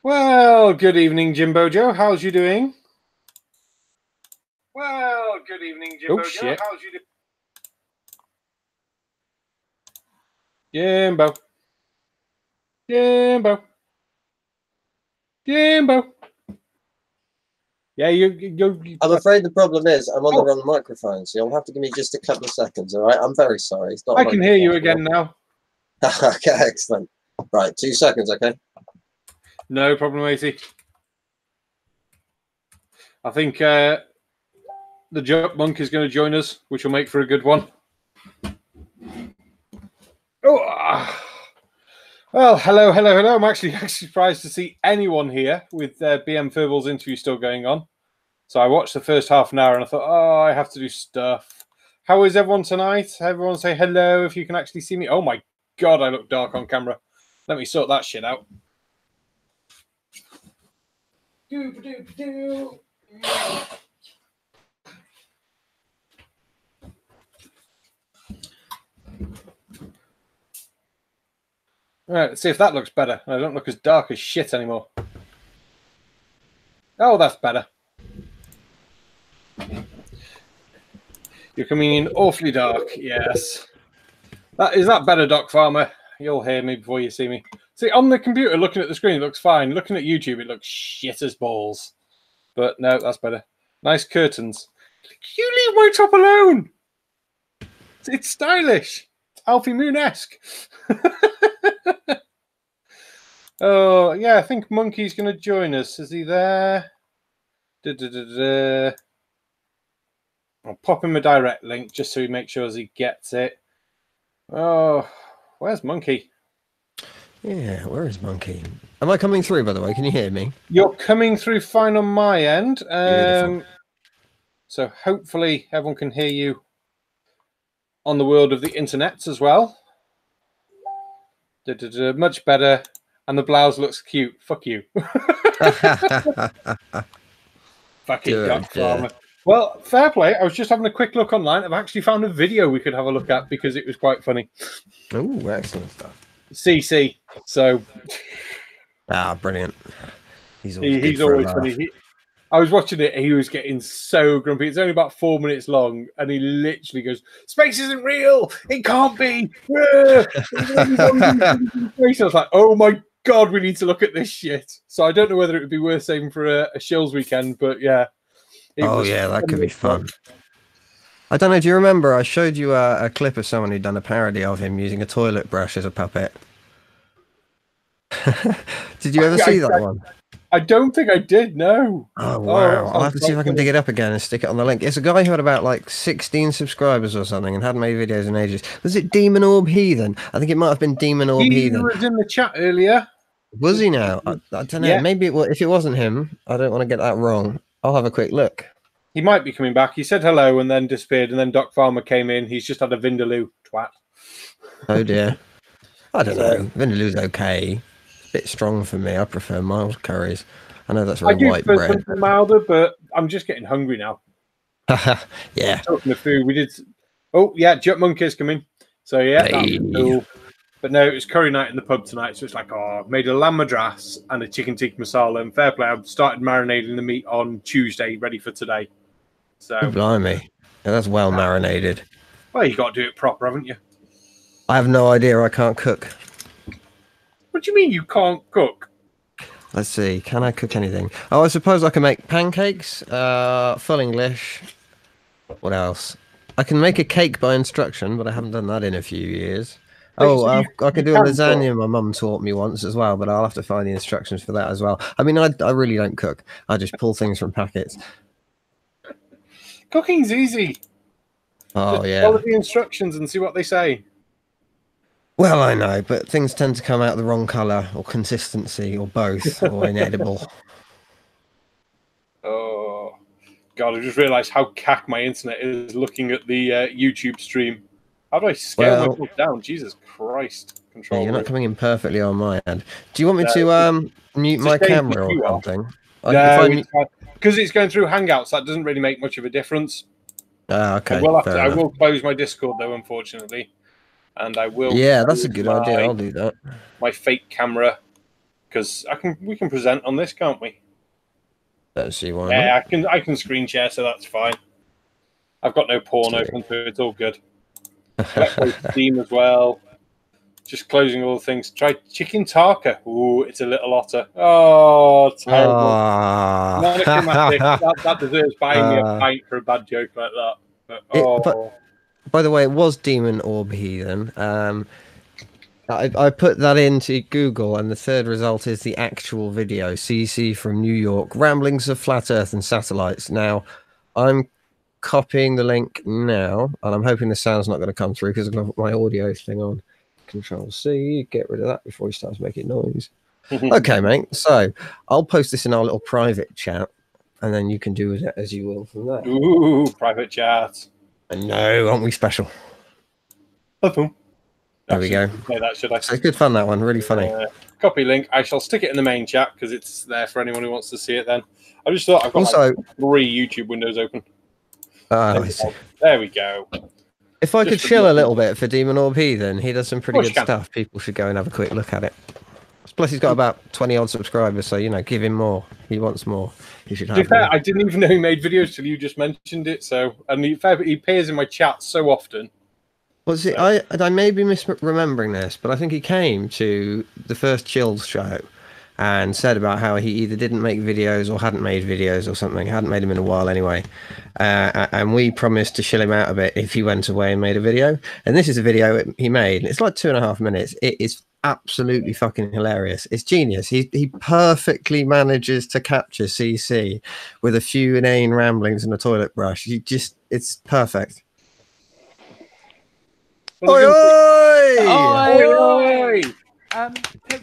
Well, good evening, Jimbo Joe. How's you doing? Well, good evening, Jimbo Joe. How's you doing? Jimbo. Jimbo. Jimbo. Yeah, you I'm afraid the problem is I'm on the wrong microphone, so you'll have to give me just a couple of seconds, all right? I'm very sorry. It's not I can hear you again now. Okay, excellent. Right, 2 seconds, okay? No problem, matey. I think the Jump Monk is going to join us, which will make for a good one. Oh, well, hello. I'm actually surprised to see anyone here with BM Furbal's interview still going on. So I watched the first half an hour and I thought, oh, I have to do stuff. How is everyone tonight? Everyone say hello if you can actually see me. Oh my God, I look dark on camera. Let me sort that shit out. All right, let's see if that looks better. I don't look as dark as shit anymore. Oh, that's better. You're coming in awfully dark, yes. Is that better, Doc Farmer? You'll hear me before you see me. See, on the computer, looking at the screen, it looks fine. Looking at YouTube, it looks shit as balls. But no, that's better. Nice curtains. You leave my top alone! It's stylish. It's Alfie Moon-esque. Oh, yeah, I think Monkey's going to join us. Is he there? I'll pop him a direct link just so he makes sure he gets it. Oh, where's Monkey? Yeah, where is Monkey? Am I coming through, by the way? Can you hear me? You're coming through fine on my end. So hopefully everyone can hear you on the world of the internet as well. Much better. And the blouse looks cute. Fuck you. Fucking Duck Farmer. Well, fair play. I was just having a quick look online. I've actually found a video we could have a look at because it was quite funny. Oh, excellent stuff. CC. So. Brilliant. He's always funny. I was watching it. He was getting so grumpy. It's only about 4 minutes long, and he literally goes, "Space isn't real. It can't be." I was like, "Oh my God, we need to look at this shit." So I don't know whether it would be worth saving for a Shills weekend, but yeah. Yeah, that could be fun. I don't know. Do you remember I showed you a clip of someone who'd done a parody of him using a toilet brush as a puppet? Did you ever see that one? I don't think I did, no. Oh, wow. I'll have to see if I can dig it up again and stick it on the link. It's a guy who had about like 16 subscribers or something and hadn't made videos in ages. Was it Demon Orb Heathen? I think it might have been Demon Orb Heathen. He was in the chat earlier. Was he now? I don't know. Yeah. Maybe if it wasn't him, I don't want to get that wrong. I'll have a quick look. He might be coming back. He said hello and then disappeared, and then Doc Farmer came in. He's just had a Vindaloo, twat. Oh, dear. I don't know. Vindaloo's okay. Bit strong for me. I prefer mild curries. I know that's very white bread. I do prefer milder, but I'm just getting hungry now. Yeah. Talking of food, we did. Oh yeah, Jump Monkey's coming. So yeah, that's cool. But no, it was curry night in the pub tonight, so it's like, oh, made a lamb madras and a chicken tikka masala. And fair play, I've started marinating the meat on Tuesday, ready for today. So blimey, yeah, that's well marinated. Well, you got to do it proper, haven't you? I have no idea. I can't cook. What do you mean you can't cook? Let's see. Can I cook anything? Oh, I suppose I can make pancakes, full English. What else? I can make a cake by instruction, but I haven't done that in a few years. Oh, I could do a lasagna. My mum taught me once as well, but I'll have to find the instructions for that as well. I mean, I really don't cook. I just pull things from packets. Cooking's easy. Oh, just yeah. Follow the instructions and see what they say. Well, I know, but things tend to come out the wrong colour or consistency or both or inedible. Oh, God, I just realised how cack my internet is looking at the YouTube stream. How do I scale myself down? Jesus Christ. Yeah, you're not coming in perfectly on my end. Do you want me to mute my camera or something? No, because it's going through Hangouts, that doesn't really make much of a difference. Okay. I will close my Discord, though, unfortunately. And I will. Yeah, that's a good idea. I'll do that. My fake camera because we can present on this, can't we? Don't see why Yeah, I can screen share, so that's fine. I've got no porn Sweet. open, so it's all good. Let's go to Steam as well. Just closing all the things. Try chicken tarka. Ooh, it's a little otter. Oh, terrible. Monochromatic. That deserves buying me a pint for a bad joke like that. But, by the way, it was Demon Orb Heathen. I put that into Google, and the third result is the actual video. CC from New York. Ramblings of Flat Earth and Satellites. Now, I'm copying the link now, and I'm hoping the sound's not going to come through because I've got my audio thing on. Control C, get rid of that before he starts making noise. Okay, mate. So I'll post this in our little private chat, and then you can do with it as you will from there. Ooh, private chat. I know, aren't we special? Boom. There we go. Say that, should I? So it's good fun, that one. Really funny. Copy link. I shall stick it in the main chat because it's there for anyone who wants to see it then. I just thought I've got also, like 3 YouTube windows open. I see. There we go. If I could chill a little bit for Demon Orb Heathen, he does some pretty good stuff. People should go and have a quick look at it. Plus, he's got about 20 odd subscribers, so, you know, give him more. He wants more. He should have To be fair, more. I didn't even know he made videos till you just mentioned it. So, and he appears in my chat so often. Was it? I may be misremembering this, but I think he came to the first Chills show and said about how he either didn't make videos or hadn't made videos or something. Hadn't made them in a while anyway. And we promised to chill him out a bit if he went away and made a video. And this is a video he made. It's like 2.5 minutes. It is absolutely fucking hilarious. It's genius. He perfectly manages to capture CC with a few inane ramblings and a toilet brush. It's perfect. Oi, oi! Oi, oi!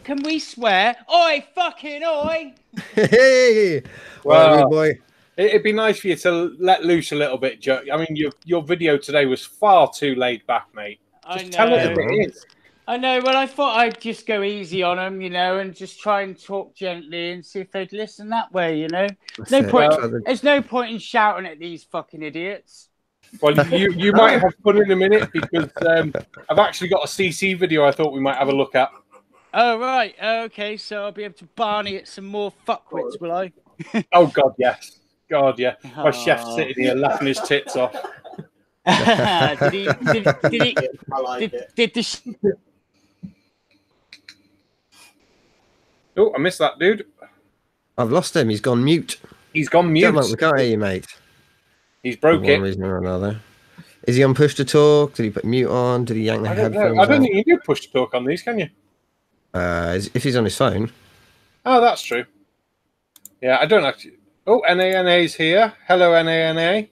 Can we swear? Oi, fucking oi! Hey! Well, boy. It'd be nice for you to let loose a little bit, Joe. I mean, your video today was far too laid back, mate. Just tell it as it is. I know, but I thought I'd just go easy on them, you know, and just try and talk gently and see if they'd listen that way, you know. There's no point in shouting at these fucking idiots. Well, you might have fun in a minute because I've actually got a CC video I thought we might have a look at. Oh, right. Okay, so I'll be able to Barney at some more fuckwits, will I? Oh, God, yes. God, yeah. My chef's sitting here laughing his tits off. Did Oh, I missed that, dude. I've lost him. He's gone mute. He's gone mute. We can't hear you, mate. He's broke it. For one reason or another. Is he on push to talk? Did he put mute on? Did he yank the headphones? I don't think you do push to talk on these, can you? If he's on his phone. Oh, that's true. Yeah, I don't actually. Oh, NANA's here. Hello, NANA.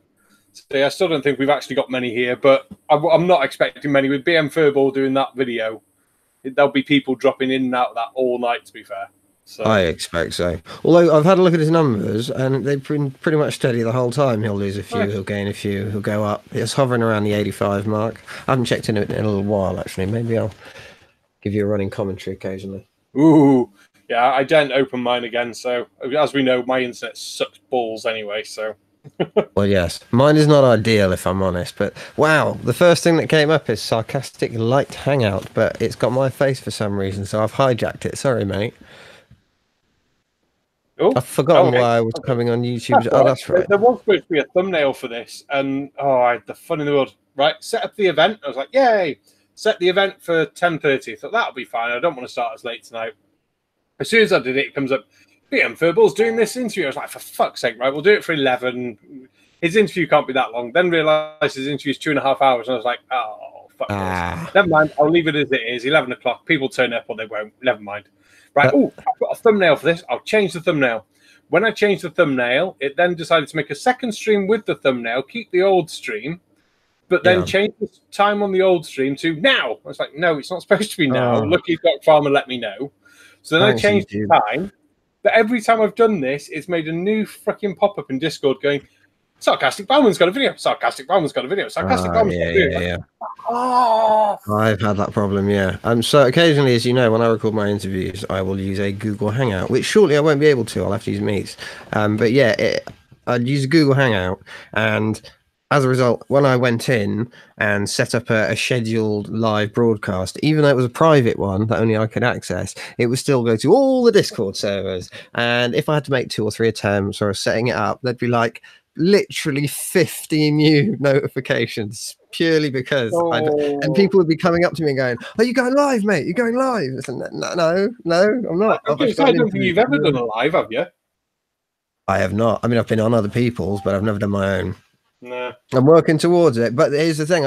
So, I still don't think we've actually got many here, but I'm not expecting many. With BM Furball doing that video, there'll be people dropping in and out of that all night, to be fair. So. I expect so. Although I've had a look at his numbers, and they've been pretty much steady the whole time. He'll lose a few, he'll gain a few, he'll go up. It's hovering around the 85 mark. I haven't checked in it in a little while, actually. Maybe I'll give you a running commentary occasionally. Ooh, yeah, I didn't open mine again. So, as we know, my internet sucks balls anyway, so... Well, yes. Mine is not ideal, if I'm honest, but wow, the first thing that came up is Sarcastic Light Hangout, but it's got my face for some reason, so I've hijacked it. Sorry, mate. Oh, I've forgotten why I was coming on YouTube. That's right. There was supposed to be a thumbnail for this, and I had the fun in the world. Right, set up the event. I was like, yay! Set the event for 10:30. I thought that'll be fine. I don't want to start as late tonight. As soon as I did it, it comes up. BM Furball's doing this interview. I was like, for fuck's sake, right? We'll do it for 11. His interview can't be that long. Then realised his interview is 2.5 hours, and I was like, oh, fuck this. Never mind. I'll leave it as it is. 11 o'clock. People turn up or they won't. Never mind. Right. Oh, I've got a thumbnail for this. I'll change the thumbnail. When I changed the thumbnail, it then decided to make a second stream with the thumbnail, keep the old stream, but then change the time on the old stream to now. I was like, no, it's not supposed to be now. Lucky Doc Farmer let me know. So then I changed the time. But every time I've done this, it's made a new freaking pop-up in Discord going, Sarcastic Bowman's got a video. Sarcastic Bowman's got a video. Sarcastic Bowman's got a video. Yeah. I've had that problem, yeah. So occasionally, as you know, when I record my interviews, I will use a Google Hangout, which shortly I won't be able to. I'll have to use Meets. But yeah, I'd use a Google Hangout, and as a result, when I went in and set up a scheduled live broadcast, even though it was a private one that only I could access, it would still go to all the Discord servers. And if I had to make 2 or 3 attempts or setting it up, there'd be like literally 50 new notifications purely because and people would be coming up to me and going, "Are you going live, mate? You're going live?" I said, no, I'm not. I don't think you've ever done a live, have you? I have not. I mean, I've been on other people's, but I've never done my own. No. I'm working towards it, but here's the thing: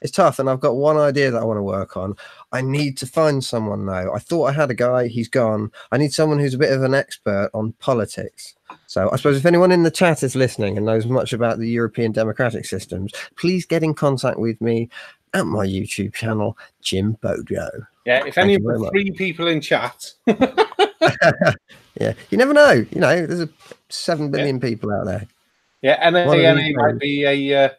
it's tough, and I've got one idea that I want to work on. I need to find someone now. I thought I had a guy; he's gone. I need someone who's a bit of an expert on politics. So I suppose if anyone in the chat is listening and knows much about the European democratic systems, please get in contact with me at my YouTube channel, Jim Bojo. Yeah, if any of the 3 people in chat. Yeah, you never know. You know, there's 7 billion people out there. Yeah, NA might be an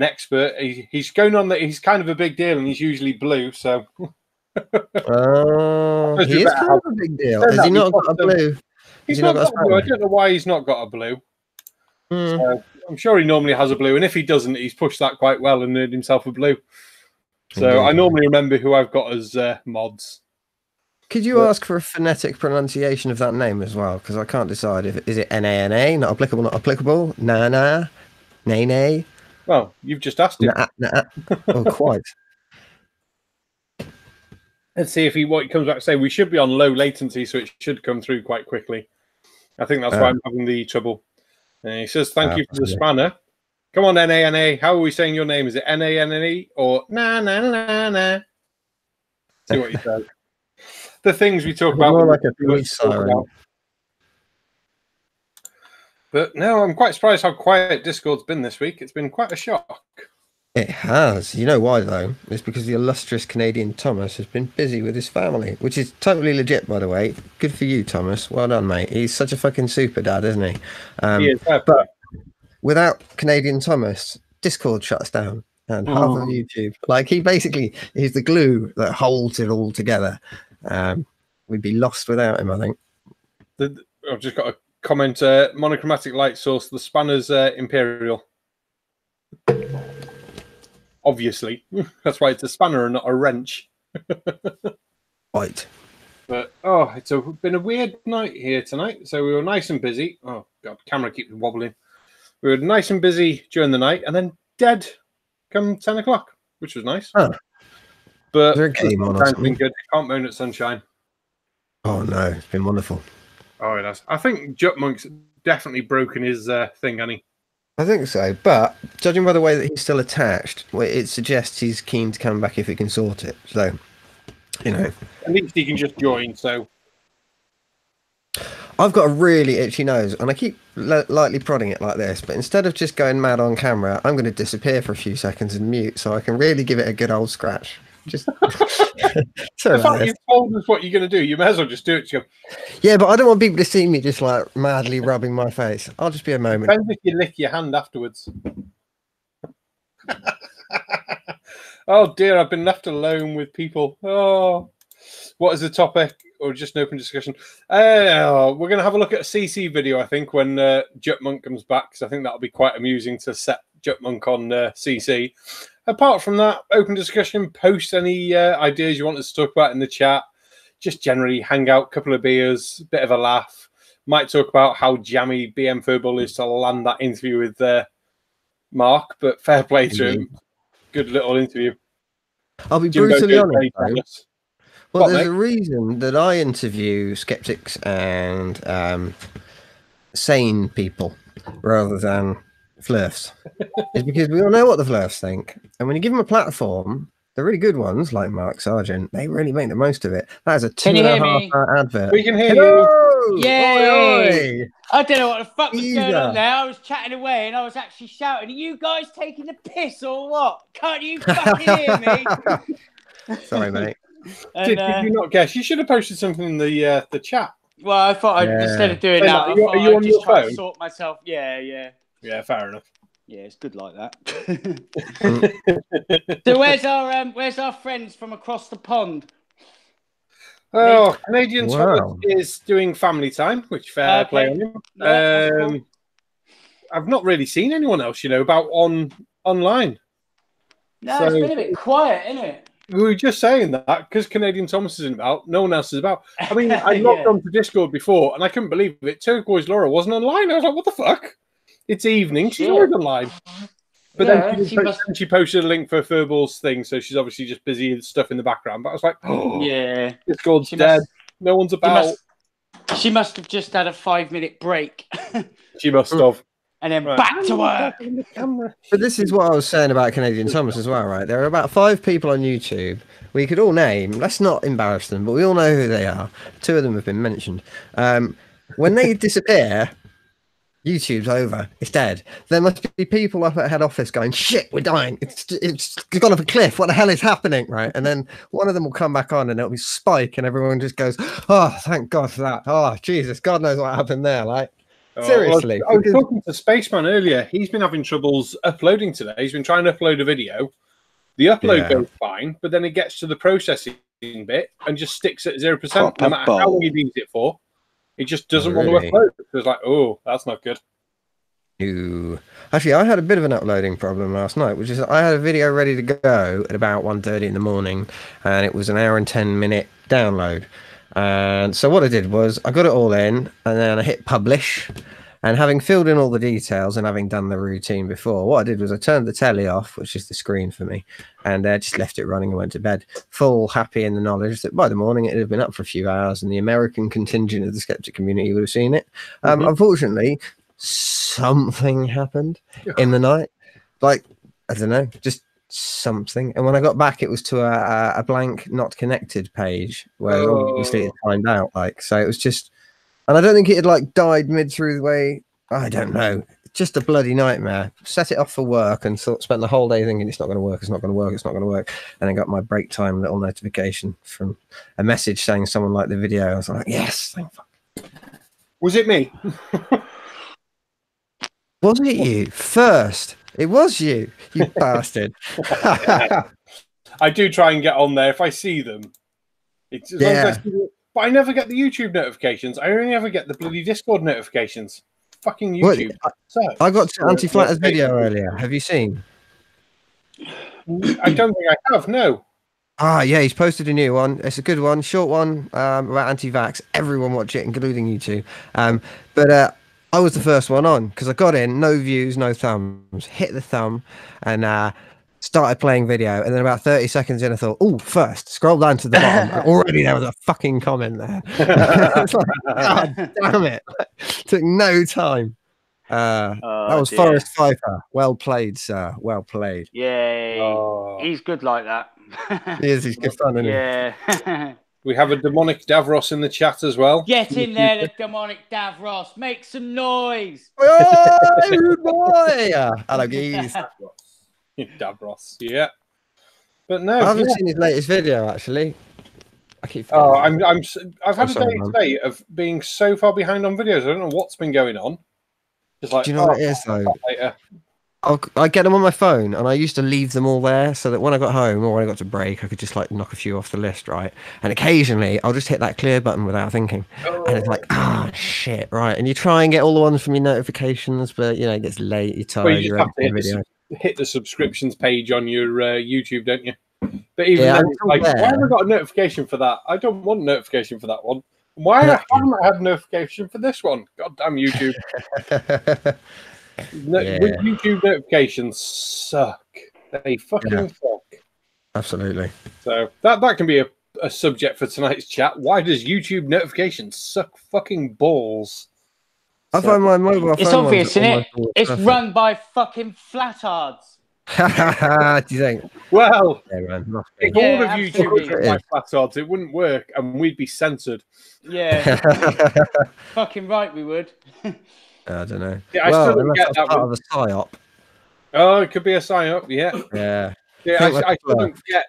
expert. He's going on that. He's kind of a big deal, and he's usually blue. So, he is kind of a big deal. Has he not got a blue? He's not got a blue. I don't know why he's not got a blue. So I'm sure he normally has a blue, and if he doesn't, he's pushed that quite well and earned himself a blue. So I normally remember who I've got as mods. Could you ask for a phonetic pronunciation of that name as well? Because I can't decide if is it NANA, not applicable, not applicable, Nana, Nene. Well, you've just asked him. Nah. Oh, quite. Let's see if what he comes back to say. We should be on low latency, so it should come through quite quickly. I think that's why I'm having the trouble. And he says, "Thank you for the spanner." Come on, NANA. How are we saying your name? Is it NANA or na? See what he says. The things we talk about. More like a police siren. But no, I'm quite surprised how quiet Discord's been this week. It's been quite a shock. It has. You know why, though? It's because the illustrious Canadian Thomas has been busy with his family, which is totally legit, by the way. Good for you, Thomas. Well done, mate. He's such a fucking super dad, isn't he? He is. But without Canadian Thomas, Discord shuts down. And half of YouTube. Like, he's the glue that holds it all together. We'd be lost without him, I think. I've just got a comment. Monochromatic light source. The spanner's Imperial. Obviously. That's why it's a spanner and not a wrench. Right. But, it's been a weird night here tonight. So we were nice and busy. Oh, God, camera keeps wobbling. We were nice and busy during the night and then dead come 10 o'clock, which was nice. Oh. But it's been good. Can't moan at sunshine. Oh, no. It's been wonderful. Oh, it has. I think Jutmonk's definitely broken his thing, hasn't he? I think so. But judging by the way that he's still attached, it suggests he's keen to come back if he can sort it. So, you know. At least he can just join, so. I've got a really itchy nose, and I keep lightly prodding it like this, but instead of just going mad on camera, I'm going to disappear for a few seconds and mute so I can really give it a good old scratch. Just the fact you've told us what you're going to do, you may as well just do it. Yeah, but I don't want people to see me just like madly rubbing my face. I'll just be a moment. Depends if you lick your hand afterwards. Oh dear, I've been left alone with people. Oh, what is the topic? Or just an open discussion? We're going to have a look at a CC video, I think, when Jutmonk comes back, because I think that'll be quite amusing to set Jutmonk on CC. Apart from that, open discussion, post any ideas you want us to talk about in the chat. Just generally hang out, couple of beers, bit of a laugh. Might talk about how jammy BM Furball is to land that interview with Mark, but fair play to him. Good little interview. I'll be brutally honest. Well, there's mate? a reason that I interview skeptics and sane people rather than flirts. It's because we all know what the flirts think. And when you give them a platform, the really good ones, like Mark Sargent, they really make the most of it. That is a 2.5-hour advert. We can hear you. Yay! Oi, oi. I don't know what the fuck was going on there. I was chatting away and I was actually shouting, "Are you guys taking the piss or what? Can't you fucking hear me?" Sorry, mate. And, did you not guess? You should have posted something in the chat. Well, I thought instead of doing that, I thought I'd just try to sort myself. Yeah, fair enough. Yeah, it's good like that. So where's our friends from across the pond? Oh, Canadian Thomas is doing family time, which fair play on him. No, cool. I've not really seen anyone else, about online. No, it's been a bit quiet, isn't it? We were just saying that because Canadian Thomas isn't about, no one else is about. I mean, I logged onto Discord before and I couldn't believe it. Turquoise Laura wasn't online. I was like, what the fuck? It's evening. She's always online. But then she posted a link for Furbal's thing, so she's obviously just busy with stuff in the background. But I was like, oh, yeah, Discord's dead. No one's about. She must have just had a 5-minute break. She must have. And then back to work. But this is what I was saying about Canadian Thomas as well, right? There are about 5 people on YouTube we could all name. Let's not embarrass them, but we all know who they are. 2 of them have been mentioned. When they disappear, YouTube's over. It's dead. There must be people up at head office going, shit, we're dying. It's gone off a cliff. What the hell is happening, right? And then one of them will come back on and it'll be Spike and everyone just goes, oh, thank God for that. Oh, Jesus, God knows what happened there. Like, seriously. I was talking to Spaceman earlier. He's been having troubles uploading today. He's been trying to upload a video. The upload goes fine, but then it gets to the processing bit and just sticks at 0%. No matter how long he leaves it for, it just doesn't want to upload. It's like, oh, that's not good. Ooh. Actually, I had a bit of an uploading problem last night, which is I had a video ready to go at about 1:30 in the morning, and it was an hour and 10-minute download. And so what I did was I got it all in, and then I hit publish. And having filled in all the details and having done the routine before, what I did was I turned the telly off, which is the screen for me, and just left it running and went to bed, full happy in the knowledge that by the morning it had been up for a few hours and the American contingent of the skeptic community would have seen it. Unfortunately, something happened in the night. Like, I don't know, just something. And when I got back, it was to a blank not connected page where obviously it timed out. Like, so it was just... And I don't think it had like died mid through the way. I don't know. Just a bloody nightmare. Set it off for work and spent the whole day thinking it's not going to work. It's not going to work. It's not going to work. And then got my break time little notification from a message saying someone liked the video. I was like, yes, thank fuck. Was it me? Was it you first? It was you, you bastard. I do try and get on there if I see them. It's as long as I see them. But I never get the YouTube notifications. I only ever get the bloody Discord notifications. Fucking YouTube. I got to Anti-Flatter's video earlier. Have you seen? I don't think I have, no. Ah, yeah, he's posted a new one. It's a good one, short one about anti-vax. Everyone watch it, including you two. But I was the first one on because I got in, no views, no thumbs. Hit the thumb and started playing video, and then about 30 seconds in I thought, oh, first scroll down to the bottom and already there was a fucking comment there. It's like, God damn it. Took no time. That was Forrest Pfeiffer. Well played, sir. Well played. Yeah, he's good like that. He's good fun, isn't he? Yeah. We have a demonic Davros in the chat as well. Get in there, the demonic Davros. Make some noise. Oh, boy. Hello, geez. Davros, yeah. But no, I haven't seen his latest video actually. I keep. I've had a day today of being so far behind on videos. I don't know what's been going on. Just like, do you know what it is though? I get them on my phone, and I used to leave them all there so that when I got home or when I got to break, I could just like knock a few off the list, right? And occasionally, I'll just hit that clear button without thinking, and it's like, shit, right? And you try and get all the ones from your notifications, but you know it gets late, you're tired, you're editing video. Hit the subscriptions page on your YouTube, don't you? But even then, it's like, why have I got a notification for that? I don't want a notification for that one. Why haven't I had a notification for this one? God damn YouTube. YouTube notifications suck. They fucking suck. Absolutely. So that can be a subject for tonight's chat. Why does YouTube notifications suck fucking balls? I find my mobile phone. It's obvious, isn't it? It's run by fucking flatards. Do you think? Well, yeah, man. if all of YouTube was like flatards, it wouldn't work and we'd be censored. Yeah. Fucking right, we would. I don't know. Yeah, I still don't get that part of a psyop. Oh, it could be a psyop, yeah. Yeah. I still don't get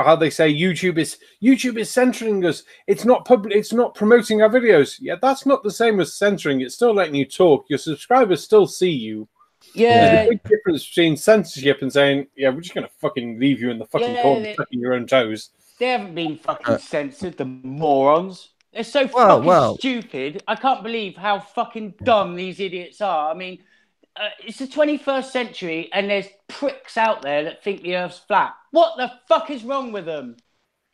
how they say YouTube is censoring us. It's not public. It's not promoting our videos. Yeah, that's not the same as censoring. It's still letting you talk. Your subscribers still see you. Yeah. There's a big difference between censorship and saying, yeah, we're just going to fucking leave you in the fucking corner, sucking your own toes. They haven't been fucking censored, the morons. They're so fucking stupid. I can't believe how fucking dumb these idiots are. I mean, it's the 21st century, and there's pricks out there that think the Earth's flat. What the fuck is wrong with them?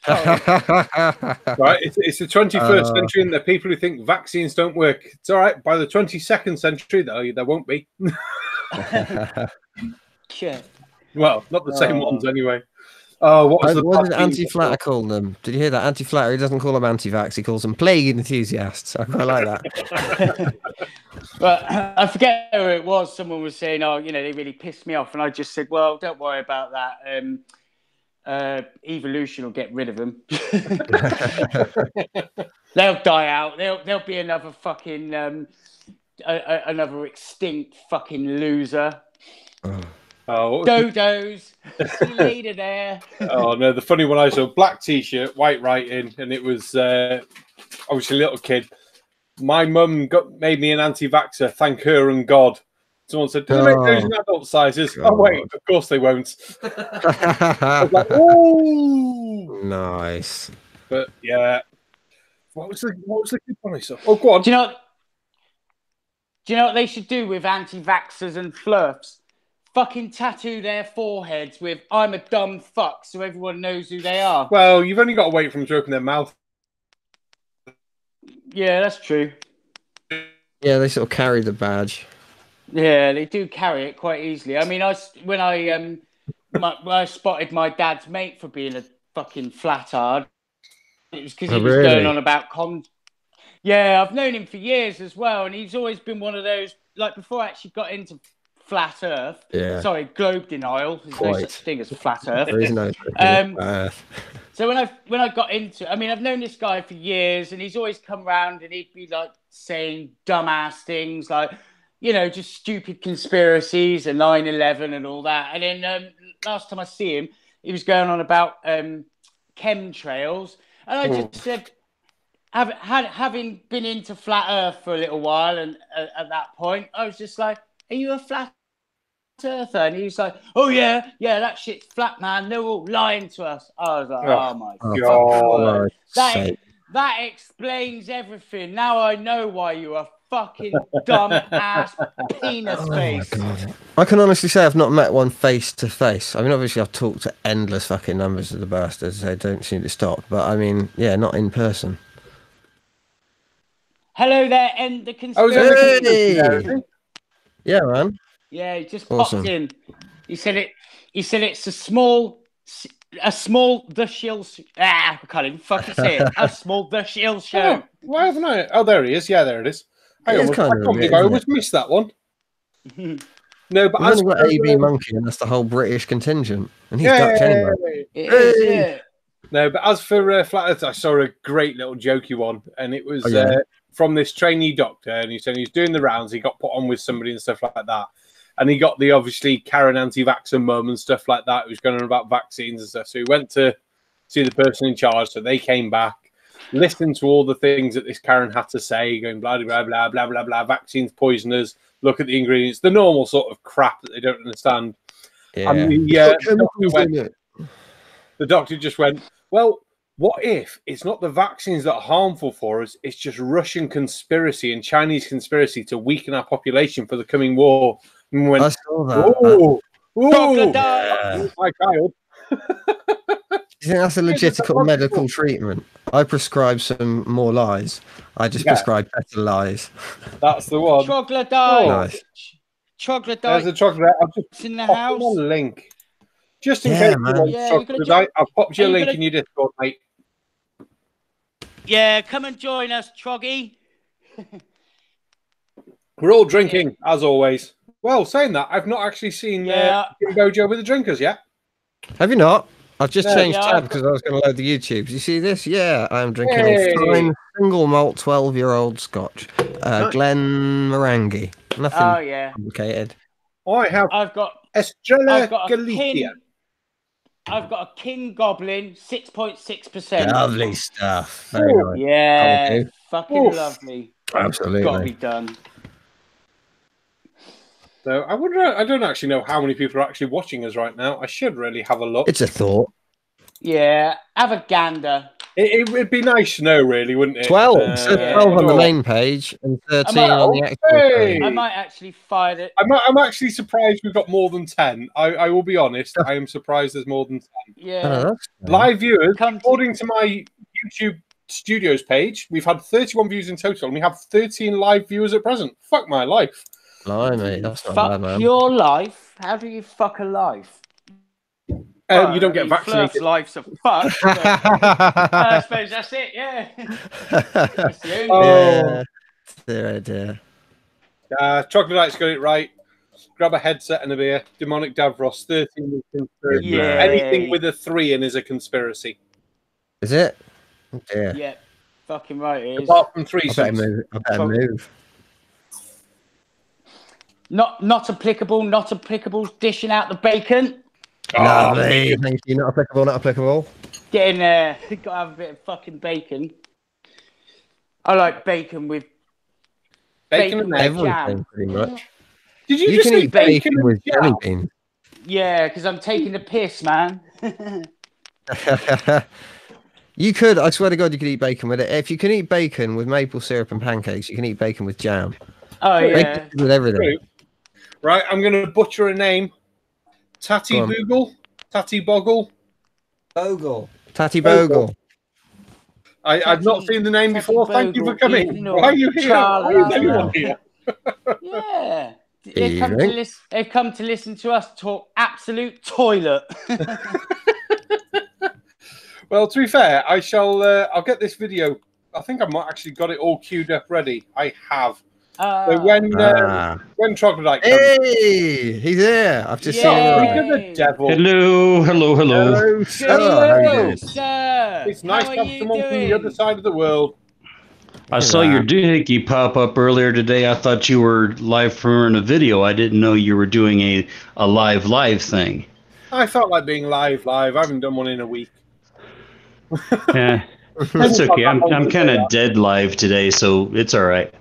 Right, it's the 21st century, and the people who think vaccines don't work. It's all right. By the 22nd century, though, there won't be. Shit. Well, not the same ones anyway. Oh, what did anti-flatter call them? Did you hear that? Anti-flatter, he doesn't call them anti-vax, he calls them plague enthusiasts. I quite like that. But I forget who it was. Someone was saying, oh, you know, they really pissed me off. And I just said, well, don't worry about that. Evolution will get rid of them. They'll die out. There'll be another fucking, another extinct fucking loser. Oh, Dodos. See you later there. Oh no, the funny one I saw, black t-shirt, white writing, and it was obviously a little kid. My mum made me an anti-vaxxer, thank her and God. Someone said, do they make those in adult sizes? God. Oh wait, of course they won't. I was like, ooh, nice. But yeah. What was the kid one I saw? Oh, go on. Do you know what they should do with anti-vaxxers and flirts? Fucking tattoo their foreheads with "I'm a dumb fuck," so everyone knows who they are. Well, you've only got to wait for them to open their mouth. Yeah, that's true. Yeah, they sort of carry the badge. Yeah, they do carry it quite easily. I mean, when I spotted my dad's mate for being a fucking flathead, it was because he was going on about Yeah, I've known him for years as well, and he's always been one of those. Like before I actually got into flat Earth. Yeah. Sorry, globe denial. There's no such thing as flat Earth. There is no Earth. So when I got into, I mean, I've known this guy for years, and he's always come round and he'd be like saying dumbass things like, you know, just stupid conspiracies and 9/11 and all that. And then last time I see him, he was going on about chemtrails, and I just said, having been into flat Earth for a little while, and at that point, I was just like, are you a flat earther? And he was like, oh yeah, that shit's flat, man. They're all lying to us. I was like, oh my God. That explains everything. Now I know why you are fucking dumb ass penis face. I can honestly say I've not met one face to face. I mean, obviously I've talked to endless fucking numbers of the bastards. They don't seem to stop. But I mean, yeah, not in person. Hello there, and the conspiracy. Yeah, man. Yeah, he just popped in. He said it's a small the shill. I can't even fucking say it. A small the shill show. Oh, why haven't I? Oh, there he is. Yeah, there it is. I always missed that one. No, but I've got AB Monkey, and that's the whole British contingent, and he's Dutch anyway. Yeah. No, but as for Flat Earth, I saw a great little jokey one, and it was from this trainee doctor, and he said he was doing the rounds. He got put on with somebody and stuff like that. And he got the obviously Karen anti-vaxxer mum and stuff like that. He was going on about vaccines and stuff. So he went to see the person in charge. So they came back, listened to all the things that this Karen had to say, going blah, blah, blah, blah, blah, blah, vaccines poisonous, look at the ingredients, the normal sort of crap that they don't understand. Yeah. And the doctor just went, well, what if it's not the vaccines that are harmful for us? It's just Russian conspiracy and Chinese conspiracy to weaken our population for the coming war. And went, I saw that. My child. Do you think that's a legitimate medical treatment? I prescribe some more lies. I just prescribe better lies. That's the one. Troglodyte. Nice. Troglodyte. There's a troglodyte. I'll just in the house. On a link. Just in case you want troglodyte, I'll pop you a link in your Discord, mate. Yeah, come and join us, Troggy. We're all drinking, as always. Well, saying that, I've not actually seen Bojo with the drinkers yet. Have you not? I've just changed tab because I was going to load the YouTubes. You see this? Yeah, I am drinking a fine single malt 12-year-old Scotch, Glen Morangi. Nothing complicated. I've got Estrella Galicia. I've got a King Goblin, 6.6%. Lovely stuff. Very nice. Yeah, fucking lovely. Absolutely. Got to be done. So I wonder. I don't actually know how many people are actually watching us right now. I should really have a look. It's a thought. Yeah, have a gander. It'd be nice to know, really, wouldn't it? 12. So 12 on the 12. main page and 13 on the actual Hey! page. I might actually fire it. I'm actually surprised we've got more than 10. I will be honest. I am surprised there's more than 10. Yeah. Live viewers, Come to- according to my YouTube Studios page, we've had 31 views in total, and we have 13 live viewers at present. Fuck my life. Blimey, that's not Fuck bad, man. your life? How do you fuck a life? You don't get vaccinated. Flirt's life's a fuck. I suppose that's it, yeah. That's the only Yeah, dear, oh dear. Troglodyte's got it right. Grab a headset and a beer. Demonic Davros, 13 is conspiracy. Yay. Anything with a 3 in is a conspiracy. Is it? Oh dear. Yeah, fucking right it is. Apart from I better 3 move. I better move. Not applicable, not applicable. Dishing out the bacon. Lovely. Thank you. Not applicable, not applicable. Get in there. Got to have a bit of fucking bacon. I like bacon with Bacon and egg. Everything, jam. pretty much. Did you You just can say eat bacon and with jelly jam? beans. Yeah, because I'm taking the piss, man. You could, I swear to God, you could eat bacon with it. If you can eat bacon with maple syrup and pancakes, you can eat bacon with jam. Oh yeah. Bacon with everything. Right, I'm going to butcher a name. Tatty Go on. Boogle? Tatty Boggle? Bogle. Tatty Bogle. I've not seen the name Tatty before. Thank you for Bogle, coming. you know, Why are you here? Why is anyone Charla. here? Yeah. Evening. They've come to listen to us talk absolute toilet. Well, to be fair, I'll get this video. I think I might actually got it all queued up ready. I have. So when Troglodyte comes, Hey, he's here. I've just seen Yay. him. look at the devil. Hello. Hello, sir. How are you doing? Sir. It's nice How to are have you someone from the doing? other side of the world. I saw your doohickey pop up earlier today. I thought you were live from a video. I didn't know you were doing a live thing. I felt like being live. I haven't done one in a week. Yeah, that's okay. I'm kind of dead live today, so it's all right.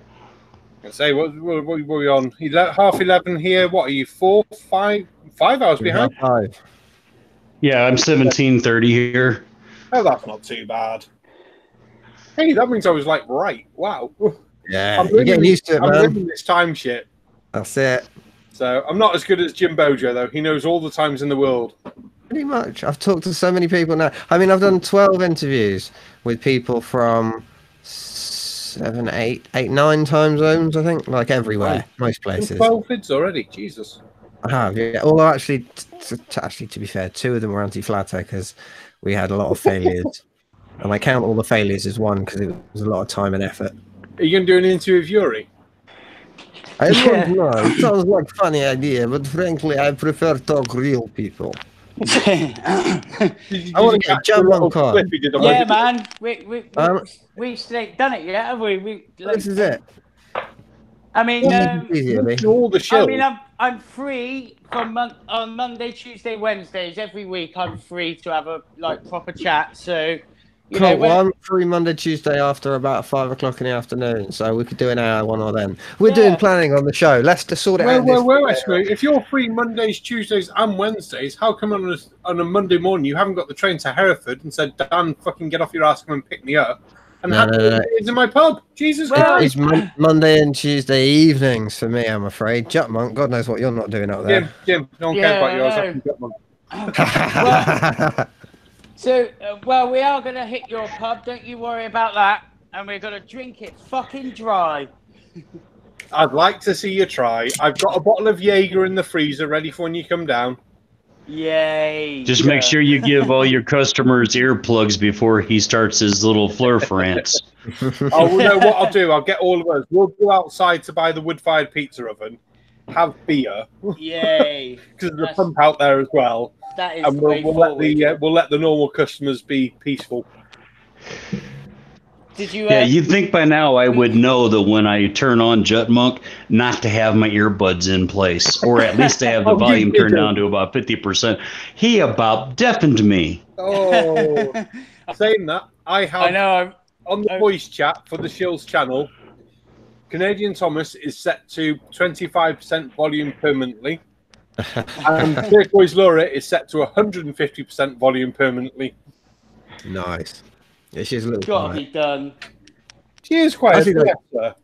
I say, what were we on? 11:30 here. What are you, 5 hours behind? Five. Yeah, I'm 17:30 here. Oh, that's not too bad. Hey, that means I was like, right. Wow. Yeah, you're getting used to it, I'm man. living this time shit. That's it. So I'm not as good as Jim Bojo, though. He knows all the times in the world. Pretty much. I've talked to so many people now. I mean, I've done 12 interviews with people from 7, 8, 9 time zones, I think. Like everywhere, most places. 12 vids already. Jesus. I have, yeah. Although actually, to be fair, 2 of them were anti-flat because we had a lot of failures. And I count all the failures as one because it was a lot of time and effort. Are you going to do an interview with Yuri? I don't know. It sounds like a funny idea, but frankly, I prefer to talk real people. I want to get a jump on card. Yeah, man. Um, We still done it yet, have we? This is it. I mean, all the show. I mean, I'm free from on Monday, Tuesday, Wednesdays every week. I'm free to have a proper chat. So, you know, Cool. Well, I'm free Monday, Tuesday after about 5 o'clock in the afternoon, so we could do an hour one or then. We're doing planning on the show. Let's just sort it out. If you're free Mondays, Tuesdays, and Wednesdays, how come on a Monday morning you haven't got the train to Hereford and said, Dan, fucking get off your ass, come and pick me up? And it's in my pub. Jesus Christ. It's Monday and Tuesday evenings for me, I'm afraid. Jut Monk, God knows what you're not doing out there. Jim, no one cares about yours. So, we are going to hit your pub. Don't you worry about that. And we're going to drink it fucking dry. I'd like to see you try. I've got a bottle of Jaeger in the freezer ready for when you come down. Yay. Just make sure you give all your customers earplugs before he starts his little flurf rants. Oh, no, what I'll do, I'll get all of us. We'll go outside to buy the wood-fired pizza oven, have beer. Yay. Because there's a pump out there as well. That is and we'll let the normal customers be peaceful. Did you? Yeah, you'd think by now I would know that when I turn on Jut Monk, not to have my earbuds in place, or at least to have the volume turned down to about 50%. He about deafened me. Oh, saying that, I know. On the voice chat for the Shills channel, Canadian Thomas is set to 25% volume permanently. And Turquoise Laura is set to 150% volume permanently. Nice. Yeah, she's a little Gotta quiet. be done. She is quite Actually, a like- professor.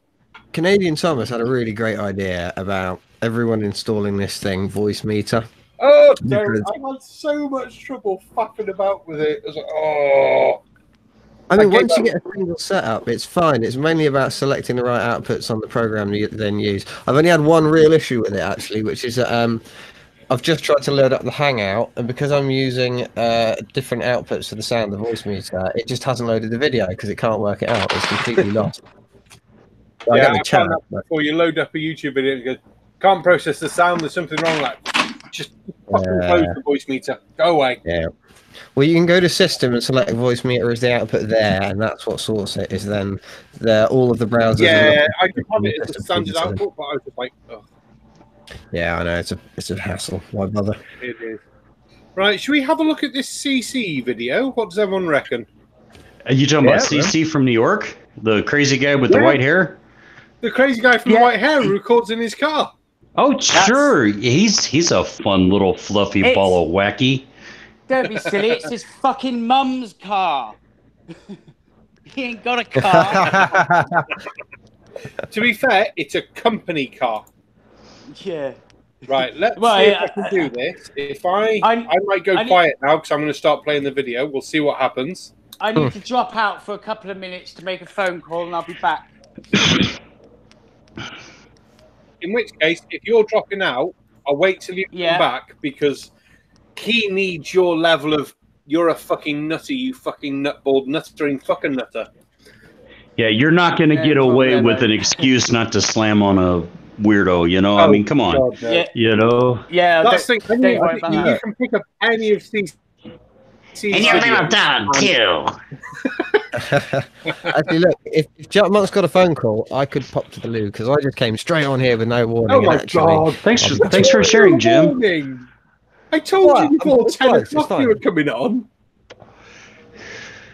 Canadian Thomas had a really great idea about everyone installing this thing, voice meter. Oh, Because- I've had so much trouble fucking about with it. I was like, oh. I mean, I gave once you that- get a single setup, it's fine. It's mainly about selecting the right outputs on the program you then use. I've only had one real issue with it, actually, which is that I've just tried to load up the Hangout, and because I'm using different outputs for the sound, the voice meter, it just hasn't loaded the video because it can't work it out. It's completely lost. So I Yeah, get the I chat, found that but before you load up a YouTube video, it goes, can't process the sound, there's something wrong. Like, just fucking close the voice meter. Go away. yeah. Well, you can go to System and select voice meter as the output there, and that's what sorts it. Is then all of the browsers. are Yeah, looking I could have it as a system standard features. output, but I was just like, oh, Yeah, I know it's a hassle. Why bother? it is. Right, should we have a look at this CC video? What does everyone reckon? Are you talking about Yeah, CC from New York? The crazy guy with the Yeah. white hair? The crazy guy from the Yeah. white hair who records in his car. Oh, sure. He's a fun little fluffy It's- ball of wacky. Don't be silly. It's his fucking mum's car. He ain't got a car. To be fair, it's a company car. Yeah. Right, let's Well, see if yeah, I can do this. If I I might go I need- quiet now because I'm going to start playing the video. We'll see what happens. I need to drop out for a couple of minutes to make a phone call, and I'll be back. In which case, if you're dropping out, I'll wait till you Yeah. come back because he needs your level of you're a fucking nutter, you fucking nutballed nuttering fucking nutter. Yeah, you're not going to Yeah, get away probably with not. an excuse not to slam on a weirdo, you know? I mean, come on. God, no. Yeah. You know? Yeah. That's the thing. don't worry about You that. can pick up any of these. And your little dog, too. Actually, look, if Jetmonk's got a phone call, I could pop to the loo because I just came straight on here with no warning. Oh my and actually, God. Thanks for sharing, Jim. I told What? you before I'm 10 close, it's o'clock fine. you were coming on.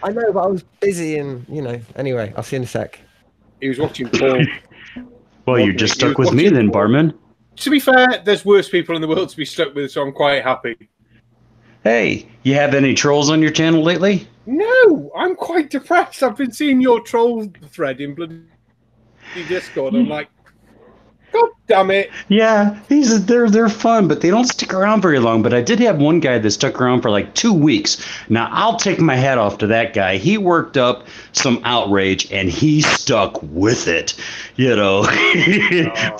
I know, but I was busy and Anyway, I'll see you in a sec. He was watching porn. Well, you're just stuck with me then, barman. To be fair, there's worse people in the world to be stuck with, so I'm quite happy. Hey, you have any trolls on your channel lately? No, I'm quite depressed. I've been seeing your troll thread in bloody Discord. I'm like, God damn it. Yeah, they're fun, but they don't stick around very long. But I did have one guy that stuck around for like 2 weeks. Now I'll take my hat off to that guy. He worked up some outrage and he stuck with it. You know,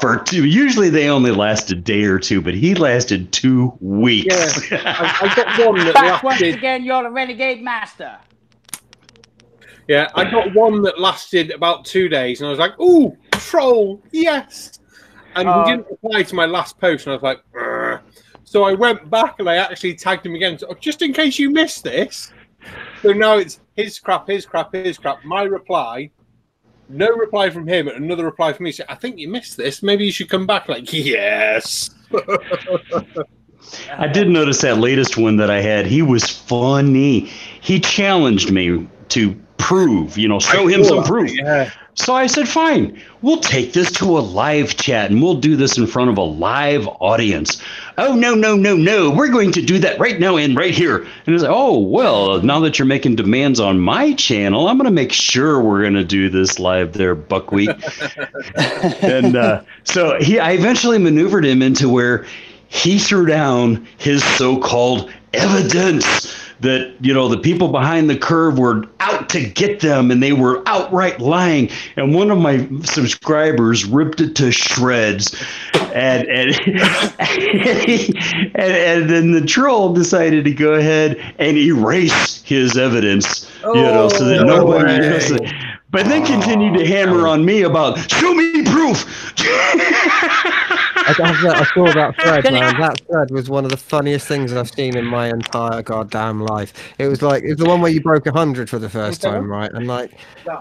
for two. Usually they only last a day or two, but he lasted 2 weeks. Yeah, I got one that Back once lasted. again, you're a renegade master. Yeah, I got one that lasted about 2 days, and I was like, "Ooh, troll, yes!" And he didn't reply to my last post, and I was like, "Urgh." So I went back and I actually tagged him again, so, just in case you missed this. So now it's his crap, his crap, his crap. My reply, no reply from him, and another reply from me. So I think you missed this. Maybe you should come back. Like, yes. I did notice that latest one that I had. He was funny. He challenged me to prove, show him some proof. Yeah. So I said, fine, we'll take this to a live chat and we'll do this in front of a live audience. Oh, no. We're going to do that right now and right here. And it's like, oh, well, now that you're making demands on my channel, I'm going to make sure we're going to do this live there, Buckwheat. And so I eventually maneuvered him into where he threw down his so-called evidence that, the people behind the curve were out to get them and they were outright lying. And one of my subscribers ripped it to shreds. And then the troll decided to go ahead and erase his evidence, so that no nobody way. knows it. But then continued to hammer on me about, show me proof. I saw that thread, man. That thread was one of the funniest things I've seen in my entire goddamn life. It was the one where you broke 100 for the first time, right? And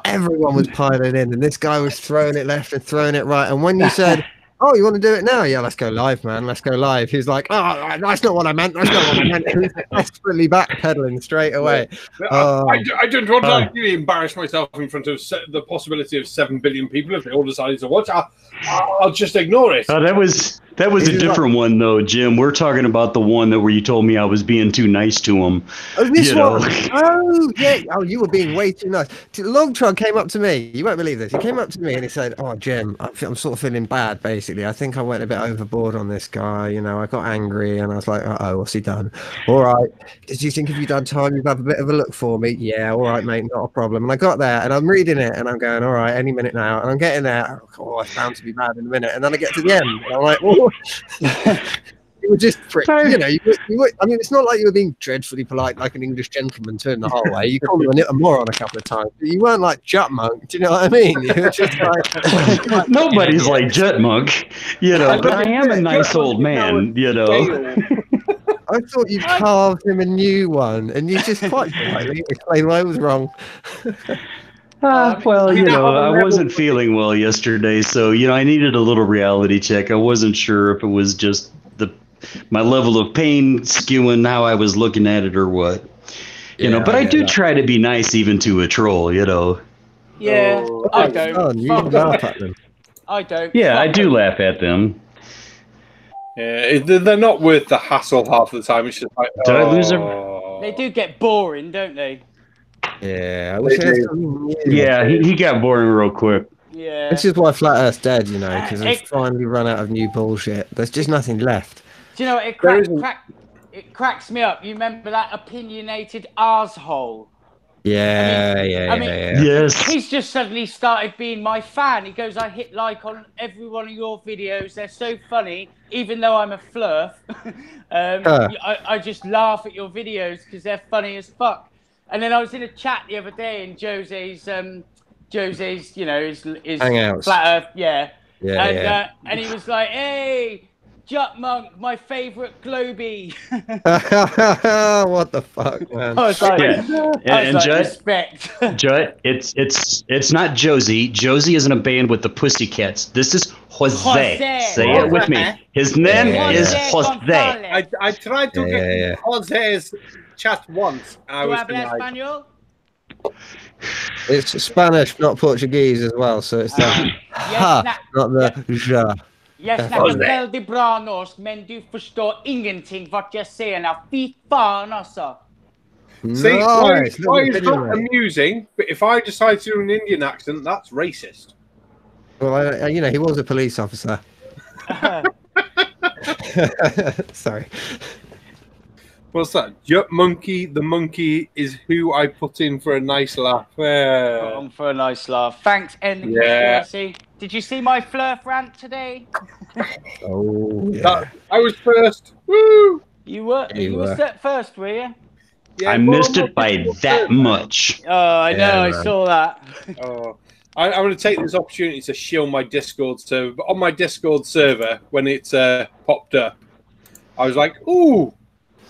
everyone was piling in, and this guy was throwing it left and throwing it right. And when you said, "Oh, you want to do it now? Yeah, let's go live, man. Let's go live." He was like, "Oh, that's not what I meant. That's not what I meant." He was desperately backpedaling straight away. I don't want to really embarrass myself in front of the possibility of 7 billion people if they all decided to watch. I'll just ignore it. Oh, that was That was a different one, though, Jim. We're talking about the one that where you told me I was being too nice to him. Oh, this You know. one. Oh, yeah. Oh, you were being way too nice. Longtron came up to me. You won't believe this. He came up to me and he said, "Oh, Jim, I'm sort of feeling bad, basically. I think I went a bit overboard on this guy. You know, I got angry." And I was like, "Uh-oh, what's he done? All right. Did you think if you'd had time, you'd have a bit of a look for me?" "Yeah, all right, mate, not a problem." And I got there and I'm reading it and I'm going, "All right, any minute now." And I'm getting there. Oh, it's bound to be bad in a minute. And then I get to the end and I'm like, "Oh." You were just you know, you were, I mean, it's not like you were being dreadfully polite like an English gentleman turn the whole way. You called him a moron a couple of times, but you weren't like Jutmonk. Do you know what I mean? You were just like Nobody's like Jutmonk, you know, but I am a nice old man, you know. I thought you carved him a new one, and you just quite politely explained why I was wrong. Well, you know, I wasn't feeling well yesterday, so, you know, I needed a little reality check. I wasn't sure if it was just my level of pain skewing how I was looking at it or what. You know, but I do try to be nice even to a troll, you know. Yeah, I don't. You laugh at them. I don't. Yeah, I do laugh at them. Yeah, they're not worth the hassle half the time. It's just like, Did I lose him? They do get boring, don't they? Yeah, I wish I had something new. Yeah, he got boring real quick. Yeah. This is why Flat Earth's dead, you know, because they've finally run out of new bullshit. There's just nothing left. Do you know, it cracks me up. You remember that opinionated arsehole? Yeah, yeah. Yes. He's just suddenly started being my fan. He goes, "I hit like on every one of your videos. They're so funny, even though I'm a flurf. I just laugh at your videos because they're funny as fuck." And then I was in a chat the other day in Jose's, you know, his Hangouts. Flat Earth, yeah. Yeah, And he was like, "Hey, Jutmonk, my favourite Globy." What the fuck, man? I was like, and Jut, respect. Jut, it's not Josie. Josie is in a band with the Pussycats. This is Jose. Say it with me. His name is Jose. I tried to get Jose's chat once. I was Español? It's Spanish, not Portuguese as well, so it's the ha, not the ja. Yes, nou, de branos, men du förstår ingenting vad jag säger now. Fy fan alltså. See, why it's not amusing, but if I decide to do an Indian accent, that's racist. Well, you know, he was a police officer. Sorry. What's that? Monkey, the monkey is who I put in for a nice laugh. For a nice laugh. Thanks, N. Yeah. Did you see my flurf rant today? Oh, yeah. I was first. Woo! You were set first, were you? Yeah, I missed it by that much. Oh, I know, I saw that. I'm going to take this opportunity to shill my Discord server. But on my Discord server, when it popped up, I was like, ooh.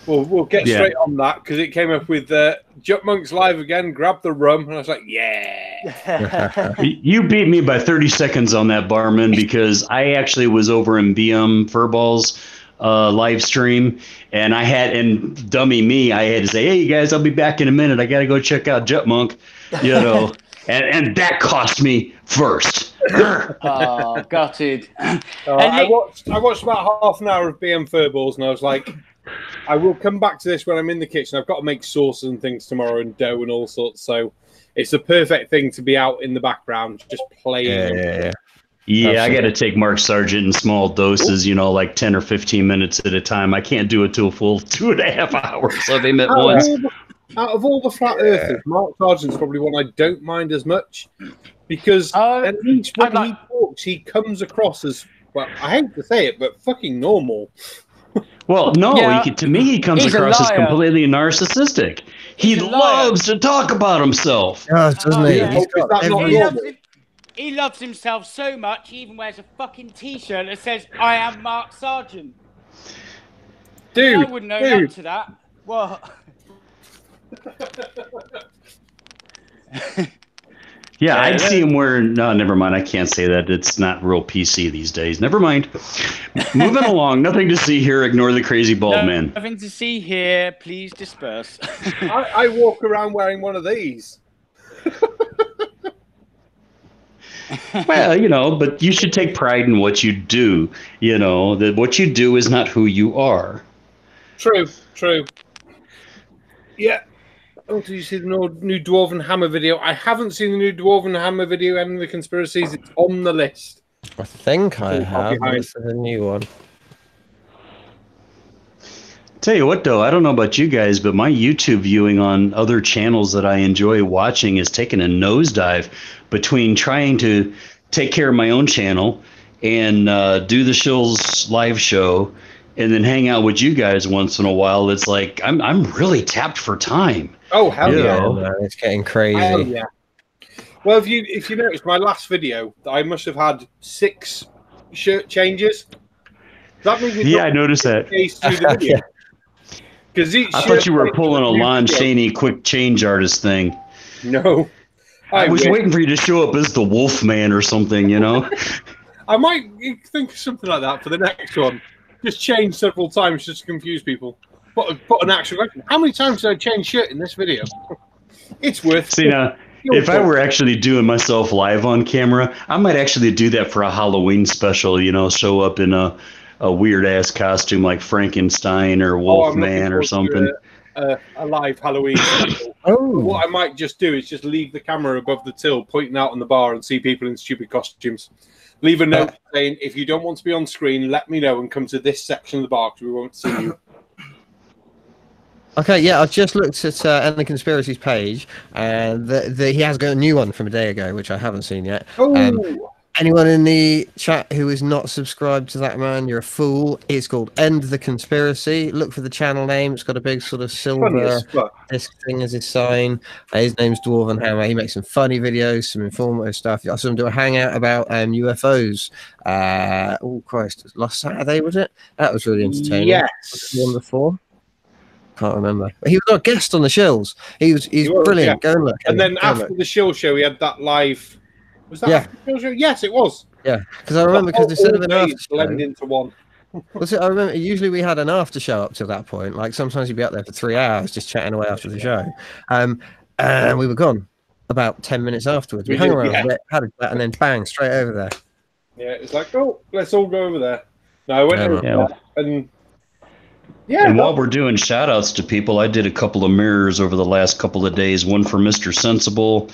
We'll get straight on that because it came up with Jutmonk's live again, grab the rum, and I was like, yeah. You beat me by 30 seconds on that, Barman, because I actually was over in BM Furball's live stream, and dummy me, I had to say, "Hey, you guys, I'll be back in a minute. I got to go check out Jutmonk," you know, and that cost me first. Oh, gutted. I watched about half an hour of BM Furballs, and I was like, I will come back to this when I'm in the kitchen. I've got to make sauces and things tomorrow and dough and all sorts. So it's the perfect thing to be out in the background, just playing. Yeah, I got to take Mark Sargent in small doses, you know, like 10 or 15 minutes at a time. I can't do it to a full 2.5 hours of him at once. Out of all the flat earthers, Mark Sargent's probably one I don't mind as much because at least when he talks, he comes across as, well, I hate to say it, but fucking normal. Well, no, to me, he comes across as completely narcissistic. He loves to talk about himself. Doesn't he? Yeah. He loves himself so much, he even wears a fucking T-shirt that says, "I am Mark Sargent." Dude, I wouldn't know up to that. What? Yeah, I'd see him wearing... No, never mind. I can't say that. It's not real PC these days. Never mind. Moving along. Nothing to see here. Ignore the crazy bald man. Nothing to see here. Please disperse. I walk around wearing one of these. Well, but you should take pride in what you do. That what you do is not who you are. True. Yeah. Oh, did you see the new Dwarven Hammer video? I haven't seen the new Dwarven Hammer video, End of the Conspiracies. It's on the list. I think I Oh, have. behind. This is a new one. Tell you what, though, I don't know about you guys, but my YouTube viewing on other channels that I enjoy watching is taking a nosedive between trying to take care of my own channel and do the Shills live show and then hang out with you guys once in a while. It's like I'm really tapped for time. Oh, hell You yeah. know. Man, it's getting crazy. Hell yeah. Well, if you notice my last video, I must have had 6 shirt changes. That means Yeah, I noticed that. through the video. Because I thought you were pulling a Lon Chaney quick change artist thing. No. I was wish. waiting for you to show up as the Wolf Man or something, I might think of something like that for the next one. Just change several times just to confuse people. Put an actual question. How many times did I change shirt in this video? It's worth See, now, if I were actually doing myself live on camera, I might actually do that for a Halloween special, show up in a weird-ass costume like Frankenstein or Wolfman or something. A live Halloween special. What I might just do is just leave the camera above the till, pointing out on the bar and see people in stupid costumes. Leave a note saying, if you don't want to be on screen, let me know and come to this section of the bar because we won't see you. Okay, yeah, I've just looked at End the Conspiracies page, and he has got a new one from a day ago, which I haven't seen yet. Anyone in the chat who is not subscribed to that man, you're a fool. It's called End the Conspiracy. Look for the channel name. It's got a big sort of silver disc thing as his sign. His name's Dwarven Hammer. He makes some funny videos, some informative stuff. I saw him do a hangout about UFOs. Oh, Christ. Last Saturday, was it? That was really entertaining. Yes. The one before? Can't remember. He was our guest on the Shills. He's brilliant. Yeah. Go and look. And then after the Shill show, he had that live. Was that after the Shill show? Yes, it was. Yeah, because I remember they said of an after show. Blend into one. I remember usually we had an after show up to that point. Like sometimes you'd be out there for 3 hours just chatting away after the show. And we were gone about 10 minutes afterwards. We hung around a bit, had a chat, and then bang, straight over there. Yeah, it's like, oh, let's all go over there. No, I went over there and and while we're doing shout outs to people, I did a couple of mirrors over the last couple of days, one for Mr. Sensible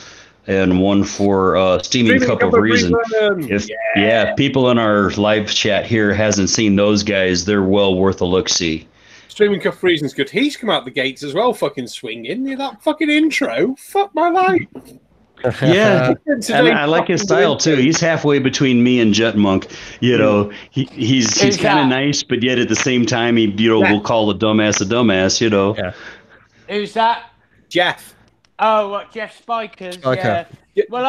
and one for Steaming Cup of Reason. If people in our live chat here hasn't seen those guys, they're well worth a look-see. Streaming Cup of Reason's good. He's come out the gates as well, fucking swinging. That fucking intro. Fuck my life. Yeah, and I like his style too. He's halfway between me and Jet Monk. He's kind of nice, but yet at the same time, he will call a dumbass. Yeah. Who's that? Jeff. Oh, what, Jeff Spikers? Okay. Yeah. Well,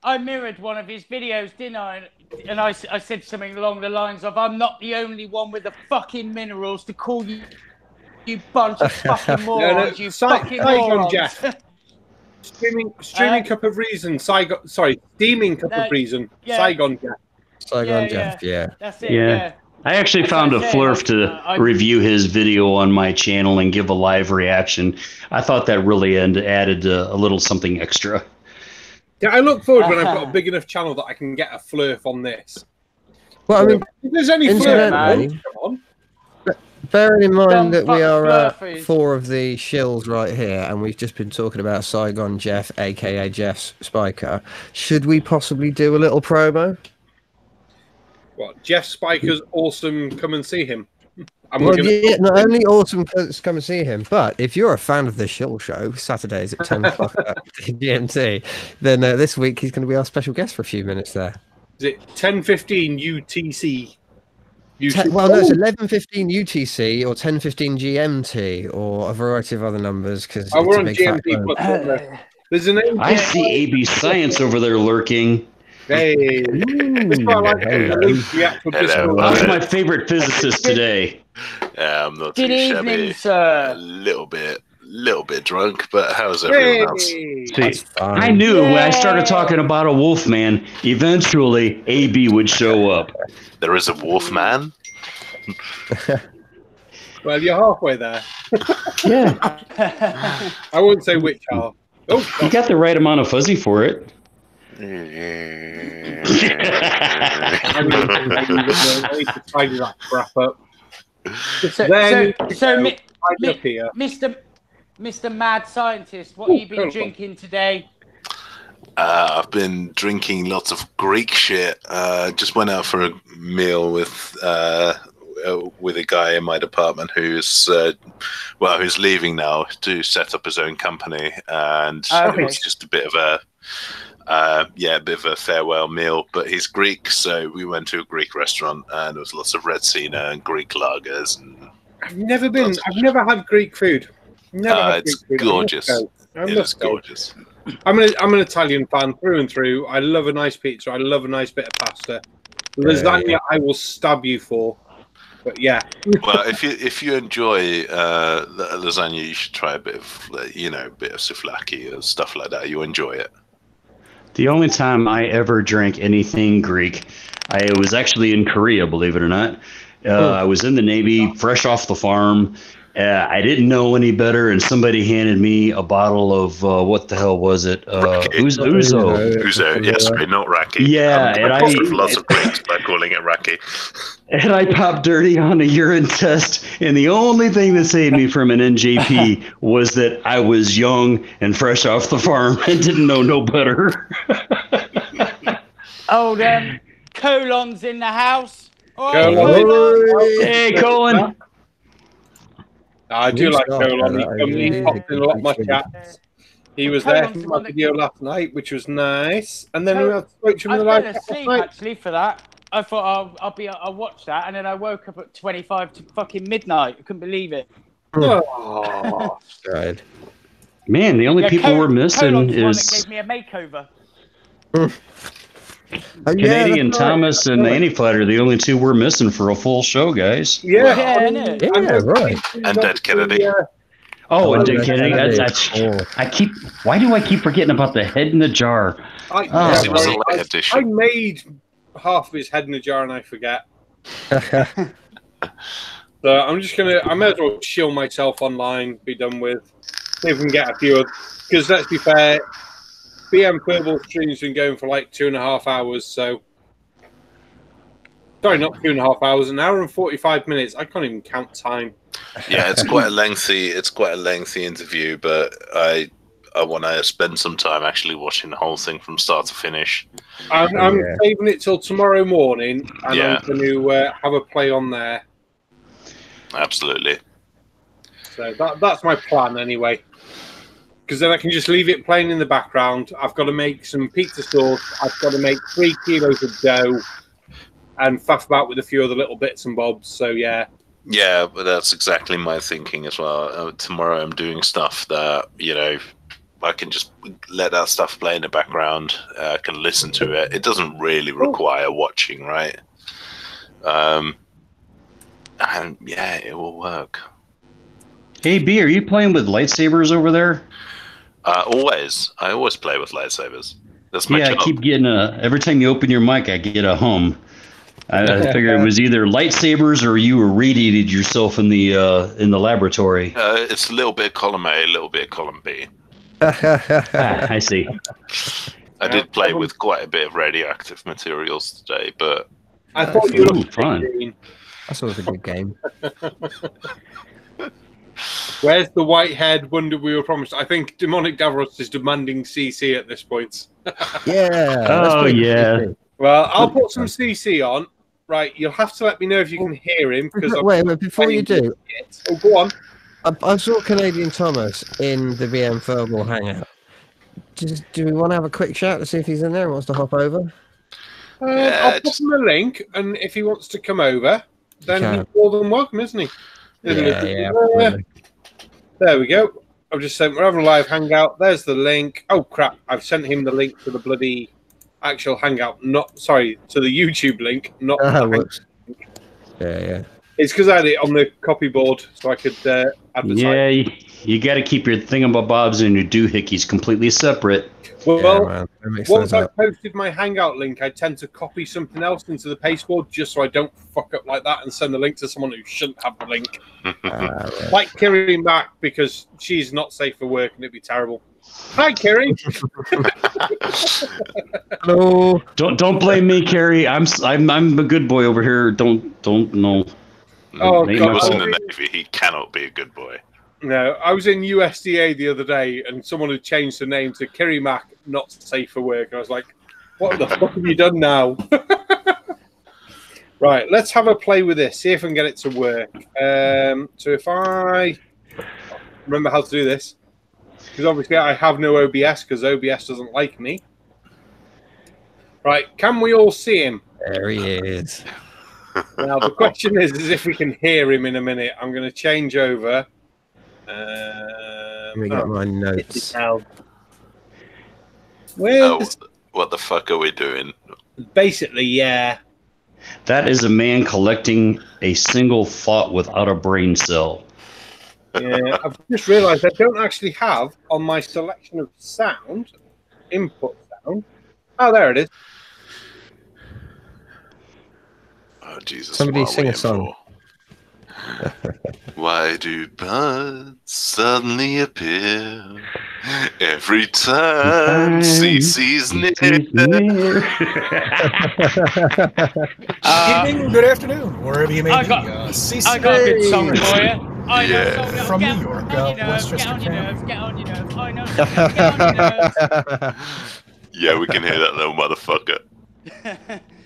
I mirrored one of his videos, didn't I? And I said something along the lines of, "I'm not the only one with the fucking minerals to call you bunch of fucking morons, you fucking morons." Jeff. Streaming Cup of Reason, Steaming Cup of Reason, Saigon Jeff. Saigon Jeff, yeah. That's it, yeah. I actually found a flurf to review his video on my channel and give a live reaction. I thought that really added a little something extra. Yeah, I look forward when I've got a big enough channel that I can get a flurf on this. Well, I mean, if there's any flurf, come on. Bearing in mind that we are 4 of the shills right here, and we've just been talking about Saigon Jeff, aka Jeff Spiker, should we possibly do a little promo? What, Jeff Spiker's awesome, come and see him. Not only awesome to come and see him, but if you're a fan of the Shill Show, Saturdays at 10 o'clock GMT, then this week he's going to be our special guest for a few minutes there. Is it 10:15 UTC? Well, no, it's 11:15 UTC or 10:15 GMT or a variety of other numbers. Because we're on GMT. There's an I see AB Science over there lurking. Hey, that's my favorite physicist today. Yeah, I'm not too shabby. Good evening, sir. A little bit drunk, but how's everyone else? See, I knew when I started talking about a wolf man, eventually AB would show up. There is a wolf man? Well, you're halfway there. Yeah. I wouldn't say which half. You got the right amount of fuzzy for it. I need to tidy that crap up. Mr. Mad Scientist, what have you been drinking today? I've been drinking lots of Greek shit. Just went out for a meal with a guy in my department who's leaving now to set up his own company, and it was just a bit of a farewell meal. But he's Greek, so we went to a Greek restaurant, and there was lots of Retsina and Greek lagers. And I've never had Greek food. It's gorgeous. It is gorgeous. I'm an Italian fan through and through. I love a nice pizza. I love a nice bit of pasta. Lasagna, I will stab you for. But yeah. Well, if you enjoy lasagna, you should try a bit of souvlaki or stuff like that. You enjoy it. The only time I ever drank anything Greek, I was actually in Korea, believe it or not. I was in the Navy, fresh off the farm. I didn't know any better, and somebody handed me a bottle of what the hell was it? Uzo. Uzo, yes, not raki. Yeah, and I lots of Greeks by calling it raki. And I popped dirty on a urine test, and the only thing that saved me from an NJP was that I was young and fresh off the farm and didn't know no better. Colon's in the house. Hey, Colin. I do like Colon. He popped in a lot of my chats. He was there for my video last night, which was nice. And then we spoke to him in the live chat last night. Actually, for that, I thought I'll watch that, and then I woke up at 25 to fucking midnight. I couldn't believe it. Oh, God. Man, the only people we're missing Colon's is one that gave me a makeover. Canadian Thomas and Anti-Flat are the only two we're missing for a full show, guys. Right. And Dead Kennedy. And Dead Kennedy. Why do I keep forgetting about the head in the jar? I made half of his head in the jar and I forget. So I may as well chill myself online, be done with. See if we can get a few, because let's be fair, BM Purple stream's been going for like 2.5 hours, so sorry, not 2.5 hours, an hour and 45 minutes. I can't even count time. Yeah, it's quite a lengthy interview, but I want to spend some time actually watching the whole thing from start to finish. I'm saving it till tomorrow morning, and I'm going to have a play on there. Absolutely. So that's my plan anyway. Because then I can just leave it playing in the background. I've got to make some pizza sauce. I've got to make 3 kilos of dough and faff about with a few other little bits and bobs. So, yeah. Yeah, but that's exactly my thinking as well. Tomorrow I'm doing stuff that, I can just let that stuff play in the background. I can listen to it. It doesn't really require watching, right? And, yeah, it will work. Hey, B, are you playing with lightsabers over there? Always. I always play with lightsabers. That's my job. I keep getting every time you open your mic, I get a hum. I figured it was either lightsabers or you irradiated yourself in the laboratory. It's a little bit of column A, a little bit of column B. I see. I did play with quite a bit of radioactive materials today, but I thought you were fun. That's always a good game. Where's the white-haired wonder we were promised? I think Demonic Davros is demanding CC at this point. Yeah. Yeah. Well, I'll put some CC on. Right, you'll have to let me know if you can hear him. Wait, before you do. Oh, go on. I saw Canadian Thomas in the BM Verbal Hangout. Do we want to have a quick chat to see if he's in there and wants to hop over? I'll put him a link, and if he wants to come over, then he's more than welcome, isn't he? Yeah. There we go. I've just sent, we're having a live hangout. There's the link. Oh, crap. I've sent him the link to the bloody actual hangout. To the YouTube link, not the hangout. Yeah. It's because I had it on the copy board so I could advertise. Yeah, you got to keep your thingamabobs and your doohickeys completely separate. Well, once I've posted my hangout link, I tend to copy something else into the pasteboard just so I don't fuck up like that and send the link to someone who shouldn't have the link. Like Kiri back because she's not safe for work and it'd be terrible. Hi, Kerry. Hello. Don't blame me, Carrie. I'm a good boy over here. Don't no. Oh, Ain't He my was in fault. the Navy. He cannot be a good boy. No, I was in USDA the other day, and someone had changed the name to Kerry Mac, not safe for work. I was like, "What the fuck have you done now?" Right, let's have a play with this. See if I can get it to work. So if I remember how to do this, because obviously I have no OBS because OBS doesn't like me. Right, can we all see him? There he is. Now the question is if we can hear him in a minute. I'm going to change over. Let me get my notes. Where's What the fuck are we doing? basically, yeah. That is a man collecting a single thought without a brain cell. Yeah, I've just realised I don't actually have on my selection of sound, input sound. Oh, there it is. Oh Jesus! Somebody what are sing we a in song. for? Why do buds suddenly appear every time CC's near? Good evening, good afternoon, wherever you may I be. got- CC I got a good song for Chris you. I know Yeah. something that'll From get New York, on your nerves, get Westchester on your County. nerves, get on your nerves. I know something that'll get on your nerves. Yeah, we can hear that little motherfucker.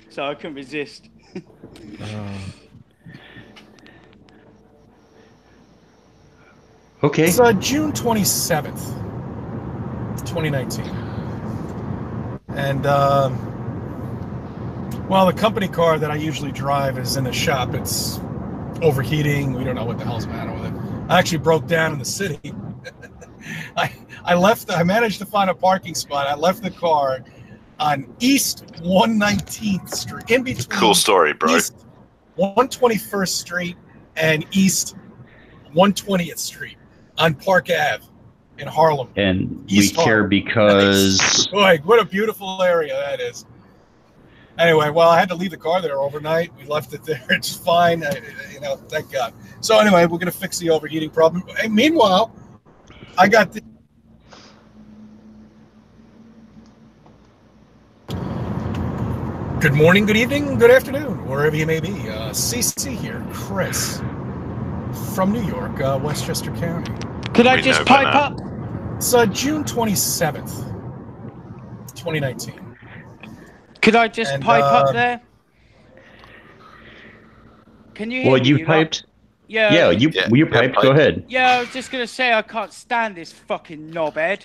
So I couldn't resist. Okay. It's June 27th, 2019. And, well, the company car that I usually drive is in the shop. It's overheating. We don't know what the hell's the matter with it. I actually broke down in the city. I managed to find a parking spot. I left the car on East 119th Street, in between. Cool story, bro. East 121st Street and East 120th Street on Park Ave in Harlem. And East we care Harlem. because Boy, what a beautiful area that is. Anyway, well, I had to leave the car there overnight. We left it there. It's fine. Thank God. So anyway, we're going to fix the overheating problem. Hey, meanwhile, I got the... Good morning, good evening, good afternoon, wherever you may be. CC here, Chris, from New York, Westchester County. Could I We just know by pipe now. up? It's June 27th, 2019. Could I just And, pipe up there? Can you hear well, me? you lot? piped. Yeah. Yeah, Yeah, you piped. Go pipe. ahead. Yeah, I was just gonna say I can't stand this fucking knobhead.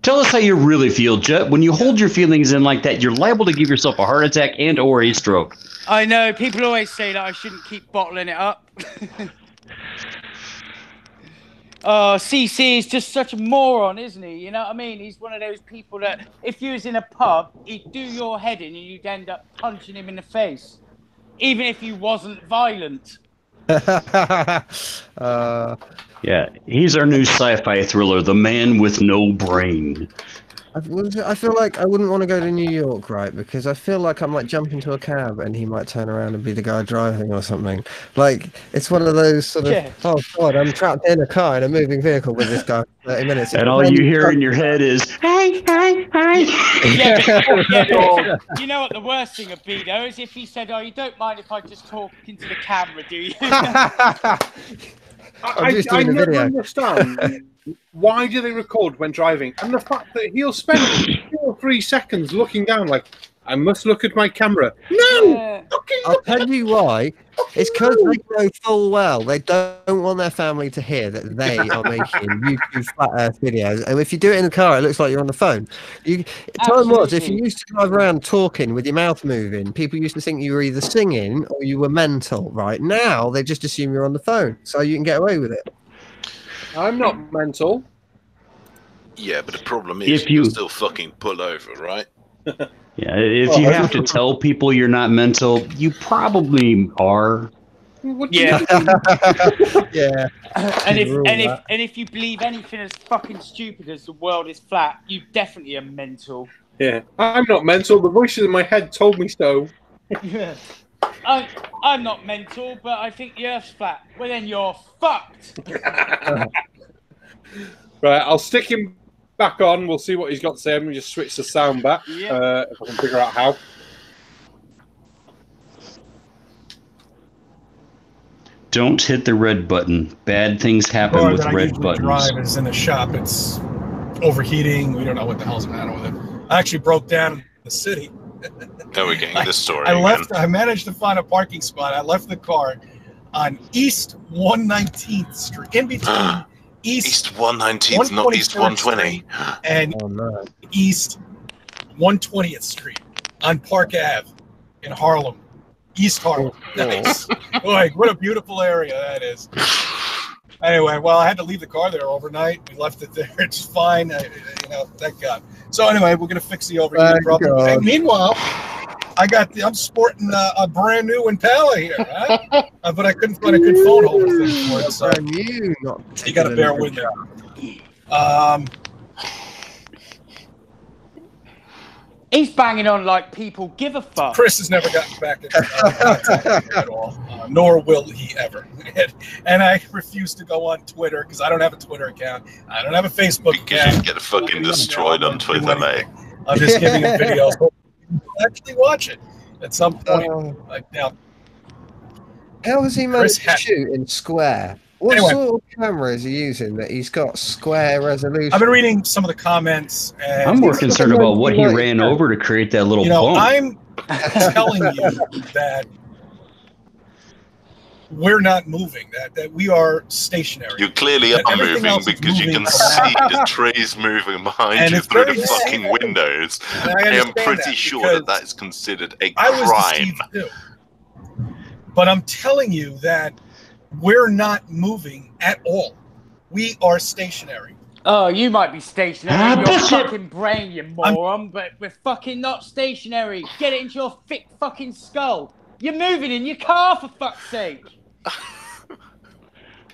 Tell us how you really feel, Jet. When you hold your feelings in like that, you're liable to give yourself a heart attack and or a stroke. I know people always say that I shouldn't keep bottling it up. Oh, CC is just such a moron, isn't he? You know what I mean? He's one of those people that if you was in a pub, he'd do your head in and you'd end up punching him in the face, even if you wasn't violent. Yeah, he's our new sci-fi thriller, The Man with No Brain. I feel like I wouldn't want to go to New York, right? Because I feel like I might jump into a cab and he might turn around and be the guy driving or something. Like, it's one of those sort of, Yeah. oh God, I'm trapped in a car in a moving vehicle with this guy for 30 minutes. And all you hear in your head is, hey, hey, hey. But you know what the worst thing would be, though, is if he said, oh, you don't mind if I just talk into the camera, do you? I'm just I doing a never video. understand why do they record when driving, and the fact that he'll spend 2 or 3 seconds looking down like, I must look at my camera. No! Yeah. Fucking I'll look tell you why. It's because they know full well they don't want their family to hear that they are making YouTube flat Earth videos. And if you do it in the car, it looks like you're on the phone. Time was if you used to drive around talking with your mouth moving, people used to think you were either singing or you were mental. Right now, they just assume you're on the phone, so you can get away with it. I'm not mental. Yeah, but the problem is If you you- can still fucking pull over, right? Yeah, if you have to tell people you're not mental, you probably are. What do you Yeah. mean? Yeah. And Rule that. if you believe anything as fucking stupid as the world is flat, you definitely are mental. Yeah, I'm not mental. The voices in my head told me so. Yeah. I'm not mental, but I think the Earth's flat. Well, then you're fucked. Right, I'll stick him back on. We'll see what he's got to say. Let me just switch the sound back. Yeah. If I can figure out how. Don't hit the red button. Bad things happen car with that I red usually buttons. drive is in the shop. It's overheating. We don't know what the hell's the matter with it. I actually broke down in the city. Now we're getting this story. I managed to find a parking spot. I left the car on East 119th Street, in between East 119th, not East 120. And East 120th Street on Park Ave in Harlem, East Harlem. Nice. Boy, what a beautiful area that is. Anyway, well, I had to leave the car there overnight. We left it there. It's fine. Thank God. So anyway, we're gonna fix the overheating problem. And meanwhile, I'm sporting a brand new Impala here, right? But I couldn't find a good phone holder thing for it. So you got to bear with me. He's banging on like people give a fuck. Chris has never gotten back in contact at all, nor will he ever. And I refuse to go on Twitter because I don't have a Twitter account. I don't have a Facebook account. You get fucking destroyed on Twitter, mate. I'm just giving him videos. Actually watch it at some point. How has he managed to shoot in square? What sort of camera is he using that he's got square resolution? I've been reading some of the comments. And I'm more concerned about what he ran over to create that little bump. I'm telling you that we're not moving, that we are stationary. You clearly are moving because you can see the trees moving behind you through the fucking windows. I am pretty sure that is considered a crime. But I'm telling you that we're not moving at all. We are stationary. Oh, you might be stationary in your fucking brain, you moron, but we're fucking not stationary. Get it into your thick fucking skull. You're moving in your car, for fuck's sake.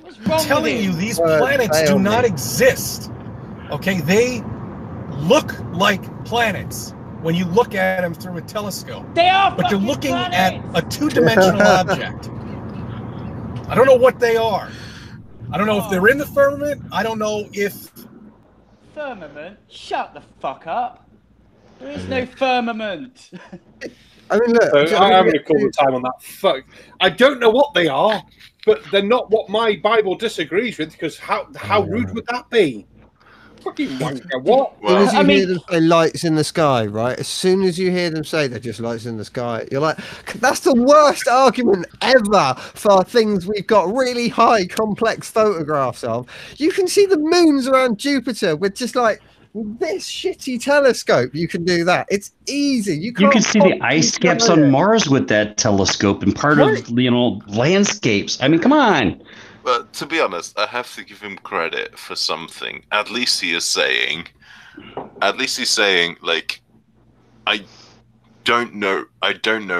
What's wrong I'm telling you, these planets do not exist. Okay, they look like planets when you look at them through a telescope. They are, but you're looking at a two-dimensional object. I don't know what they are. I don't know if they're in the firmament. I don't know if... Firmament? Shut the fuck up. There is no firmament. I mean, look. I'm going to call the time on that. Fuck. I don't know what they are, but they're not what my Bible disagrees with, because how rude would that be? Fucking wanker, what? As soon as you hear them say lights in the sky, right? As soon as you hear them say they're just lights in the sky, you're like, that's the worst argument ever for things we've got really high, complex photographs of. You can see the moons around Jupiter with just like this shitty telescope. You can do that. It's easy. You can see the ice caps on Mars with that telescope and part of landscapes. I mean, come on. But to be honest, I have to give him credit for something. At least he's saying, like, I don't know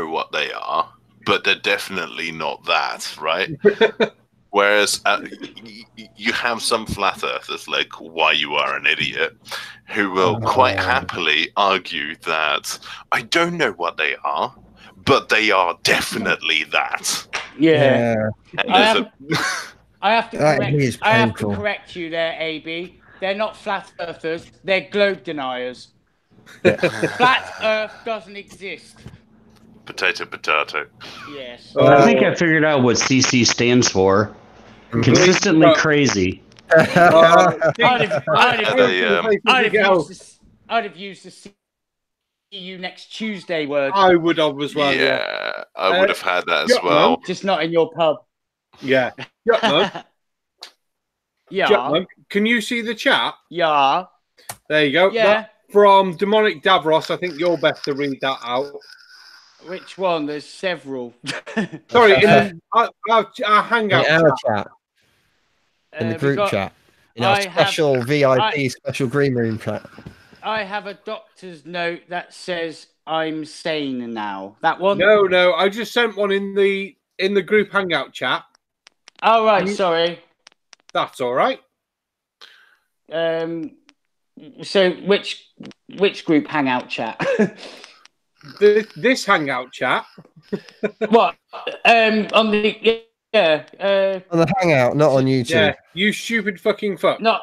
what they are, but they're definitely not that, right? Whereas you have some flat earthers, like why you are an idiot, who will quite happily argue that I don't know what they are, but they are definitely that. Yeah. I have to correct you there, AB. They're not flat earthers. They're globe deniers. Flat Earth doesn't exist. Potato, potato. Yes. I think I figured out what CC stands for. Consistently crazy. I'd have used the see you next Tuesday word. I would have as well. Yeah, I would have had that as well. Just not in your pub. Yeah. Yeah. Yeah. Can you see the chat? Yeah. There you go. Yeah. That from Demonic Davros. I think you're best to read that out. Which one? There's several. Sorry, in our hangout chat. In the group chat. In our VIP special green room chat. I have a doctor's note that says I'm sane now. That one? No. I just sent one in the group hangout chat. Oh right, sorry. That's all right. So which group hangout chat? this hangout chat. What? On the on the hangout, not on YouTube. Yeah, you stupid fucking fuck. Not.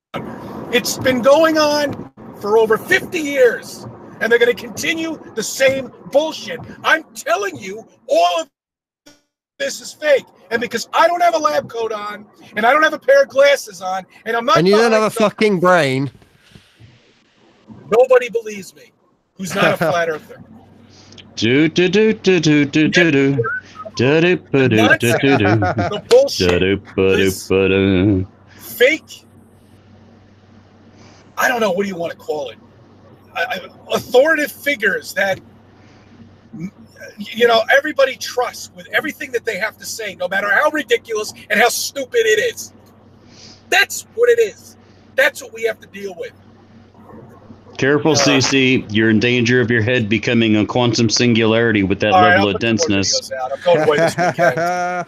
It's been going on for over 50 years, and they're going to continue the same bullshit. I'm telling you, all of this is fake. And because I don't have a lab coat on, and I don't have a pair of glasses on, and I'm not... And you don't have a fucking brain. Nobody believes me who's not a flat earther. Do do do do do do do do. The bullshit. Fake. I don't know. What do you want to call it? Authoritative figures that, you know, everybody trusts with everything that they have to say, no matter how ridiculous and how stupid it is. That's what it is. That's what we have to deal with. Careful, CC. You're in danger of your head becoming a quantum singularity with that level of denseness. I'm going away this weekend. I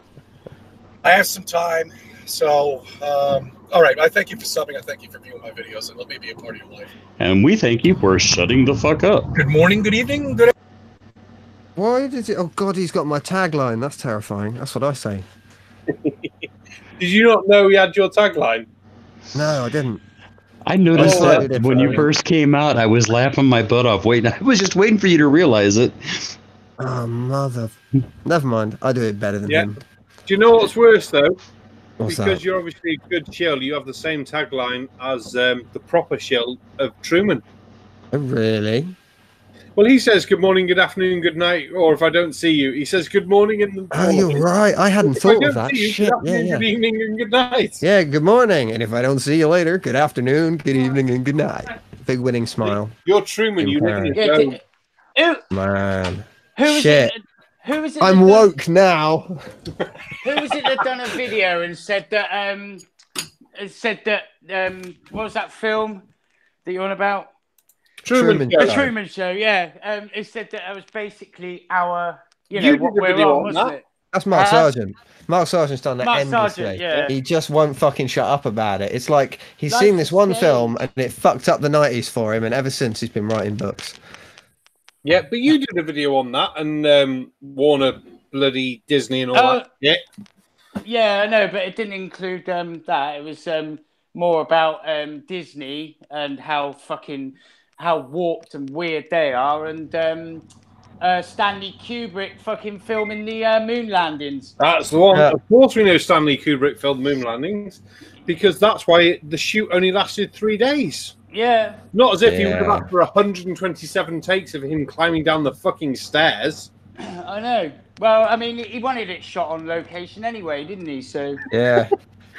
have some time. So, all right. I thank you for subbing. I thank you for viewing my videos and let me be a part of your life. And we thank you for shutting the fuck up. Good morning, good evening, good... Why did it? Oh God, he's got my tagline. That's terrifying. That's what I say. Did you not know he had your tagline? No, I didn't. I noticed Oh, that when you first came out, I was laughing my butt off. Waiting, I was just waiting for you to realize it. Oh mother! Never mind. I do it better than him. Do you know what's worse though? What's because that? you're obviously a good shill, you have the same tagline as the proper shill of Truman. Oh, really? Well, he says good morning, good afternoon, good night, or if I don't see you, he says good morning and Oh, you're right. I hadn't thought of that. You, Shit. good afternoon, good evening, and good night. Yeah, good morning. And if I don't see you later, good afternoon, good evening, and good night. Big winning smile. You're Truman. You live in Parent. your Man. Who is Shit. it? Who is it? I'm woke now. Who was it that done a video and said that? What was that film that you're on about? Truman The Show. Truman Show. Yeah. It said that it was basically our, You what did a we're video on, on wasn't that. it? That's Mark Sargent. Mark Sargent's done that Mark endlessly. Sargent, yeah. He just won't fucking shut up about it. It's like he's Life seen this is one great. film and it fucked up the 90s for him, and ever since he's been writing books. Yeah, but you did a video on that, and Warner, bloody Disney, and all that. Yeah. Yeah, I know, but it didn't include that. It was more about Disney and how warped and weird they are, and Stanley Kubrick fucking filming the moon landings. That's the one. Yeah. Of course, we know Stanley Kubrick filmed moon landings because that's why the shoot only lasted 3 days. Yeah. Not as if he would have had for 127 takes of him climbing down the fucking stairs. I know. Well, I mean, he wanted it shot on location anyway, didn't he? So Yeah.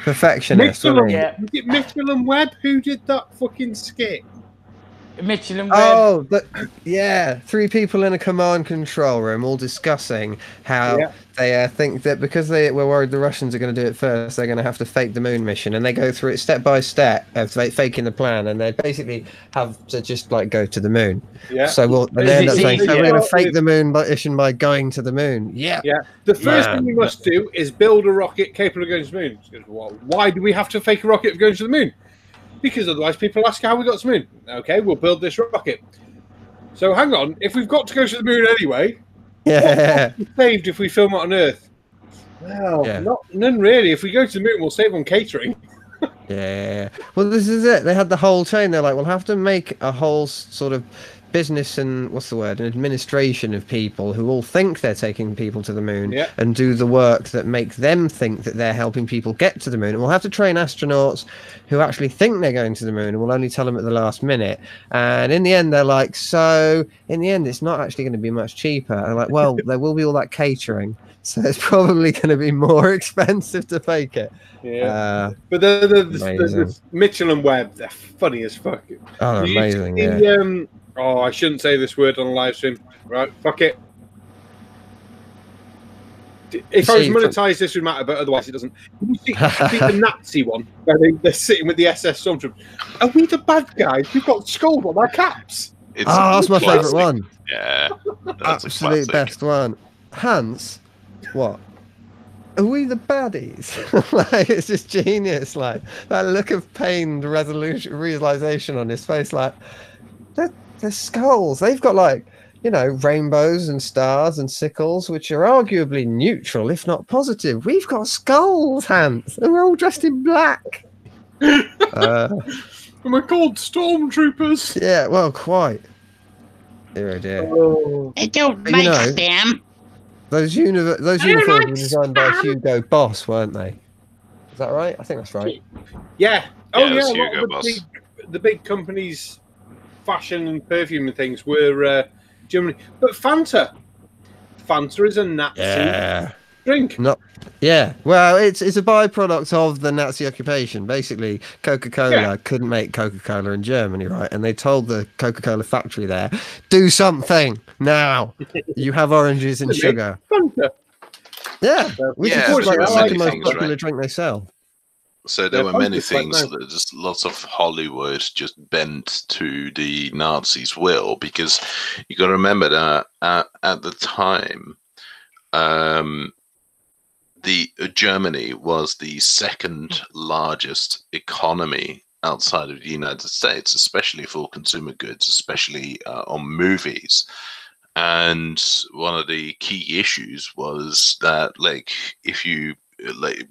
Perfectionist, wasn't he? Yeah. Was it Mitchell and Webb who did that fucking skit? Mitchell and Webb. Oh, but yeah, 3 people in a command control room all discussing how they think that because they were worried the Russians are going to do it first, they're going to have to fake the moon mission, and they go through it step by step of faking the plan, and they basically have to just like go to the moon. Yeah. So they end up saying, easy? "So we're going to fake the moon mission by going to the moon." Yeah. Yeah. The first thing we must do is build a rocket capable of going to the moon. She goes, well, why do we have to fake a rocket of going to the moon? Because otherwise people ask how we got to the moon. Okay, we'll build this rocket. So hang on, if we've got to go to the moon anyway, Yeah. what's saved if we film it on Earth? Well, none really. If we go to the moon, we'll save on catering. Yeah. Well, this is it. They had the whole chain. They're like, we'll have to make a whole sort of business and an administration of people who all think they're taking people to the moon and do the work that make them think that they're helping people get to the moon. And we'll have to train astronauts who actually think they're going to the moon, and we'll only tell them at the last minute. And in the end, they're like, so in the end, it's not actually going to be much cheaper. And I'm like, well, there will be all that catering. So it's probably going to be more expensive to fake it. Yeah. But the Mitchell and Webb, they're funny as fuck. Oh, amazing. Oh, I shouldn't say this word on a live stream. Right, fuck it. If I was monetized, this would matter, but otherwise it doesn't. You see the Nazi one, where they're sitting with the SS Stormtroopers. Are we the bad guys who've got skulls on our caps? That's my favourite one. Yeah. Absolute best one. Hans, what? Are we the baddies? Like, it's just genius. Like, that look of pained realization on his face. Like, they're skulls. They've got, like, you know, rainbows and stars and sickles, which are arguably neutral, if not positive. We've got skulls, Hans, and we're all dressed in black. And we're called stormtroopers. Yeah, well, quite. Dear, dear. I don't But, you like know- them. Those uniforms were designed by Hugo Boss, weren't they? Is that right? I think that's right. Yeah. Oh Yeah, yeah. it's A lot Hugo of Boss. the big companies, fashion and perfume and things were Germany. But Fanta is a Nazi drink. Not. Yeah. Well, it's a byproduct of the Nazi occupation. Basically, Coca-Cola couldn't make Coca-Cola in Germany, right? And they told the Coca-Cola factory there, do something now. You have oranges and sugar. Fanta. Yeah. Which Yeah, is just like there the were many second most things, popular right? drink they sell. So there Yeah, were many Fanta's quite things nice. that just lots of Hollywood just bent to the Nazis' will, because you got to remember that at the time, Germany was the second largest economy outside of the United States, especially for consumer goods, especially on movies. And one of the key issues was that, like, if you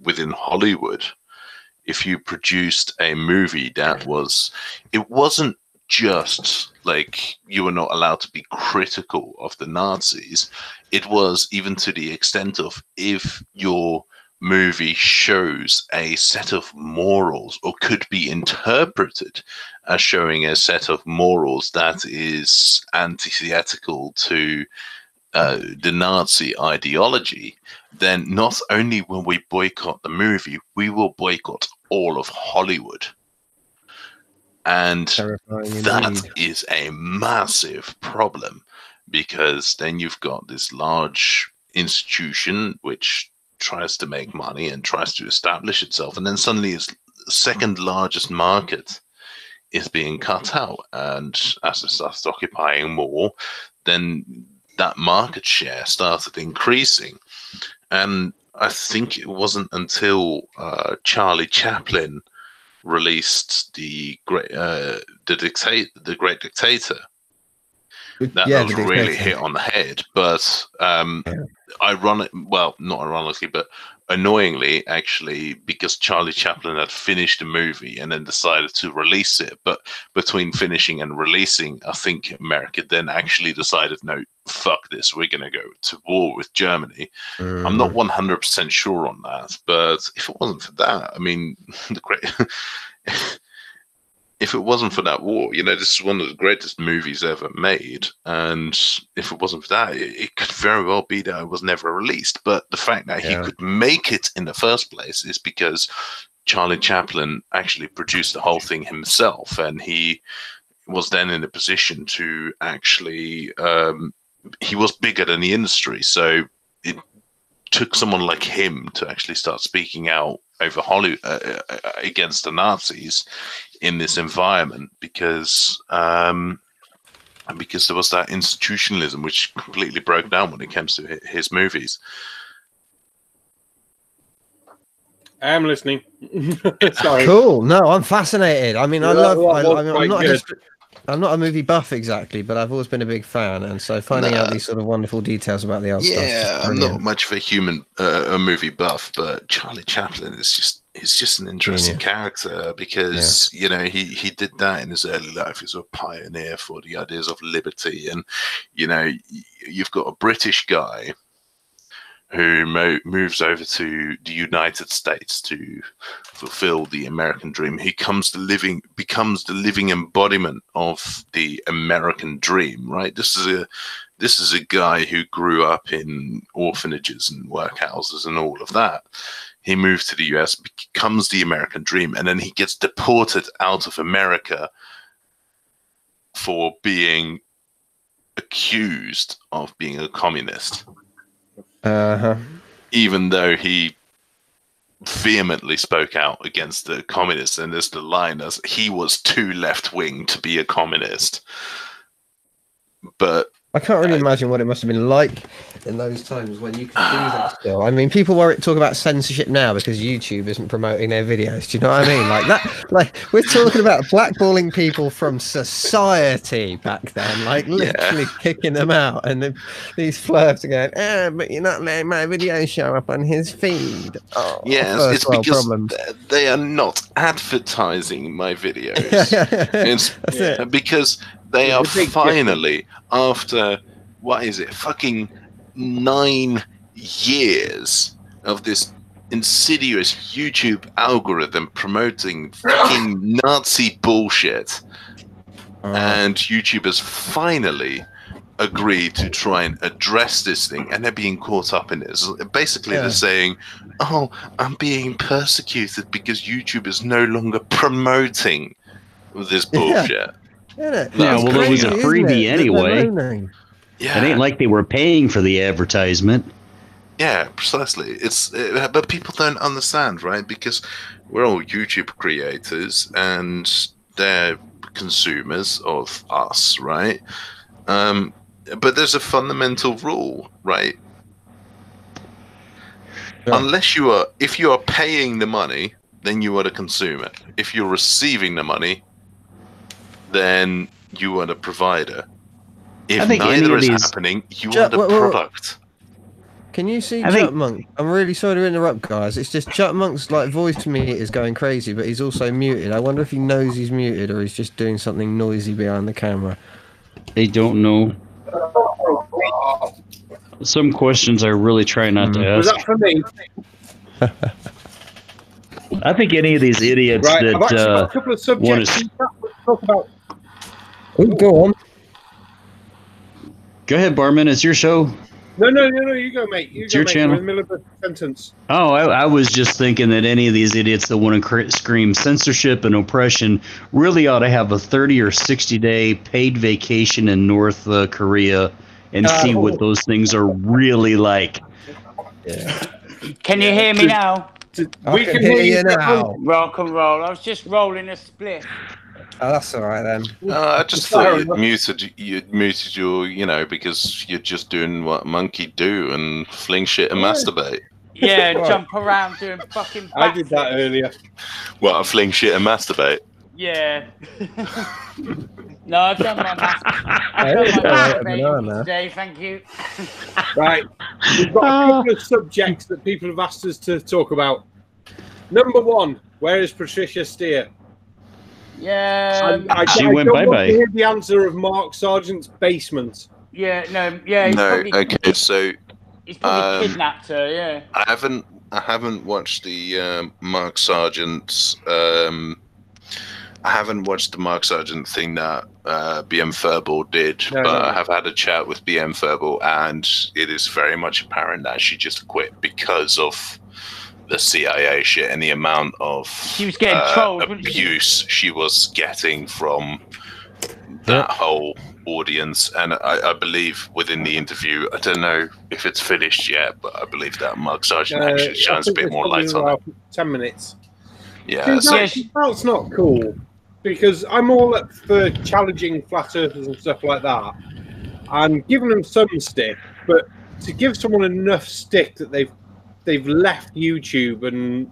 within Hollywood, if you produced a movie that it wasn't just like you were not allowed to be critical of the Nazis. It was even to the extent of, if your movie shows a set of morals or could be interpreted as showing a set of morals that is antithetical to the Nazi ideology, then not only will we boycott the movie, we will boycott all of Hollywood. And Terrifying that indeed. is a massive problem, because then you've got this large institution which tries to make money and tries to establish itself, and then suddenly its second largest market is being cut out. And as it starts occupying more, then that market share started increasing. And I think it wasn't until Charlie Chaplin released the Great Dictator that was really hit on the head. But not ironically, but annoyingly, actually, because Charlie Chaplin had finished the movie and then decided to release it. But between finishing and releasing, I think America then actually decided, no, fuck this, we're going to go to war with Germany. I'm not 100% sure on that, but if it wasn't for that, I mean, if it wasn't for that war, this is one of the greatest movies ever made. And if it wasn't for that, it could very well be that it was never released. But the fact that he could make it in the first place is because Charlie Chaplin actually produced the whole thing himself. And he was then in a position to actually, he was bigger than the industry. So it took someone like him to actually start speaking out over Hollywood against the Nazis in this environment, because there was that institutionalism which completely broke down when it comes to his movies. I am listening. Sorry. Cool. No, I'm fascinated. I mean, I'm good. not a movie buff exactly, but I've always been a big fan, and so finding out these sort of wonderful details about the old stuff. Yeah, I'm not much of a movie buff, but Charlie Chaplin is just an interesting character, because he did that in his early life. He's a pioneer for the ideas of liberty, and you've got a British guy who moves over to the United States to fulfill the American dream. He becomes the living embodiment of the American dream, right? This is a guy who grew up in orphanages and workhouses and all of that. He moves to the US, becomes the American dream, and then he gets deported out of America for being accused of being a communist. Even though he vehemently spoke out against the communists, and there's the line as he was too left-wing to be a communist. But I can't really imagine what it must have been like in those times when you could do that still. I mean, people talk about censorship now because YouTube isn't promoting their videos. Do you know what I mean? Like that, like we're talking about blackballing people from society back then, like literally kicking them out. And these flirts are going, but you're not letting my video show up on his feed. Oh, yes, it's because they are not advertising my videos. It's because they are finally, after, what is it, fucking 9 years of this insidious YouTube algorithm promoting fucking Nazi bullshit. And YouTube has finally agreed to try and address this thing, and they're being caught up in it. So basically, they're saying, oh, I'm being persecuted because YouTube is no longer promoting this bullshit. Yeah, well, it was a freebie anyway. Yeah. It ain't like they were paying for the advertisement. Yeah, precisely. But people don't understand, right? Because we're all YouTube creators and they're consumers of us, right? But there's a fundamental rule, right? Yeah. If you are paying the money, then you are the consumer. If you're receiving the money, then you are the provider. If neither is happening, you are the product. Can you see Chuck Monk? I'm really sorry to interrupt, guys. It's just Chuck Monk's like voice meter is going crazy, but he's also muted. I wonder if he knows he's muted or he's just doing something noisy behind the camera. They don't know. Some questions I really try not to ask. Was that for me? I think any of these idiots I've actually got a couple of subjects to talk about. Go on. Go ahead, Barman. It's your show. No, you go, mate. It's your channel. You're in the middle of a sentence. Oh, I was just thinking that any of these idiots that want to scream censorship and oppression really ought to have a 30 or 60-day paid vacation in North Korea and see what those things are really like. Yeah. Can you hear me now? We can hear you now. Rock and roll. I was just rolling a split. Oh, that's all right then. I just thought you'd muted your, because you're just doing what monkey do and fling shit and masturbate. Yeah, jump around doing fucking backflips. I did that earlier. What, I fling shit and masturbate? Yeah. No, I've done my masturbating today, thank you. Right. We've got a couple of subjects that people have asked us to talk about. Number 1, where is Patricia Steer? Yeah, she went bye-bye. I don't want to hear the answer of Mark Sargent's basement. Yeah, okay, so he's probably kidnapped her. Yeah, I haven't watched the Mark Sargent's. I haven't watched the Mark Sargent thing that BM Furball did, but I have had a chat with BM Furball, and it is very much apparent that she just quit because of the CIA shit and the amount of she was getting trolled, abuse she was getting from that whole audience. And I believe within the interview, I don't know if it's finished yet, but I believe that Mark Sargent actually shines a bit more light on it. 10 minutes. Yeah, that's not cool, because I'm all up for challenging flat earthers and stuff like that and giving them some stick, but to give someone enough stick that they've left YouTube, and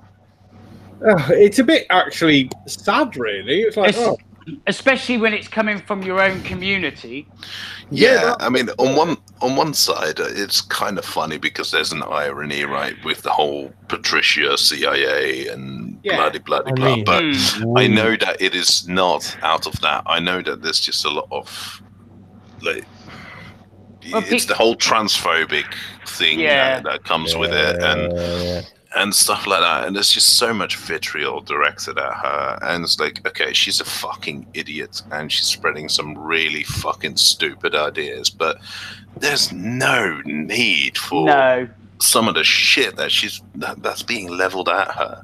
it's a bit actually sad, really. It's like, especially when it's coming from your own community. Yeah, I mean, on one side, it's kind of funny because there's an irony, right, with the whole Patricia CIA and bloody blah. But I know that it is not out of that. I know that there's just a lot of it's the whole transphobic thing that comes with it, and stuff like that. And there's just so much vitriol directed at her. And it's like, okay, she's a fucking idiot and she's spreading some really fucking stupid ideas, but there's no need for some of the shit that's being leveled at her.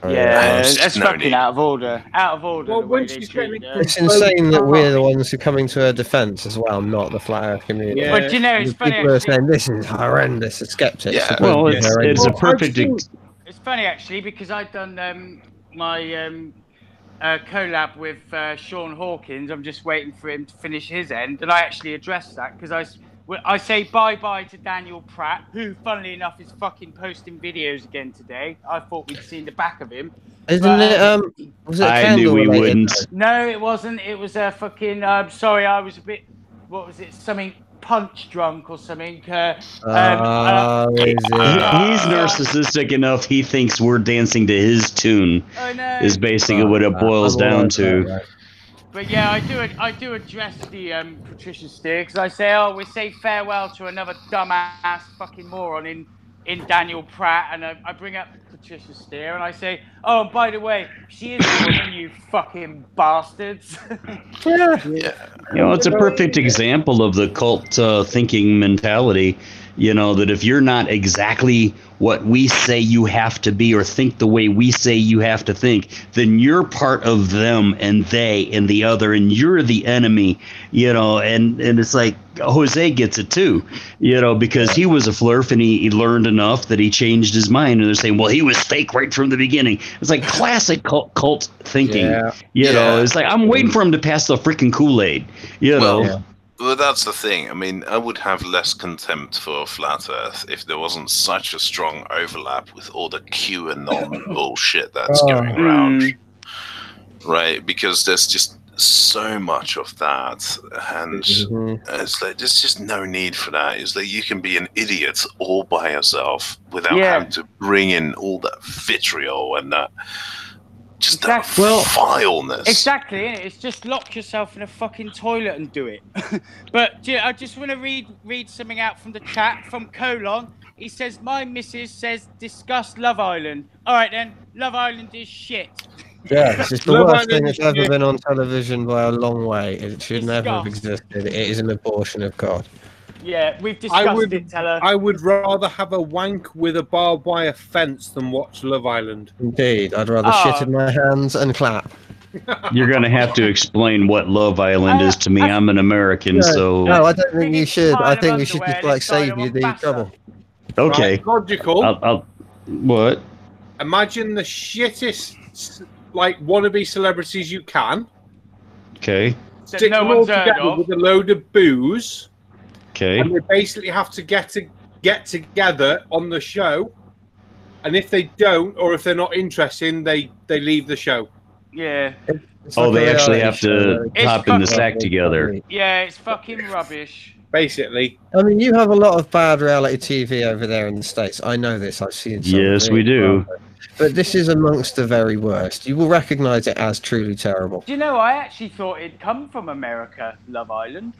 Yeah, that's fucking out of order. Out of order. Well, when she's it's insane that we're the ones who are coming to her defence as well, not the flat earth community. Yeah. But you know, it's funny. People are saying this is horrendous. The skeptics. Yeah. Well, it's a perfect. It's funny actually because I've done my collab with Sean Hawkins. I'm just waiting for him to finish his end, and I actually addressed that because I say bye-bye to Daniel Pratt, who, funnily enough, is fucking posting videos again today. I thought we'd seen the back of him. Isn't it? Was it a I knew candle we related, wouldn't. though? No, it wasn't. It was a fucking. Sorry, I was a bit. What was it? Something punch drunk or something. Is it? He's narcissistic enough. He thinks we're dancing to his tune. Oh no. Is basically what it boils I'm all down right to. with that, right? But yeah, I do address the Patricia Steer because I say, oh, we say farewell to another dumbass fucking moron in Daniel Pratt, and I bring up Patricia Steer and I say, oh, and by the way, she is a woman, you fucking bastards. You know, it's a perfect example of the cult thinking mentality. You know, that if you're not exactly what we say you have to be or think the way we say you have to think, then you're part of them and they and the other, and you're the enemy, you know, and it's like Jose gets it too, you know, because he was a flurf and he learned enough that he changed his mind, and they're saying, well, he was fake right from the beginning. It's like classic cult thinking, you know, it's like, I'm waiting for him to pass the freaking Kool-Aid, you know. Well, that's the thing. I mean, I would have less contempt for Flat Earth if there wasn't such a strong overlap with all the QAnon bullshit that's going around. Right? Because there's just so much of that. And it's like, there's just no need for that. It's like you can be an idiot all by yourself without having to bring in all that vitriol and that. Just that vileness. Exactly, it's just lock yourself in a fucking toilet and do it. But I just want to read something out from the chat from Colon. He says, my missus says discuss Love Island. All right then, Love Island is shit. Yeah, it's just the worst thing that's ever been on television by a long way. It should never have existed. It is an abortion of God. Yeah, we've discussed it, Teller. I would rather have a wank with a barbed wire fence than watch Love Island. Indeed, I'd rather shit in my hands and clap. You're going to have to explain what Love Island is to me. I'm an American, so... No, I don't think you should. I think we should just, like, save you the trouble. Okay. Right, logical. What? Imagine the shittest, like, wannabe celebrities you can. Okay. Stick them all together with a load of booze. Okay. And they basically have to get together on the show, and if they don't, or if they're not interested, they leave the show. Yeah. They actually have to hop in the sack together. Yeah, it's fucking rubbish. Basically. I mean, you have a lot of bad reality TV over there in the States. I know this. I've seen some. Yes, we do. But this is amongst the very worst. You will recognise it as truly terrible. Do you know, I actually thought it'd come from America, Love Island.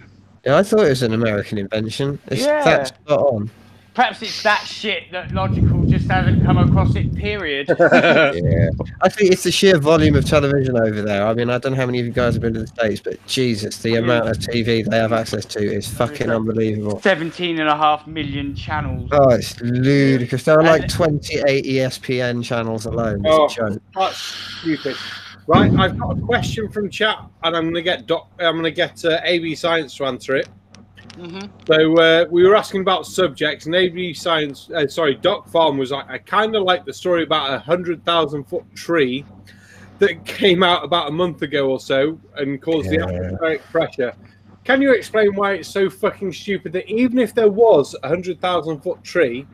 Yeah, I thought it was an American invention. That's spot on. Perhaps it's that shit that Logical just hasn't come across it, period. Yeah. I think it's the sheer volume of television over there. I mean, I don't know how many of you guys have been to the States, but Jesus, the amount of TV they have access to is fucking unbelievable. 17.5 million channels. Oh, it's ludicrous. There are like 28 ESPN channels alone. It's a joke. That's stupid. Right, I've got a question from chat, and I'm gonna get AB Science to answer it. So we were asking about subjects, and AB Science, Doc Farm was like, I kind of like the story about 100,000-foot tree that came out about a month ago or so and caused the atmospheric pressure. Can you explain why it's so fucking stupid that even if there was a 100,000-foot tree,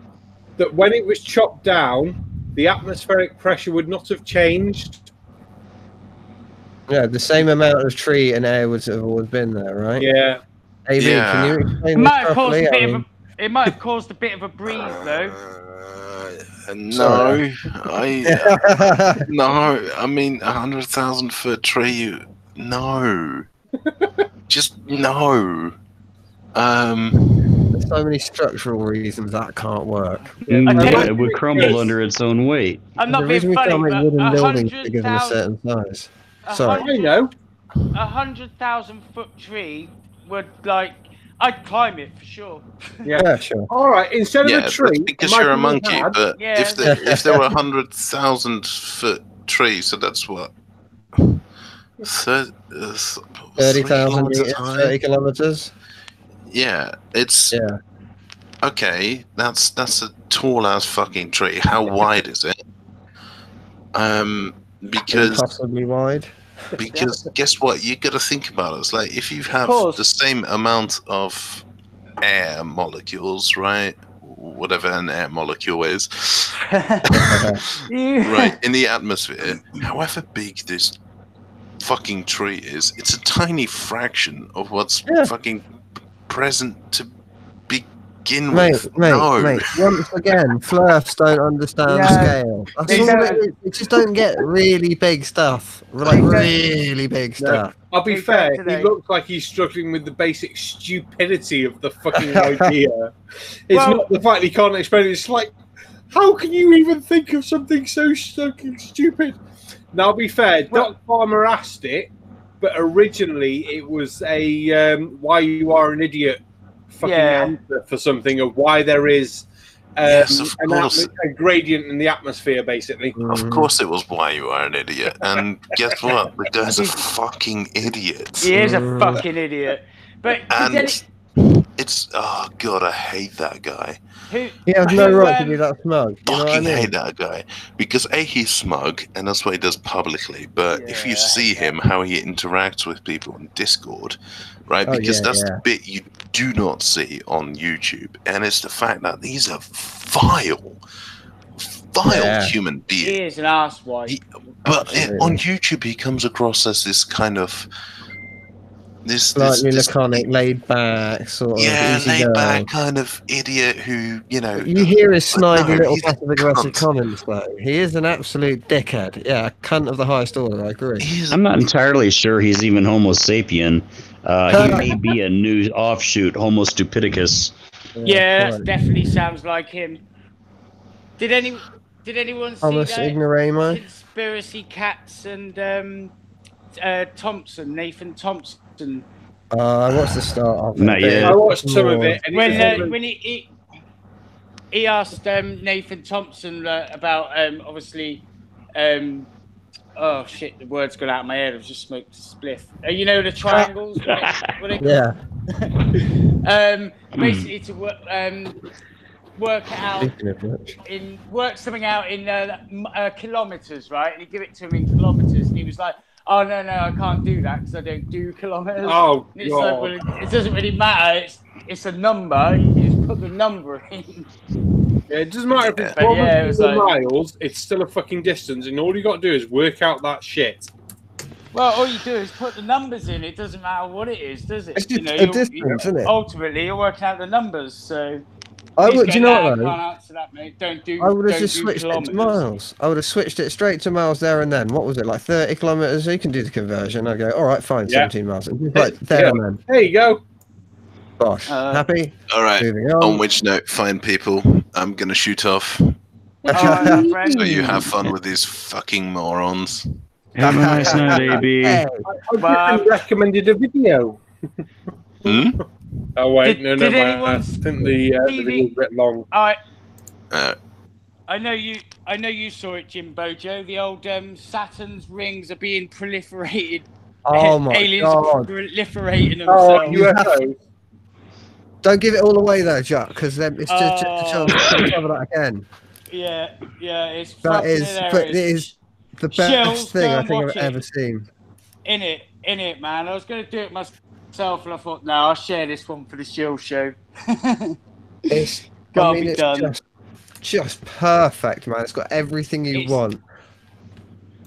that when it was chopped down, the atmospheric pressure would not have changed? Yeah, the same amount of tree and air would have always been there, right? Yeah. AB, can you explain this properly? It might have caused a bit of a breeze, though. No, no. I mean, 100,000-foot tree. No, just no. There's so many structural reasons that can't work. It would crumble under its own weight. I'm not being funny, but wooden buildings bigger than a certain size. Sorry. I know. 100,000-foot tree would, like, I'd climb it for sure. Yeah, sure. All right, instead of a tree, because you're a monkey. But if there were 100,000-foot tree, so that's what 30,000 meters, 30 kilometers. Yeah, it's okay. That's a tall ass fucking tree. How wide is it? because Impossibly wide. guess what? You got to think about it. It's like if you have course. the same amount of air molecules, right? Whatever an air molecule is, right, in the atmosphere, however big this fucking tree is, it's a tiny fraction of what's fucking present to begin with. Mate, No. once again, Flurfs don't understand scale. That's all it is. They just don't get really big stuff. Like, really big stuff. I'll be fair, he looks like he's struggling with the basic stupidity of the fucking idea. It's not the fact he can't explain it, it's like, how can you even think of something so fucking stupid? Now, I'll be fair, Doc Farmer asked it, but originally it was a why you are an idiot fucking answer for something of why there is a gradient in the atmosphere, basically. Of course it was why you are an idiot. And guess what? The guy's a fucking idiot. He is a fucking idiot. But it's, oh god, I hate that guy. He has no right to be that smug. You know what I mean? Hate that guy. Because A, he's smug, and that's what he does publicly. But if you see him, how he interacts with people on Discord, right? Because that's the bit you do not see on YouTube. And it's the fact that he's a vile human being. He is an arsewipe. But on YouTube, he comes across as this kind of... Slightly laconic, laid back, sort of laid back kind of idiot who, you know. You hear his snidey little passive aggressive comments, though. He is an absolute dickhead. Yeah, a cunt of the highest order. I agree. I'm not entirely sure he's even Homo sapien. He may be a new offshoot, Homo stupidicus. Yeah, that definitely sounds like him. Did anyone see that? Conspiracy Cats and Nathan Thompson. I watched the start of it. Not yet. I watched some of it. And when he asked Nathan Thompson about obviously oh shit, the word's gone out of my head. I've just smoked a spliff. You know the triangles. Yeah. Basically to work it out work something out in kilometers, right? And he give it to him in kilometers, and he was like, "Oh no, I can't do that because I don't do kilometers." Oh, it's like, well, it doesn't really matter. It's a number. You just put the number in. Yeah, it doesn't matter if it's 100 miles. It's still a fucking distance, and all you got to do is work out that shit. Well, all you do is put the numbers in. It doesn't matter what it is, does it? It's just a distance, isn't it? Ultimately, you're working out the numbers. So. Do you know what, though? I can't answer that, mate. I would have just switched it to miles. I would have switched it straight to miles there and then. What was it, like 30 kilometres? You can do the conversion. I go, all right, fine, 17 miles. Right there and then. There you go. Gosh, happy? All right. On which note, fine people, I'm going to shoot off. So you have fun with these fucking morons. Have a nice night, AB. I recommended a video. Oh wait, no, I think the video's a bit long. I know you saw it, Jim Bojo. The old Saturn's rings are being proliferated. Oh my aliens god! Proliferating themselves. UFOs. Don't give it all away though, Jack, because it's just to cover that again. Yeah, it's that is the best thing I think I've ever seen. In it, man. I was going to do it myself, and I thought, no, I'll share this one for the Shield show. It's done. Just perfect, man. It's got everything you want.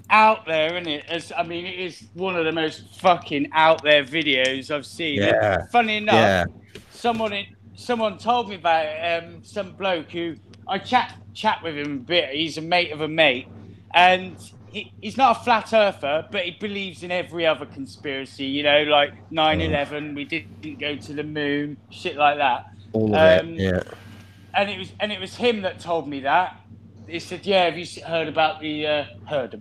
Out there, isn't it? It is one of the most fucking out there videos I've seen. Yeah. Funny enough, someone told me about it. Some bloke who I chat with him a bit. He's a mate of a mate, and he's not a flat earther, but he believes in every other conspiracy. You know, like 9/11. We didn't go to the moon, shit like that. All of it. Yeah. And it was him that told me that. He said, "Yeah, have you heard about the have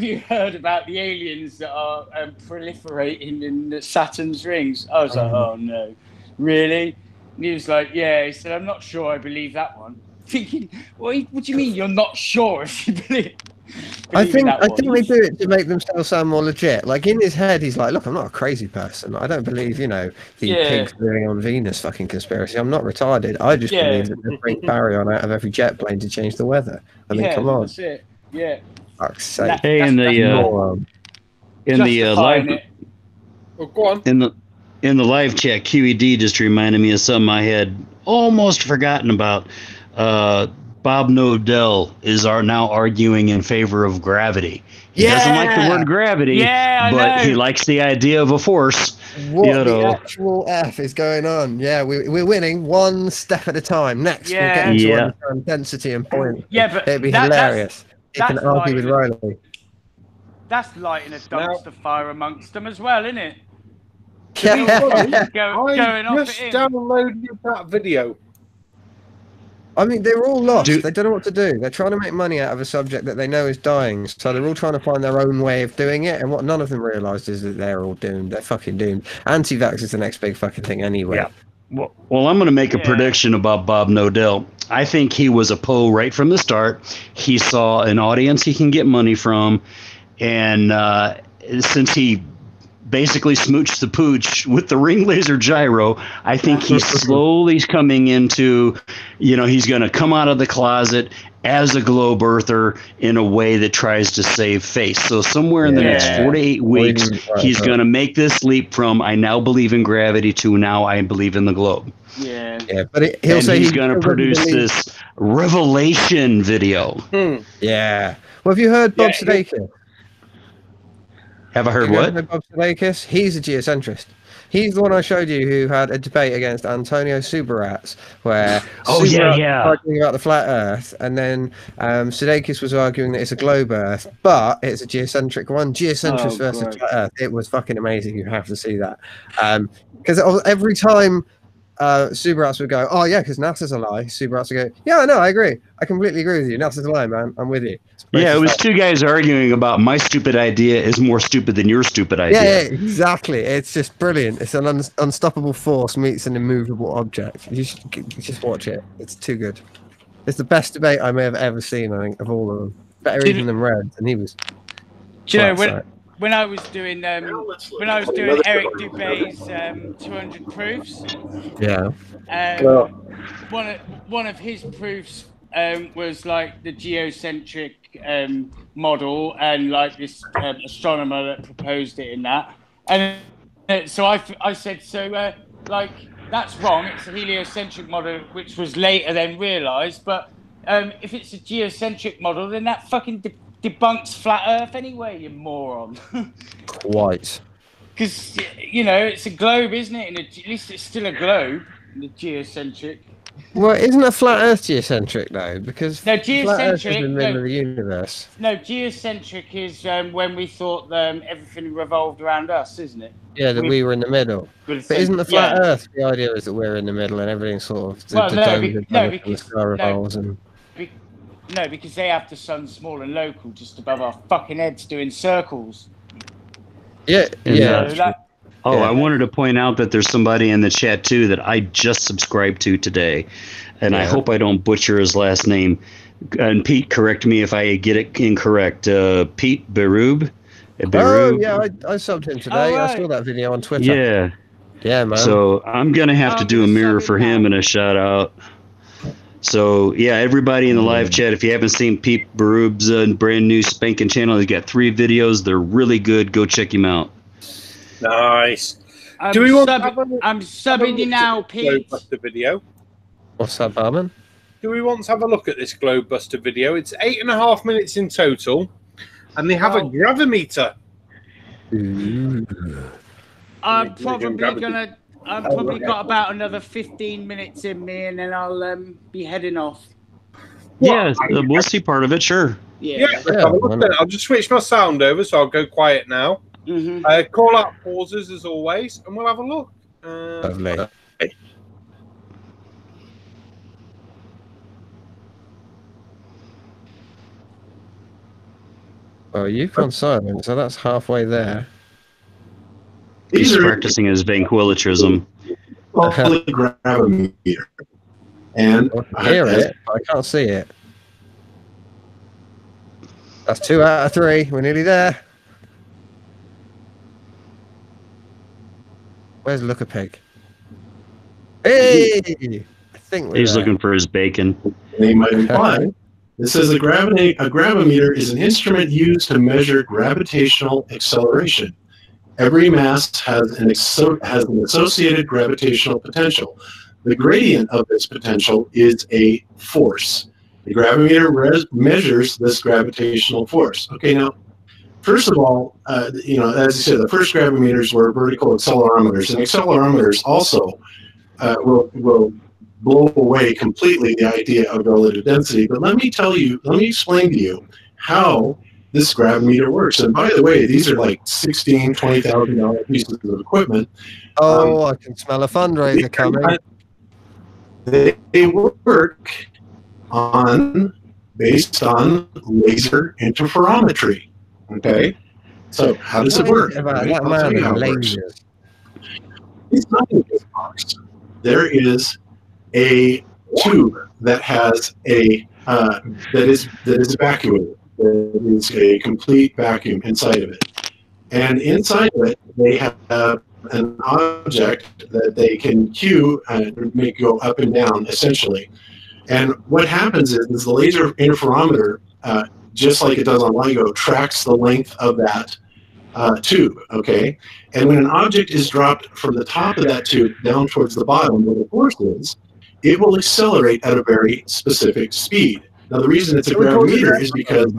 you heard about the aliens that are proliferating in Saturn's rings?" I was like, "Oh no, really?" And he was like, "Yeah." He said, "I'm not sure I believe that one." Thinking, what do you mean you're not sure if you believe? I think they do it to make themselves sound more legit. Like in his head, he's like, "Look, I'm not a crazy person. I don't believe, the pigs living on Venus fucking conspiracy. I'm not retarded. I just believe that they bring Barry on out of every jet plane to change the weather. I mean, come on." That's it. Yeah. Fuck's sake. Hey, in the Justifying live it. Well, go on. in the live chat, QED just reminded me of something I had almost forgotten about. Bob Nodell is now arguing in favor of gravity. He doesn't like the word gravity, Yeah, I but know. he likes the idea of a force. What You the know. actual F is going on? Yeah, we're winning one step at a time. Next, we'll Yeah. get into Yeah. understand density and point. Yeah, but It'd be that's- hilarious. He can that's argue with like- Riley. That's lighting a dumpster fire amongst them as well, isn't it? Yeah. Going off just at him. downloaded that video. I mean, they're all lost. Dude. They don't know what to do. They're trying to make money out of a subject that they know is dying. So they're all trying to find their own way of doing it. And what none of them realised is that they're all doomed. They're fucking doomed. Anti-vax is the next big fucking thing anyway. Yeah. Well, I'm going to make a prediction about Bob Nodell. I think he was a Poe right from the start. He saw an audience he can get money from. And since he basically smooched the pooch with the ring laser gyro, I think he's slowly coming into, he's going to come out of the closet as a globe earther in a way that tries to save face. So somewhere in the next 4 to 8 weeks, he's going to make this leap from I now believe in gravity to now I believe in the globe. Yeah. Yeah, but he'll say he's going to produce this revelation video. Yeah. Well, have you heard Bob Sudeikis? Have I heard You what? know Bob Sudeikis? He's a geocentrist. He's the one I showed you who had a debate against Antonio Subarats, where Subarats was arguing about the flat Earth, and then Sudeikis was arguing that it's a globe Earth, but it's a geocentric one. Geocentrist versus flat Earth. It was fucking amazing. You have to see that. Because every time Subarats would go, oh yeah, because NASA's a lie. Subarats would go, yeah, no, I agree. I completely agree with you. NASA's a lie, man. I'm with you. Yeah, it was two guys arguing about my stupid idea is more stupid than your stupid idea. Yeah, exactly. It's just brilliant. It's an unstoppable force meets an immovable object. You should just watch it. It's too good. It's the best debate I may have ever seen, I think, of all of them. Better even than Red, and he was... Do you know, when I was doing Eric Dubé's 200 proofs, one of his proofs was like the geocentric model, and like this astronomer that proposed it in that, and so I said, so like that's wrong. It's a heliocentric model, which was later then realised, but if it's a geocentric model, then that fucking debunks flat Earth anyway, you moron. Quite. Because it's a globe, isn't it? And at least it's still a globe, the geocentric. Well, isn't a flat Earth geocentric though? Because no, flat Earth is in the middle of the universe. No, geocentric is when we thought everything revolved around us, isn't it? Yeah, that we were in the middle. But isn't the flat Earth the idea is that we're in the middle and everything sort of the star revolves and. No, because they have the sun small and local just above our fucking heads doing circles. Yeah. I wanted to point out that there's somebody in the chat too that I just subscribed to today, and I hope I don't butcher his last name. And Pete, correct me if I get it incorrect. Pete Berube. Oh yeah, I subbed him today. I saw that video on Twitter. Yeah, man. So I'm gonna have to do a mirror for him and a shout out. So yeah, everybody in the live chat, if you haven't seen Pete Berube's brand new spanking channel, he's got 3 videos. They're really good. Go check him out. Nice. I'm subbing you now, Pete. Globebuster video. What's that, Barman? Do we want to have a look at this Globebuster video? It's 8.5 minutes in total, and they have a gravimeter. I'm probably got about another 15 minutes in me, and then I'll be heading off. Yeah, we'll see part of it, sure. Yeah, let's have a look at it. I'll just switch my sound over, so I'll go quiet now. Call out pauses as always, and we'll have a look. Lovely. Well, you've gone silent, so that's halfway there. He's practicing his vanquillatrism. Gravimeter. And I hear it, but I can't see it. That's 2 out of 3. We're nearly there. Where's Looker Pig? Hey! I think he's looking for his bacon. They might imply It says a gravimeter is an instrument used to measure gravitational acceleration. Every mass has an associated gravitational potential. The gradient of this potential is a force. The gravimeter measures this gravitational force. Okay, now, first of all, as you said, the first gravimeters were vertical accelerometers, and accelerometers also will blow away completely the idea of relative density. But let me explain to you how this gravimeter works. And by the way, these are like $16,000, $20,000 pieces of equipment. Oh, I can smell a fundraiser coming. They work based on laser interferometry. Okay, so how does it work? Right? I'll tell you how it works. It's not in this box. There is a tube that has that is evacuated. That is a complete vacuum inside of it, and inside of it they have an object that they can cue and make go up and down essentially. And what happens is the laser interferometer, just like it does on LIGO, tracks the length of that tube, okay? And when an object is dropped from the top of that tube down towards the bottom where the force is, it will accelerate at a very specific speed. Now, the reason it's a gravimeter is because...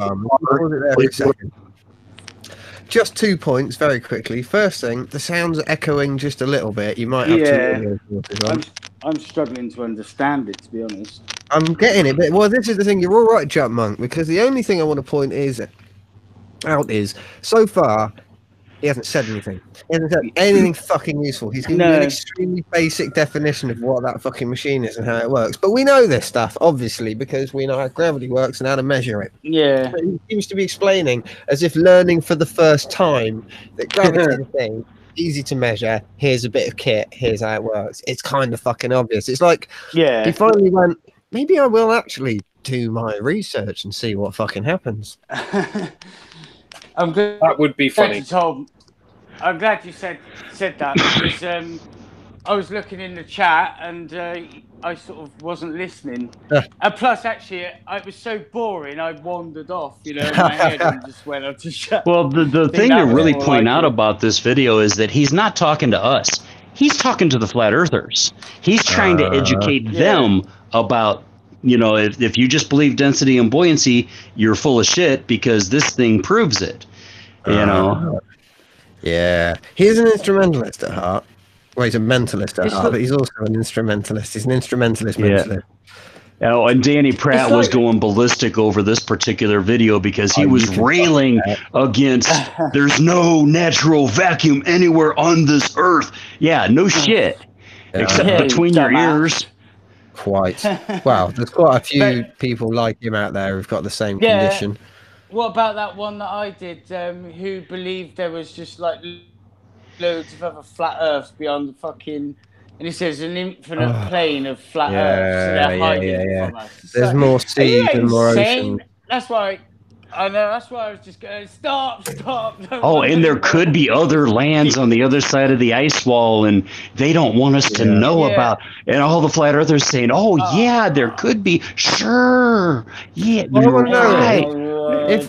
Just 2 points very quickly. First thing, the sounds are echoing just a little bit. You might have to... I'm struggling to understand it, to be honest. I'm getting it, but well, this is the thing. You're all right, Jump Monk, because the only thing I want to point out is so far he hasn't said anything. He hasn't said anything fucking useful. He's given you an extremely basic definition of what that fucking machine is and how it works. But we know this stuff, obviously, because we know how gravity works and how to measure it. Yeah. But he seems to be explaining as if learning for the first time that gravity is a thing. Easy to measure. Here's a bit of kit. Here's how it works. It's kind of fucking obvious. It's like he finally went, maybe I will actually do my research and see what fucking happens. I'm glad that would be funny. I'm glad you said that because I was looking in the chat and I sort of wasn't listening. And plus, actually, it was so boring, I wandered off, in my head and just went up to shut. Well, the thing to really point out about this video is that he's not talking to us. He's talking to the flat earthers. He's trying to educate them about, if you just believe density and buoyancy, you're full of shit because this thing proves it. Yeah. He's an instrumentalist at heart. Well, he's a mentalist at heart, but he's also an instrumentalist. He's an instrumentalist mentalist. Oh, and Danny Pratt was going ballistic over this particular video because he was railing against there's no natural vacuum anywhere on this earth. Yeah, no shit. Except between your ears. Quite. Wow, there's quite a few people like him out there who've got the same condition. What about that one that I did, who believed there was just like loads of other flat earths beyond the fucking... And he says an infinite plane of flat earths. So they're hiding from us. There's more seas and more ocean. That's why... I know, that's why I was just going, stop. Oh, and there could be other lands on the other side of the ice wall, and they don't want us to know about. And all the flat earthers saying, there could be. Sure. Yeah,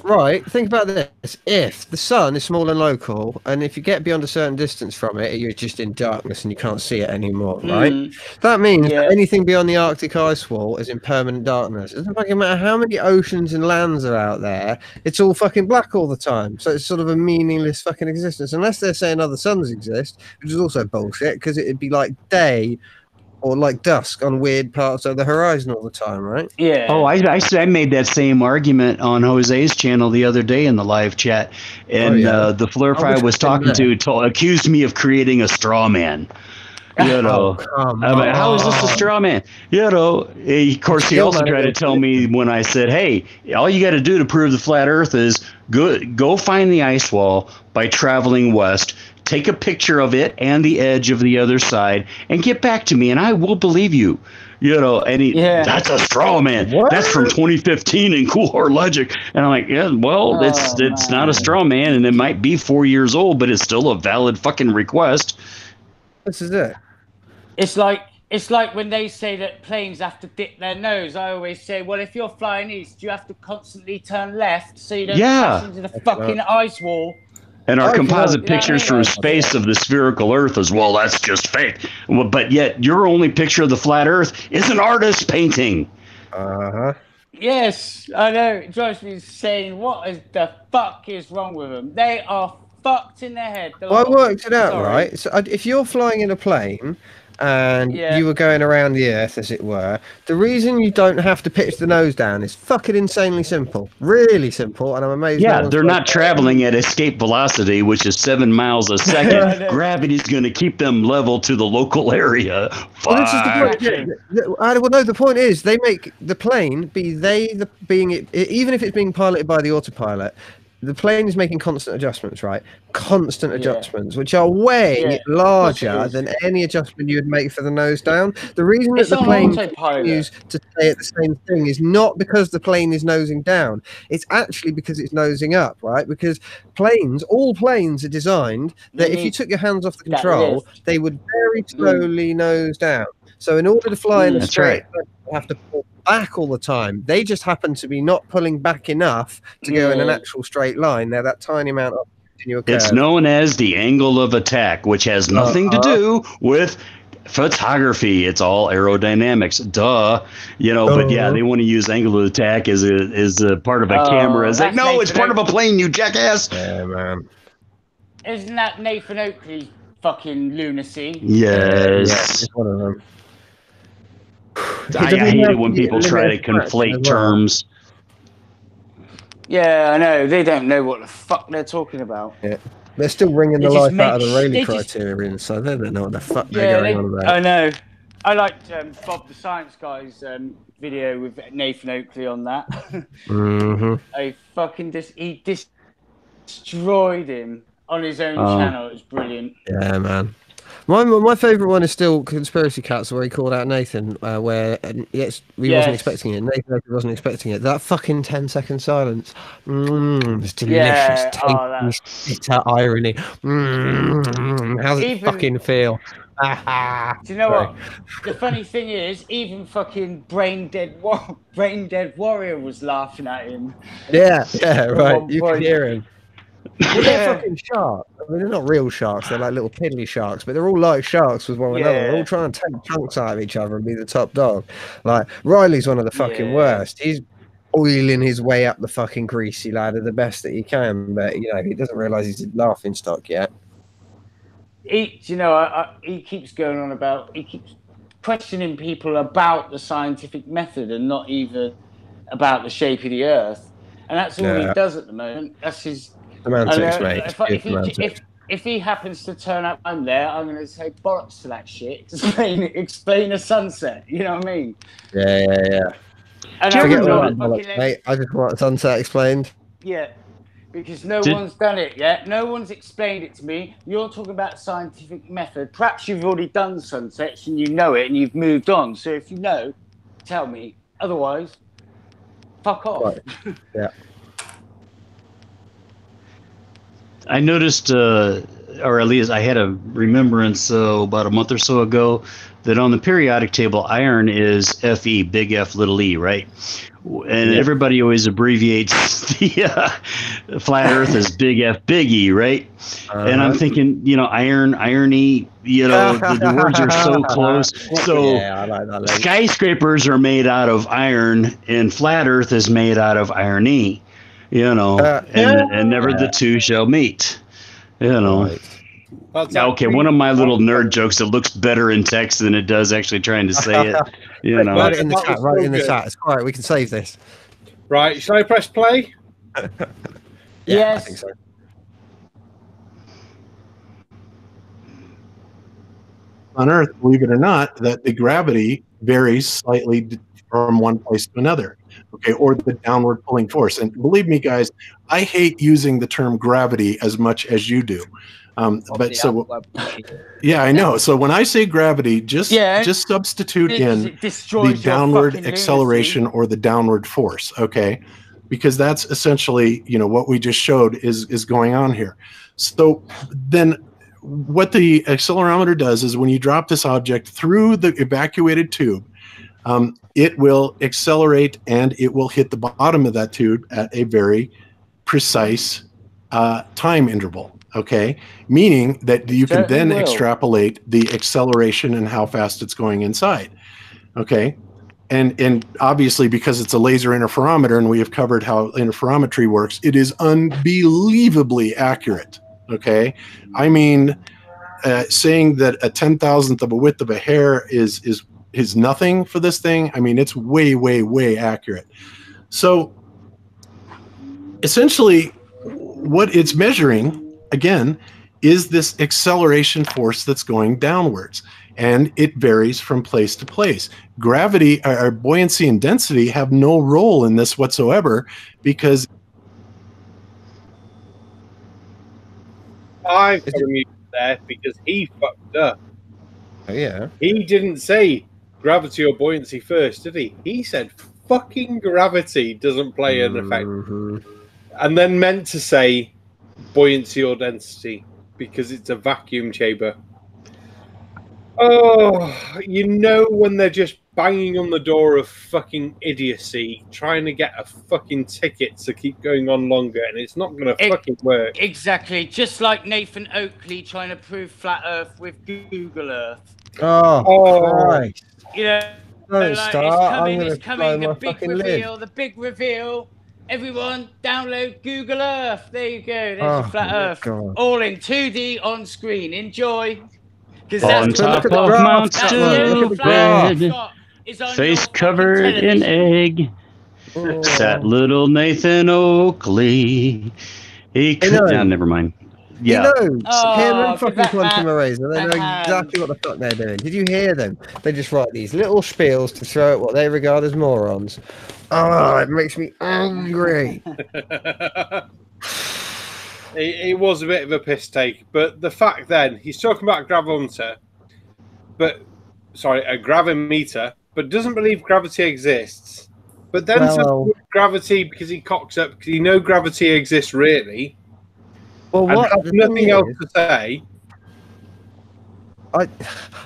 right. Think about this. If the sun is small and local, and if you get beyond a certain distance from it, you're just in darkness and you can't see it anymore, right? That means that anything beyond the Arctic ice wall is in permanent darkness. It doesn't fucking matter how many oceans and lands are out there. It's all fucking black all the time. So it's sort of a meaningless fucking existence. Unless they're saying other suns exist, which is also bullshit, because it'd be like day or like dusk on weird parts of the horizon all the time, right? Yeah. Oh, I made that same argument on Jose's channel the other day in the live chat. And the flurf I was talking to accused me of creating a straw man. How is this a straw man? Of course, he also tried to tell me when I said, hey, all you got to do to prove the flat earth is go find the ice wall by traveling west, take a picture of it and the edge of the other side, and get back to me, and I will believe you. And that's a straw man. What? That's from 2015 in Cool Hard Logic. And I'm like, it's not a straw man, and it might be 4 years old, but it's still a valid fucking request. This is it. It's like It's like when they say that planes have to dip their nose. I always say, well, if you're flying east, you have to constantly turn left so you don't crash into the fucking ice wall. And our I can composite You know what I pictures mean? from space of the spherical Earth as well, that's just fake. Well, but yet, your only picture of the flat Earth is an artist's painting. Uh-huh. Yes, I know. It drives me insane. What the fuck is wrong with them? They are fucked in their head. Well, I worked it out, right? So if you're flying in a plane and Yeah. you were going around the Earth, as it were, the reason you don't have to pitch the nose down is fucking insanely simple. Really simple, and I'm amazed. Yeah, they're not traveling at escape velocity, which is 7 miles a second. Gravity's going to keep them level to the local area. Well, this is the Fuck. point. Well, no, the point is they make the plane even if it's being piloted by the autopilot. The plane is making constant adjustments, right? Constant adjustments, which are way larger than any adjustment you would make for the nose down. The reason that the plane continues to stay at the same thing is not because the plane is nosing down. It's actually because it's nosing up, right? Because all planes are designed that if you took your hands off the control, they would very slowly nose down. So in order to fly in a straight line, you have to pull back all the time. They just happen to be not pulling back enough to go in an actual straight line. They're that tiny amount of continual curve. It's known as the angle of attack, which has nothing to do with photography. It's all aerodynamics. Duh. But yeah, they want to use angle of attack as a part of a camera. It's like, no, it's part of a plane, you jackass. Yeah, man. Isn't that Nathan Oakley fucking lunacy? Yes. It's one of them. I hate it when people try to conflate terms. Yeah, I know. They don't know what the fuck they're talking about. Yeah. They're still wringing the life out of the Rayleigh criterion, so they don't know what the fuck they're going on about. I know. I liked Bob the Science Guy's video with Nathan Oakley on that. I fucking he destroyed him on his own channel. It was brilliant. Yeah, man. My favourite one is still Conspiracy Cats, where he called out Nathan, where he wasn't expecting it. Nathan wasn't expecting it. That fucking 10-second silence. It's delicious. Bitter irony. How's it fucking feel? Do you know what? The funny thing is, even fucking Brain Dead Warrior was laughing at him. Yeah, right. You can hear him. Well, they're fucking sharks. I mean, they're not real sharks. They're like little piddly sharks, but they're all like sharks with one another. They're all trying to take chunks out of each other and be the top dog. Like, Riley's one of the fucking worst. He's oiling his way up the fucking greasy ladder the best that he can, but, he doesn't realise he's a laughing stock yet. He keeps going on about... He keeps questioning people about the scientific method and not even about the shape of the Earth. And that's all he does at the moment. That's his... Semantics, mate. If he happens to turn up, I'm there. I'm going to say bollocks to that shit. Explain a sunset. You know what I mean? Yeah. And forget all that bollocks, mate. I just want a sunset explained. Yeah, because no one's done it yet. No one's explained it to me. You're talking about scientific method. Perhaps you've already done sunsets and you know it and you've moved on. So if you know, tell me. Otherwise, fuck off. Right. Yeah. I noticed, or at least I had a remembrance about a month or so ago that on the periodic table, iron is Fe, big F, little e, right? And everybody always abbreviates the flat Earth as big F, big E, right? And I'm thinking, irony, the words are so close. So I like that, skyscrapers are made out of iron and flat Earth is made out of irony. And never the two shall meet. Right. Okay, one of my little nerd jokes that looks better in text than it does actually trying to say it. Write it in the chat. Write it in the chat. It's all right. We can save this. Right. Shall I press play? Yes. I think so. On Earth, believe it or not, that the gravity varies slightly from one place to another. Okay, or the downward pulling force. And believe me, guys, I hate using the term gravity as much as you do. Yeah, I know. So when I say gravity, just substitute in the downward acceleration or the downward force. Okay, because that's essentially what we just showed is going on here. So then what the accelerometer does is when you drop this object through the evacuated tube, it will accelerate and it will hit the bottom of that tube at a very precise time interval. Okay, meaning that you can Certainly then will. extrapolate the acceleration and how fast it's going inside. Okay, and obviously because it's a laser interferometer and we have covered how interferometry works, it is unbelievably accurate. Okay, I mean, saying that a 10,000th of a width of a hair is nothing for this thing. I mean, it's way, way, way accurate. So essentially, what it's measuring again is this acceleration force that's going downwards, and it varies from place to place. Gravity, or buoyancy and density have no role in this whatsoever, because I've got him there because he fucked up. Oh, yeah. He didn't say gravity or buoyancy first, did he? He said fucking gravity doesn't play an effect. And then meant to say buoyancy or density because it's a vacuum chamber. Oh, you know when they're just banging on the door of fucking idiocy, trying to get a fucking ticket to keep going on longer, and it's not going to fucking work. Exactly. Just like Nathan Oakley trying to prove flat Earth with Google Earth. Oh, Christ. You know, Don't like, start. it's coming, the big reveal, the big reveal. Everyone, download Google Earth. There you go. There's your flat Earth. God. All in 2D on screen. Enjoy. On top of Mount Stupid, face covered in egg, sat little Nathan Oakley. He could. Never mind. Yeah. He knows. Him and fucking Quantum Eraser. They know exactly what the fuck they're doing. Did you hear them? They just write these little spiels to throw at what they regard as morons. Oh, it makes me angry. It was a bit of a piss take, but the fact then he's talking about a gravimeter, a gravimeter, but doesn't believe gravity exists. But then says gravity because he cocks up because you know gravity exists really. Well, what? Has nothing else to say.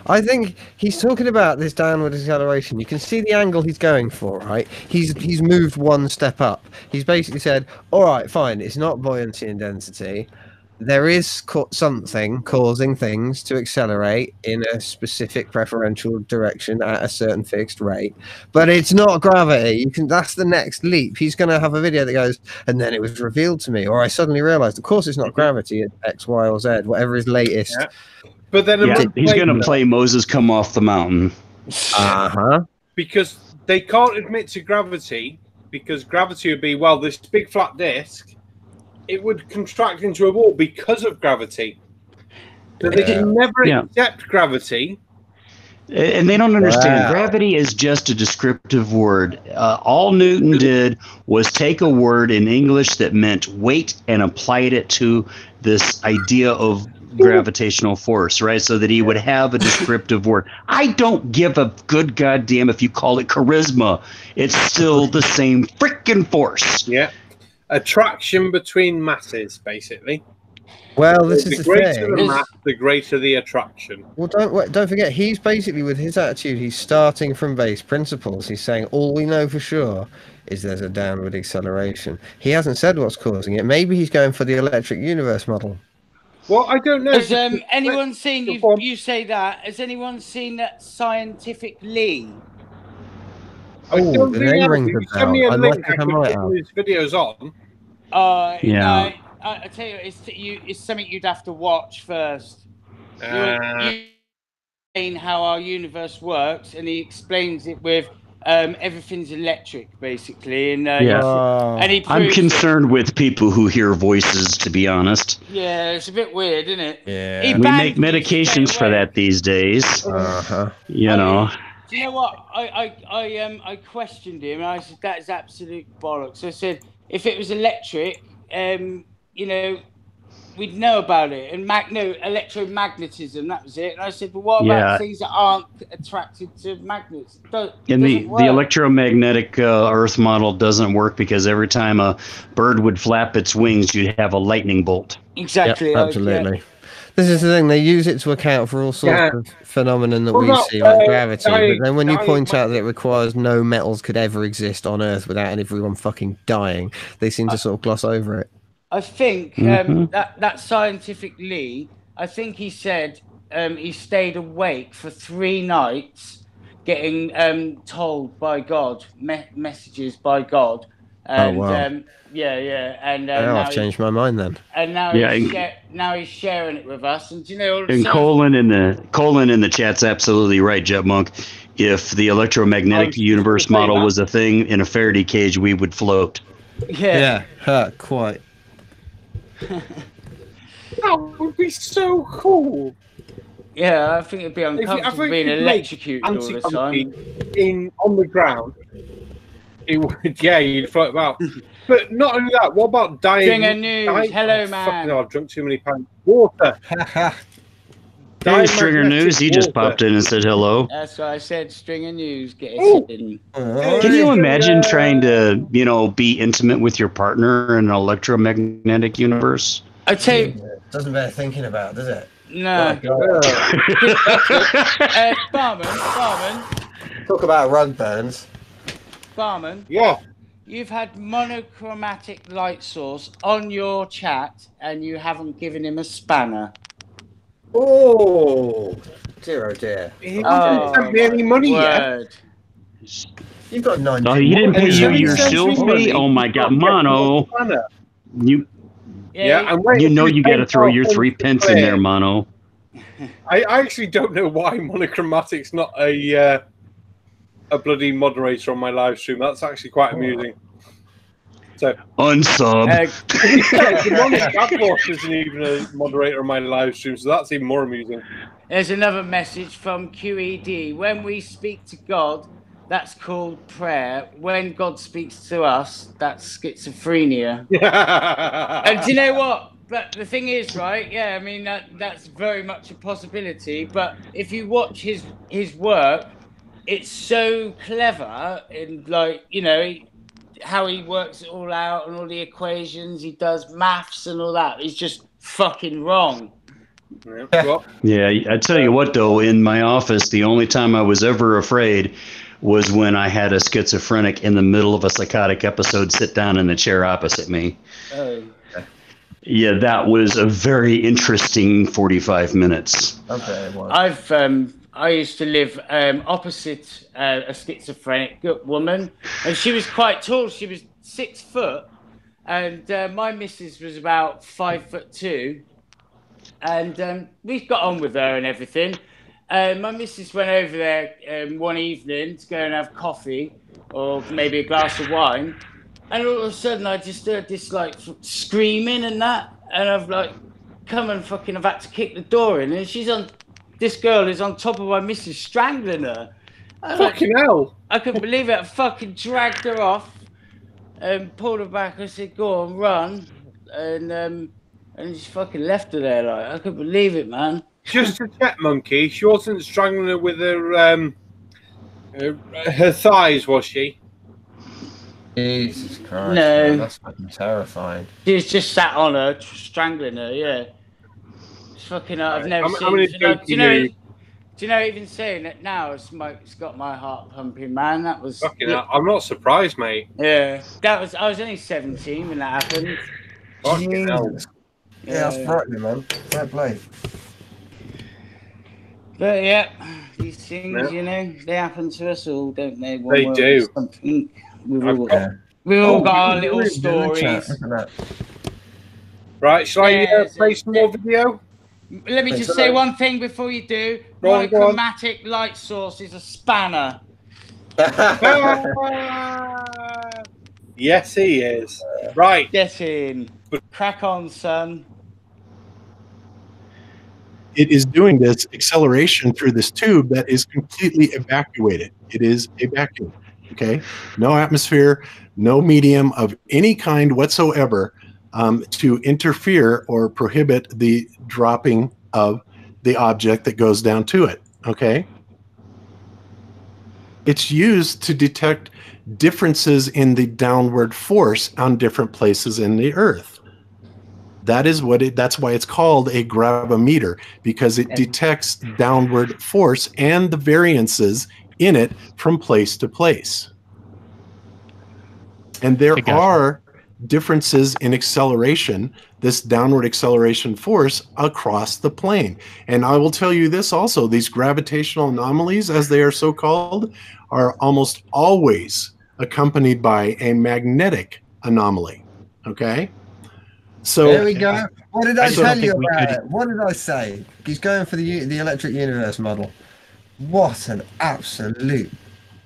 I think he's talking about this downward acceleration. You can see the angle he's going for, right? He's moved one step up. He's basically said, all right, fine, it's not buoyancy and density. There is something causing things to accelerate in a specific preferential direction at a certain fixed rate, but it's not gravity. That's the next leap. He's going to have a video that goes, and then it was revealed to me, or I suddenly realized, of course, it's not gravity, it's X, Y, or Z, whatever is latest. Yeah. But then he's going to play Moses come off the mountain. Because they can't admit to gravity, because gravity would be, well, this big flat disk, it would contract into a ball because of gravity. So they can never accept gravity. And they don't understand. Gravity is just a descriptive word. All Newton did was take a word in English that meant weight and applied it to this idea of gravitational force, right? So that he would have a descriptive word. I don't give a good goddamn if you call it charisma. It's still the same freaking force. Yeah. Attraction between masses, basically. Well, this is the greater thing. the mass, the greater the attraction. Well, don't forget, he's basically, with his attitude, he's starting from base principles. He's saying all we know for sure is there's a downward acceleration. He hasn't said what's causing it. Maybe he's going for the electric universe model. Well, I don't know. Has anyone seen you say that? Has anyone seen that scientifically? I don't the name rings a bell. Send me a link. I I can might put have. these videos on. Yeah. I tell you, it's something you'd have to watch first. You explain how our universe works, and he explains it with everything's electric, basically. And and he I'm concerned with people who hear voices, to be honest. Yeah, it's a bit weird, isn't it? Yeah. We make medications for that these days. You know. Do you know what? I questioned him, and I said that is absolute bollocks. I said if it was electric, you know, we'd know about it. And electromagnetism, that was it. And I said, well, what about things that aren't attracted to magnets? And the electromagnetic Earth model doesn't work because every time a bird would flap its wings, you'd have a lightning bolt. Exactly. Yep, absolutely. This is the thing, they use it to account for all sorts of phenomenon that we see, like gravity. But then when you point out that it requires no metals could ever exist on Earth without everyone fucking dying, they seem to sort of gloss over it. I think that scientific Lee, I think he said he stayed awake for 3 nights getting told by God, messages by God. And, wow. Yeah. And Now I've changed my mind then. And now, now he's sharing it with us. And you know, and Colin in the chat's absolutely right, Jetmonk. If the electromagnetic universe model was a thing in a Faraday cage, we would float. Yeah, quite. That would be so cool. Yeah, I think it'd be uncomfortable being electrocuted all the time. On the ground, it would, you'd float about. But not only that, what about dying? Stringer News, hello, man. Fucking hell, I've drunk too many pints. Water. Hey, Stringer News, he just popped in and said hello. That's what I said, Stringer News, get it in. Can you imagine trying to, be intimate with your partner in an electromagnetic universe? I tell you, it doesn't bear thinking about, does it? No. Barman. Talk about rug burns. Barman. Yeah. You've had monochromatic light source on your chat and you haven't given him a spanner. Oh, dear, oh dear. He hasn't sent me any money yet. You've got 9. Oh, he didn't pay you your shield fee? Oh my god, Mono. You got to throw your 3 pence in there, Mono. I actually don't know why monochromatic's not a bloody moderator on my live stream. That's actually quite amusing. So unsub. That boss isn't even a moderator on my live stream, so that's even more amusing. There's another message from QED. When we speak to God, that's called prayer. When God speaks to us, that's schizophrenia. And do you know what? But the thing is, right? Yeah, I mean that's very much a possibility. But if you watch his work, it's so clever in how he works it all out and all the equations. He does maths and all that. He's just fucking wrong. Yeah, I tell you what, though, in my office, the only time I was ever afraid was when I had a schizophrenic in the middle of a psychotic episode sit down in the chair opposite me. Oh. Yeah, that was a very interesting 45 minutes. Okay, well. I used to live opposite a schizophrenic woman, and she was quite tall. She was 6 foot, and my missus was about 5'2", and we got on with her and everything. My missus went over there one evening to go and have coffee or maybe a glass of wine, and all of a sudden I just heard this screaming and that, and I've come and I've had to kick the door in, and this girl is on top of my missus strangling her. Fucking hell. I couldn't believe it. I fucking dragged her off and pulled her back. I said, go on, run. And just fucking left her there. I couldn't believe it, man. Just to check, Monkey, she wasn't strangling her with her thighs, was she? Jesus Christ. No. Man, that's fucking terrifying. She was just sat on her, strangling her, yeah. Fucking I've never seen. Do you know? Even saying it now, it's got my heart pumping, man. That was. Fucking hell, I'm not surprised, mate. Yeah, I was only 17 when that happened. Fucking hell. Yeah, that's frightening, man. Fair play. But yeah, these things, they happen to us all, don't they? They do. We've all got our little stories. Right, shall I play some more video? Let me just say one thing before you do. Monochromatic light source is a spanner. Yes, he is. Right. Get in. Crack on, son. It is doing this acceleration through this tube that is completely evacuated. It is a vacuum. Okay? No atmosphere, no medium of any kind whatsoever to interfere or prohibit the dropping of the object that goes down to it. Okay? It's used to detect differences in the downward force on different places in the Earth. That's why it's called a gravimeter, because it detects downward force and the variances in it from place to place. And there are differences in acceleration, this downward acceleration force across the plane. And I will tell you this also, these gravitational anomalies, as they are so called, are almost always accompanied by a magnetic anomaly. Okay? So there we go. What did I tell you we about could- it? What did I say? He's going for the electric universe model. What an absolute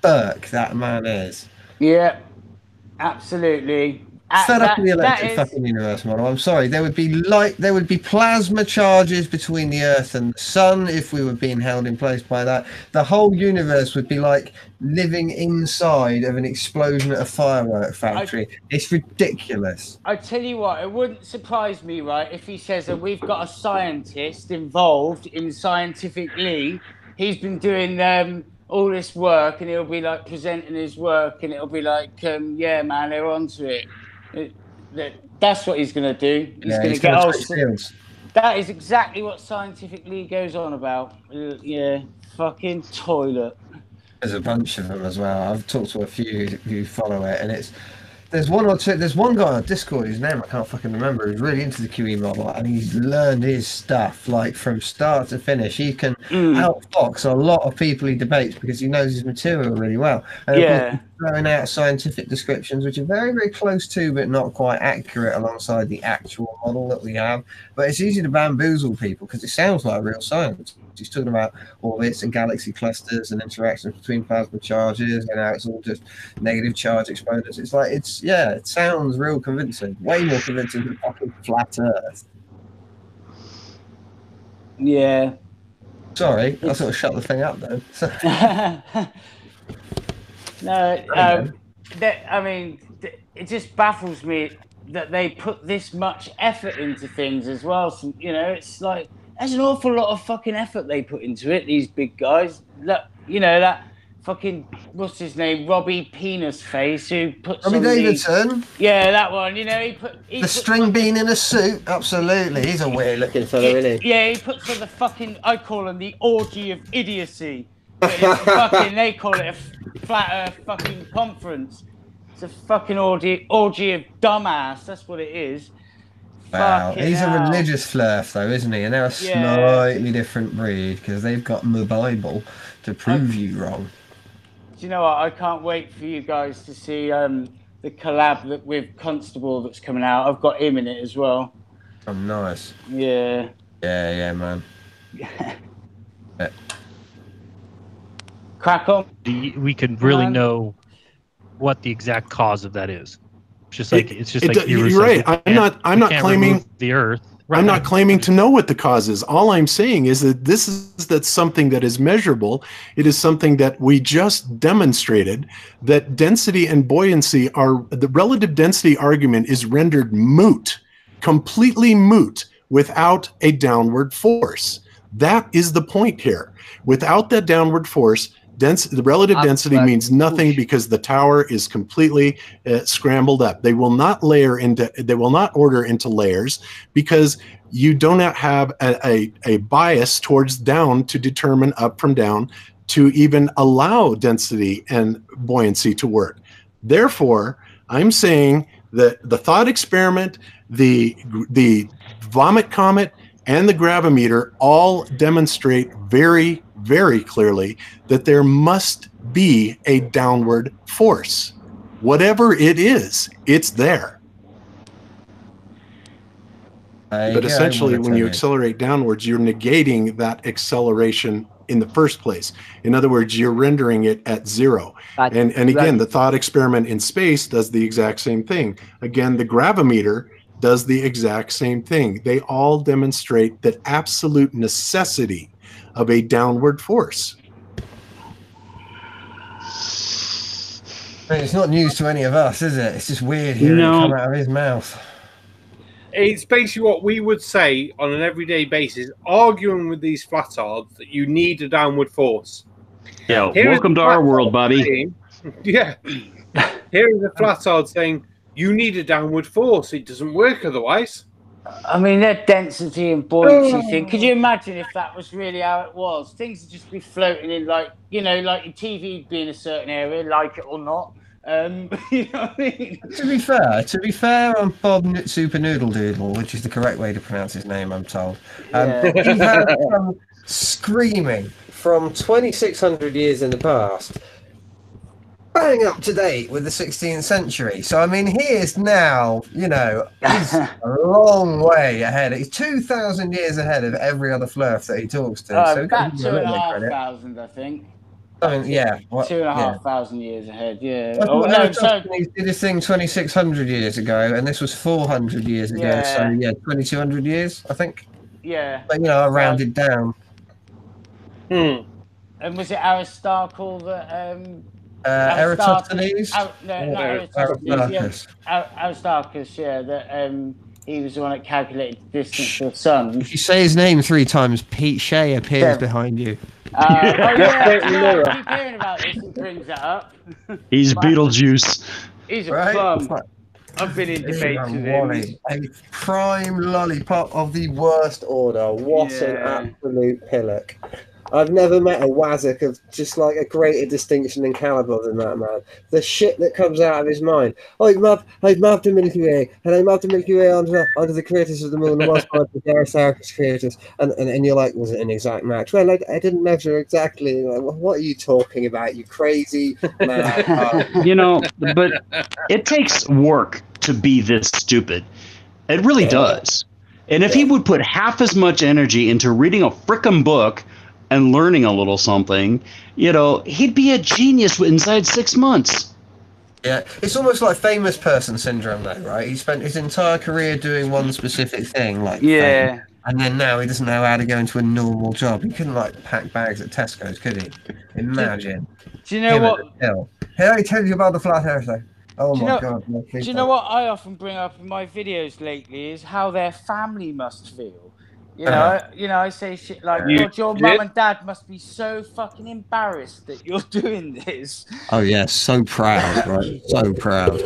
Burke that man is. Yeah, absolutely. Fed up with the That electric is- fucking universe model. I'm sorry. There would be plasma charges between the Earth and the Sun if we were being held in place by that. The whole universe would be like living inside of an explosion at a firework factory. It's ridiculous. I tell you what, it wouldn't surprise me, right, if he says that we've got a scientist involved in scientifically. He's been doing all this work, and he'll be like presenting his work, and it'll be like, yeah, man, they're onto it. That's what he's going to do. He's going to get all. That is exactly what scientifically goes on about. Yeah, fucking toilet. There's a bunch of them as well. I've talked to a few who follow it, and there's one or two. There's one guy on Discord whose name I can't fucking remember. Who's really into the QE model, and he's learned his stuff like from start to finish. He can outfox a lot of people he debates because he knows his material really well. And Yeah. throwing out scientific descriptions which are very, very close to, but not quite accurate alongside the actual model that we have. But it's easy to bamboozle people because it sounds like real science. He's talking about orbits and galaxy clusters and interactions between plasma charges, and how it's all just negative charge exponents. It's like it sounds real convincing, way more convincing than fucking flat Earth. Yeah. Sorry, I sort of shut the thing up then. No, it just baffles me that they put this much effort into things as well. So, it's like there's an awful lot of fucking effort they put into it. These big guys, look, that fucking what's his name, Robbie Penis Face, who puts Robbie Davidson. Yeah, that one. He put the string bean in a suit. Absolutely, he's a weird looking fella, isn't he? Yeah, he puts on the fucking. I call him the orgy of idiocy. But it's fucking, they call it a flat Earth fucking conference. It's a fucking orgy of dumbass. That's what it is. Wow, he's a religious flirt, though, isn't he? And they're a slightly different breed because they've got the Bible to prove you wrong. Do you know what? I can't wait for you guys to see the collab with Constable that's coming out. I've got him in it as well. Oh, nice. Yeah. Yeah, man. Yeah. Crack on. We can really know what the exact cause of that is. You're right. I'm not claiming the Earth. Right. I'm not claiming to know what the cause is. All I'm saying is that that's something that is measurable. It is something that we just demonstrated, that density and buoyancy the relative density argument is rendered moot, completely moot, without a downward force. That is the point here. Without that downward force, the relative density means nothing because the tower is completely scrambled up. They will not order into layers because you do not have a bias towards down to determine up from down to even allow density and buoyancy to work. Therefore, I'm saying that the thought experiment, the vomit comet, and the gravimeter all demonstrate very, very clearly that there must be a downward force. Whatever it is, it's there. But essentially, when you accelerate downwards, you're negating that acceleration in the first place. In other words, you're rendering it at zero. And again, the thought experiment in space does the exact same thing. Again, the gravimeter does the exact same thing. They all demonstrate that absolute necessity of a downward force. It's not news to any of us, is it? It's just weird hearing it come out of his mouth. It's basically what we would say on an everyday basis, arguing with these flatards that you need a downward force. Yeah, welcome to our world, Bobby. Yeah. Here is a flatard saying, you need a downward force. It doesn't work otherwise. I mean, that density and buoyancy thing. Could you imagine if that was really how it was? Things would just be floating in, like, you know, like your TV being a certain area, like it or not. You know what I mean? To be fair, on Bob Super Noodle Doodle, which is the correct way to pronounce his name, I'm told. Yeah. He had some screaming from 2,600 years in the past, bang up to date with the 16th century. So I mean, he is now, you know, he's a long way ahead. He's 2,000 years ahead of every other flurf that he talks to. So About 2,500, I think. I mean, yeah, 2,500 years ahead. Yeah. Oh, no, he did his thing 2,600 years ago, and this was 400 years ago. Yeah. So yeah, 2,200 years, I think. Yeah. But you know, I rounded down. And was it Aristotle that? Eratosthenes? Aristarchus, yeah. That he was the one that calculated the distance to the sun. If you say his name 3 times, Pete Shea appears behind you. I keep hearing about this and brings that up. He's Beetlejuice. He's a bum. I've been in debates with him. A prime lollipop of the worst order. What an absolute pillock. I've never met a Wazzock of just like a greater distinction and caliber than that man. The shit that comes out of his mind. Oh, I've mapped the Milky Way, and I mapped the Milky Way onto the creators of the moon, the most the Sarcastic creators, and you're like, was it an exact match? Well, I didn't measure exactly. Like, what are you talking about? You crazy man. You know, but it takes work to be this stupid. It really does. And if he would put half as much energy into reading a frickin' book and learning a little something, you know, he'd be a genius inside 6 months. Yeah, it's almost like famous person syndrome, though, right? He spent his entire career doing one specific thing, like fame, and then now he doesn't know how to go into a normal job. He couldn't like pack bags at Tesco's, could he? Imagine. Do you know what? Here I tell you about the flat earth thing. Oh my God! No, do you know what I often bring up in my videos lately is how their family must feel. You know, I say shit like, God, your mum and dad must be so fucking embarrassed that you're doing this. Oh yeah, so proud, right? So proud.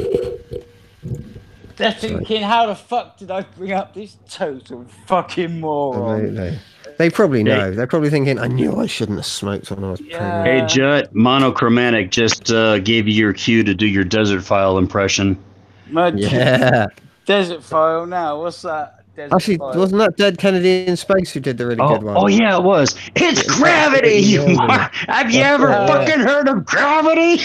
They're thinking, how the fuck did I bring up this total fucking moron? They probably know. They're probably thinking, I knew I shouldn't have smoked when I was pregnant. Hey, Jut, Monochromatic just gave you your cue to do your Desert File impression. Desert File now, what's that? Actually, wasn't that Dead Kennedy in Space who did the really good one? Oh, yeah, it was. It's gravity! Have you ever fucking heard of gravity?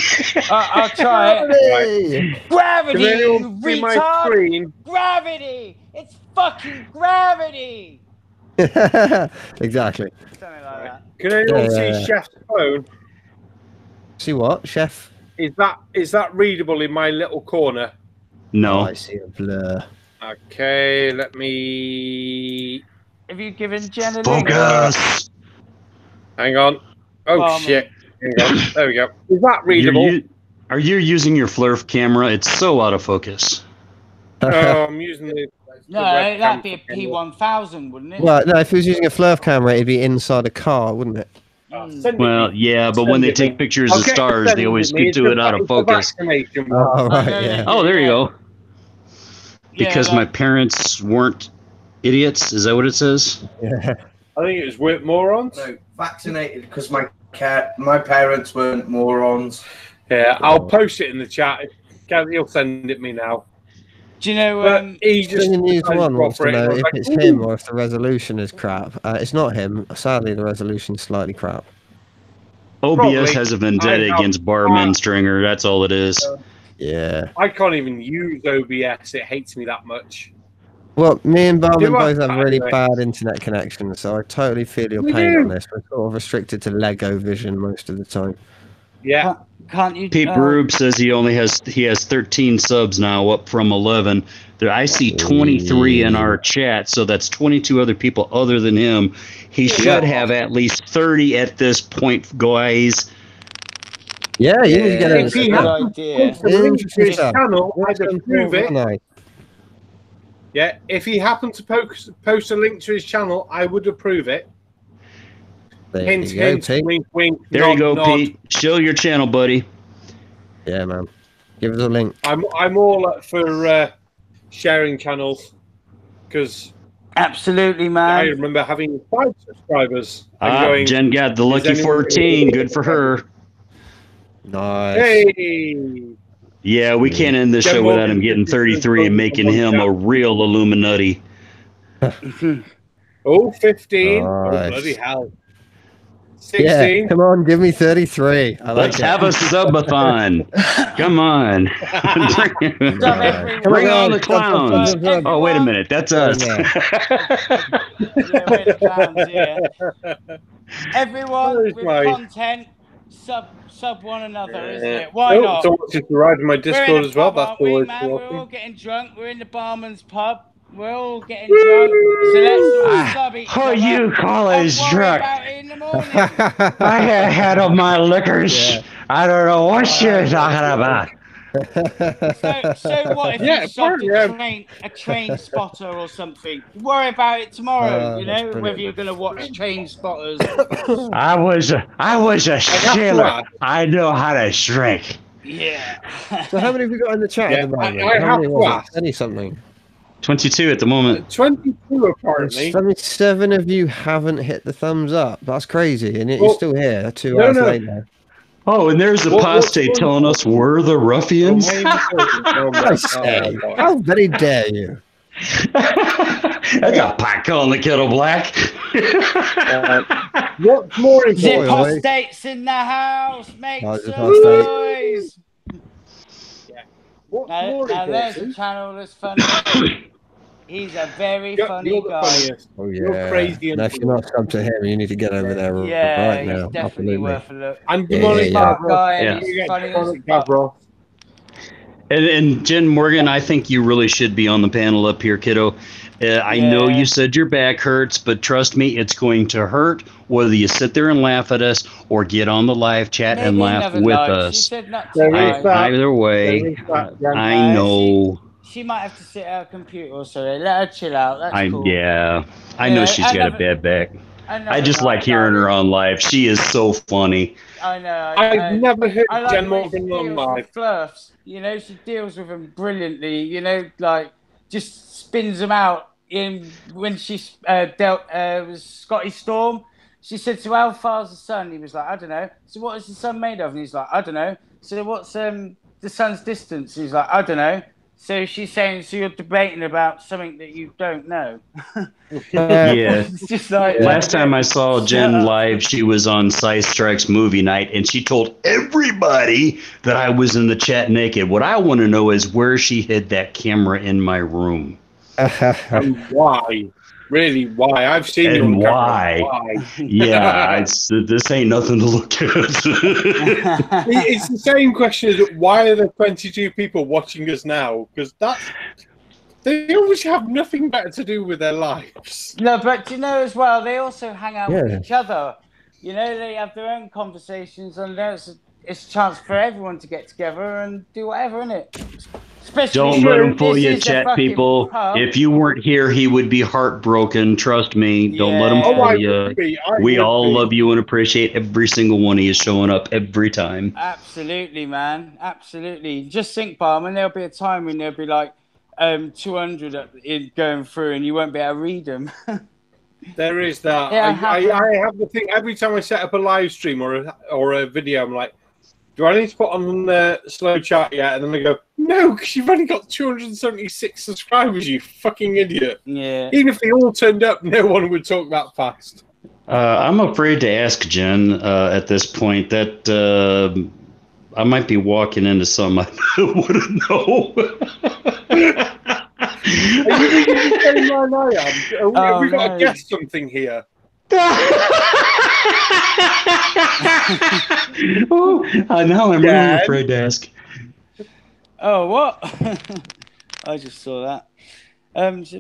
I'll try it. Gravity, you see my retard! screen? Gravity! It's fucking gravity! Exactly. Something like that. Can anyone see Chef's phone? See what, Chef? Is that readable in my little corner? No. Oh, I see a blur. Okay, let me. Have you given Jen a Focus. Hang on. Oh shit! Hang on. There we go. Is that readable? Are you using your Flurf camera? It's so out of focus. Oh, I'm using the. No, that'd be a P1000, wouldn't it? Well, no, if he was using a Flurf camera, it'd be inside a car, wouldn't it? Well, yeah, but when they take pictures of stars, they always do it out of focus. Oh, right, yeah. Oh, there you go. Because my parents weren't idiots. Is that what it says? Yeah. I think it was morons. No, vaccinated because my parents weren't morons. Yeah, I'll post it in the chat. He'll send it me now. Do you know? He just News One wants to know if it's him or if the resolution is crap. It's not him. Sadly, the resolution's slightly crap. OBS has a vendetta against Barman Stringer. That's all it is. Yeah. I can't even use OBS. It hates me that much. Well, me and Barman both have really bad internet connections, so I totally feel your pain on this. We're sort of restricted to Lego Vision most of the time. Yeah. Can't you? Pete Rube says he has 13 subs now, up from 11. I see 23 in our chat, so that's 22 other people other than him. He should have at least 30 at this point, guys. Yeah, you need to get if he happens to his channel, I'd approve it. Yeah, if he happened to post a link to his channel, I would approve it. Hint, wink, wink. There you go, Pete. Show your channel, buddy. Yeah, man. Give us a link. I'm all up for sharing channels. because Absolutely, I man. remember having 5 subscribers and going, Jen got the lucky anyone- 14. Good for her. Nice. hey, Yeah, we can't end the Jen show without Morgan him getting 33 and making him a real Illuminati. oh, 15. Oh, Nice. bloody hell. Yeah, 16. come on, give me 33. I like Let's it. have a subathon. Come on. Bring on the clowns. Oh, wait a minute. That's us. Yeah, we're the clowns, yeah. Everyone Where's with my- content, sub one another, isn't it? Why Oh, not? someone just arrived in my We're in Discord a as well. pub, That's aren't we, always man? We're all welcome. getting drunk. We're in the barman's pub. We're all getting drunk. So let's all sub each Oh, other. you call and us worry drunk. about it in the morning. I had of my liquors. Yeah. I don't know what you're talking about. So what if Yeah, you subbed apparently, a train spotter or something? Worry about it tomorrow, you that's know, brilliant. whether you're going to watch Train Spotters. I was a sailor. I know how to shrink. Yeah. So how many have we got in the chat at the moment? I How have many to was it? ask. 20 something. 22 at the moment. 22 apparently. 77 of you haven't hit the thumbs up. That's crazy. And yet you're Well, still here 2 no, hours no. later. Oh, and there's Apostate telling us we're the ruffians. I say, how very dare you? I got pot calling the kettle black. What's more important? Apostates in the house, make Oh, some apostate. noise. What's Now, more now there's a important? channel that's funny. He's a very funny You're the guy. funniest. Oh, yeah. You're crazy. Now, if you're not subbed to him, you need to get over there Yeah, right he's now. definitely Absolutely. worth a look. And Yeah, demonic yeah, Smart guy, and Yeah. he's funny as demonic fuck. Gavroff. And Jen Morgan, I think you really should be on the panel up here, kiddo. I know Yeah. you said your back hurts, but trust me, it's going to hurt whether you sit there and laugh at us or get on the live chat and Maybe laugh another with night. She us. said not There tonight. is that. Either way, There is that, yeah. I know. She might have to sit at her computer or something. Let her chill out. That's cool. Yeah, I Yeah, know she's got a another- bad back. Another I just night, like hearing her on live. She is so funny. I know. I've never heard I like Jen the way she Morgan deals on live. with Flurfs. You know, she deals with them brilliantly. You know, like just spins them out. In when she dealt with Scotty Storm, she said, "So how far's the sun?" He was like, "I don't know." So what is the sun made of? And he's like, "I don't know." So what's the sun's distance? And he's like, "I don't know." So she's saying, "So you're debating about something that you don't know." Yeah. It's just like Last time I saw Shut Jen up. live, she was on Size Strikes movie night, and she told everybody that I was in the chat naked. What I want to know is where she hid that camera in my room. And why? Really, why? I've seen you And on camera. why? Yeah, this ain't nothing to look at. It's the same question as why are there 22 people watching us now? Because they always have nothing better to do with their lives. No, but you know as well, they also hang out with Yeah. each other. You know, they have their own conversations, and it's a chance for everyone to get together and do whatever, isn't it? Especially Don't let him fool this you, is a chat fucking people. pub. If you weren't here, he would be heartbroken. Trust me. Don't let him Yeah. Oh, I fool you. would be. I We would all be. love you and appreciate every single one of you showing up every time. Absolutely, man. Absolutely. Just think, Barman, there'll be a time when there'll be like 200 going through, and you won't be able to read them. There is that. Yeah, I have the thing every time I set up a live stream or a video. I'm like, do I need to put on the slow chat yet? And then they go, no, because you've only got 276 subscribers. You fucking idiot. Yeah. Even if they all turned up, no one would talk that fast. I'm afraid to ask Jen at this point that I might be walking into some I wouldn't know. Are you reading the same line I am? Have we got no. to guess something here? Oh, now I'm really Dad? afraid to ask. Oh, what? I just saw that.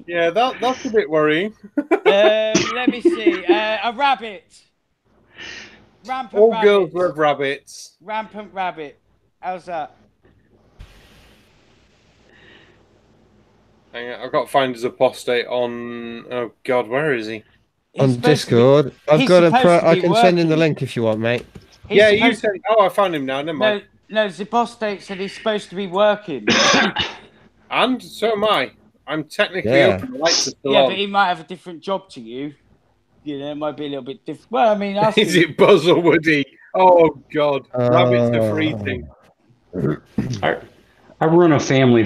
Yeah, that's a bit worrying. Let me see. A rabbit. Rampant All rabbit. girls love rabbits. Rampant rabbit. How's that? Hang on, I've got to find his apostate on. Oh God, where is he? He's On supposed to be- Discord. I've he's got a supposed pro. to I be can send in the working. link if you want, mate. He's Yeah, you supposed- said. Oh, I found him now. Never mind. No, Zipostate said he's supposed to be working. And so am I. I'm technically Yeah. up and the lights are still Yeah, on. but he might have a different job to you. You know, it might be a little bit different. Well, I mean, ask Is him. it Buzz or Woody? Oh, God. Rabbits are free thing. I run a family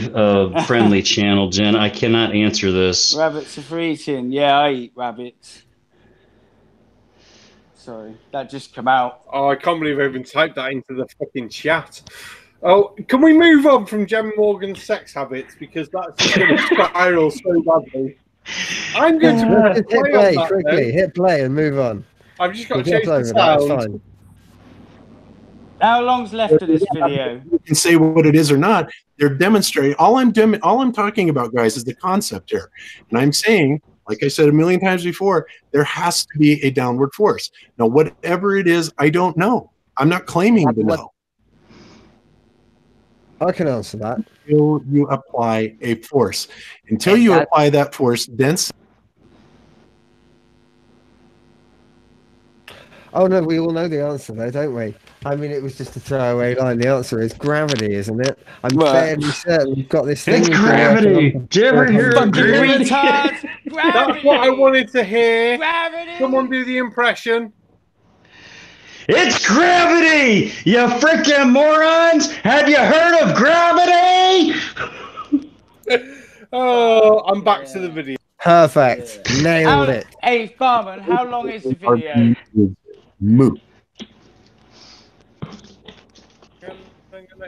friendly channel, Jen. I cannot answer this. Rabbits are for eating. Yeah, I eat rabbits. Sorry, that just come out. Oh, I can't believe I even typed that into the fucking chat. Oh, can we move on from Jem Morgan's sex habits? Because that's just going to spiral so badly. I'm going to Hit play play on that, quickly. then. Hit play and move on. I've just got We'll to get change the over that. It's sound. fine. How long's left of this video? You can say what it is or not. They're demonstrating. All I'm talking about, guys, is the concept here. And I'm saying, like I said a million times before, there has to be a downward force. Now, whatever it is, I don't know. I'm not claiming to know. I can answer that. Until you apply a force. Until you apply that force, density. Oh no, we all know the answer though, don't we? I mean, it was just a throwaway line. The answer is gravity, isn't it? I'm fairly certain we've got this thing. It's gravity. Did you ever hear of gravity? Retard! That's what I wanted to hear. Gravity! Someone do the impression. It's gravity! You freaking morons! Have you heard of gravity? Oh, I'm back to the video. Perfect. Nailed it. Hey, Farman, how long is the video? Move.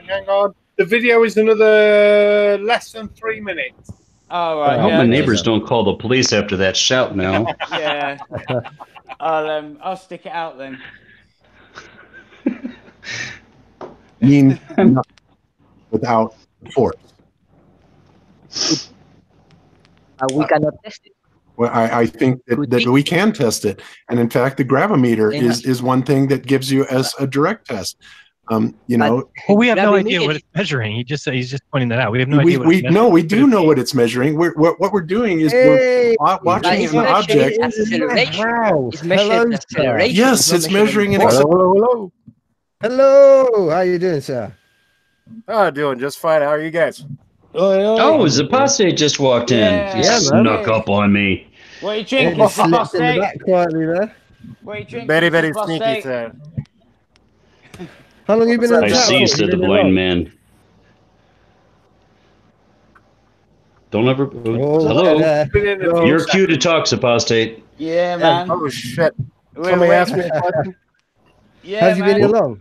Hang on. The video is another less than 3 minutes. All right. I hope my neighbors don't call the police after that shout now. Yeah. I'll stick it out then. Means nothing without force. We cannot test it. Well, I think that we can test it, and in fact, the gravimeter is one thing that gives you as a direct test. You know, well, we have no idea what it's measuring. He's just pointing that out. We have no idea. We do know what it's measuring. What we're doing is we're watching an object. It's measuring acceleration. Yes, it's measuring an Hello. Hello. How you doing, sir? Oh, doing just fine. How are you guys? Oh, Zapaste just walked in. He snuck up on me. What are you drinking, Just slipped in the Zapaste? back quietly there. What are you drinking, Very, very Zapaste? sneaky, sir. How long have you been in I the see, tower? said the blind man. Don't ever. Hello. You're cue to talk, Zapaste. Yeah, man. Oh, shit. Wait, Somebody wait. asked me a question. Yeah, Have you been here long?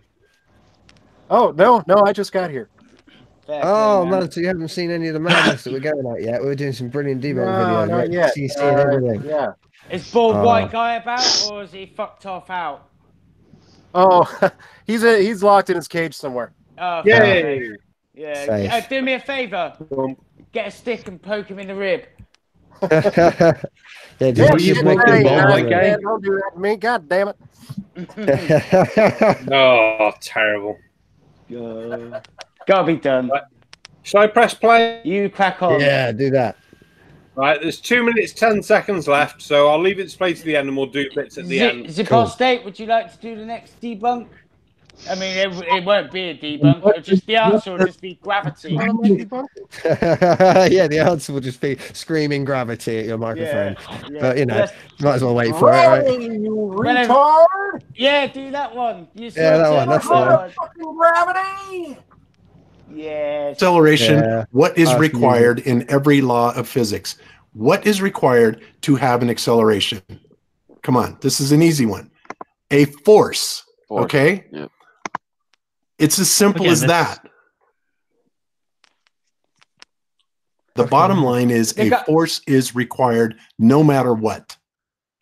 Oh, no, I just got here. Oh man, so you haven't seen any of the madness that we're going at yet? We were doing some brilliant debug videos, not like yet. CC and everything. Yeah. Is bald white guy about, or is he fucked off out? Oh, he's locked in his cage somewhere. Oh, Yay! yeah. Safe. Do me a favor. Get a stick and poke him in the rib. Yeah, just you make the bald white guy? Man, don't do that to me. God damn it. Oh, terrible. Gotta be done. Right. Should I press play? You crack on. Yeah, do that. Right, there's 2 minutes, 10 seconds left, so I'll leave it to play to the end and we'll do bits at the end. Zapaste, would you like to do the next debunk? I mean, it won't be a debunk. It'll just the answer will just be gravity. Yeah, the answer will just be screaming gravity at your microphone. Yeah. But you know, Yes. might as well wait for it, right? You retard! Yeah, do that one. You Yeah, that one. That's the one. Fucking gravity! Yeah. Acceleration. Yeah. What is That's required in every law of physics? What is required to have an acceleration? Come on, this is an easy one. A force. Okay? Yep. It's as simple Again, as that. The bottom line is a force is required no matter what.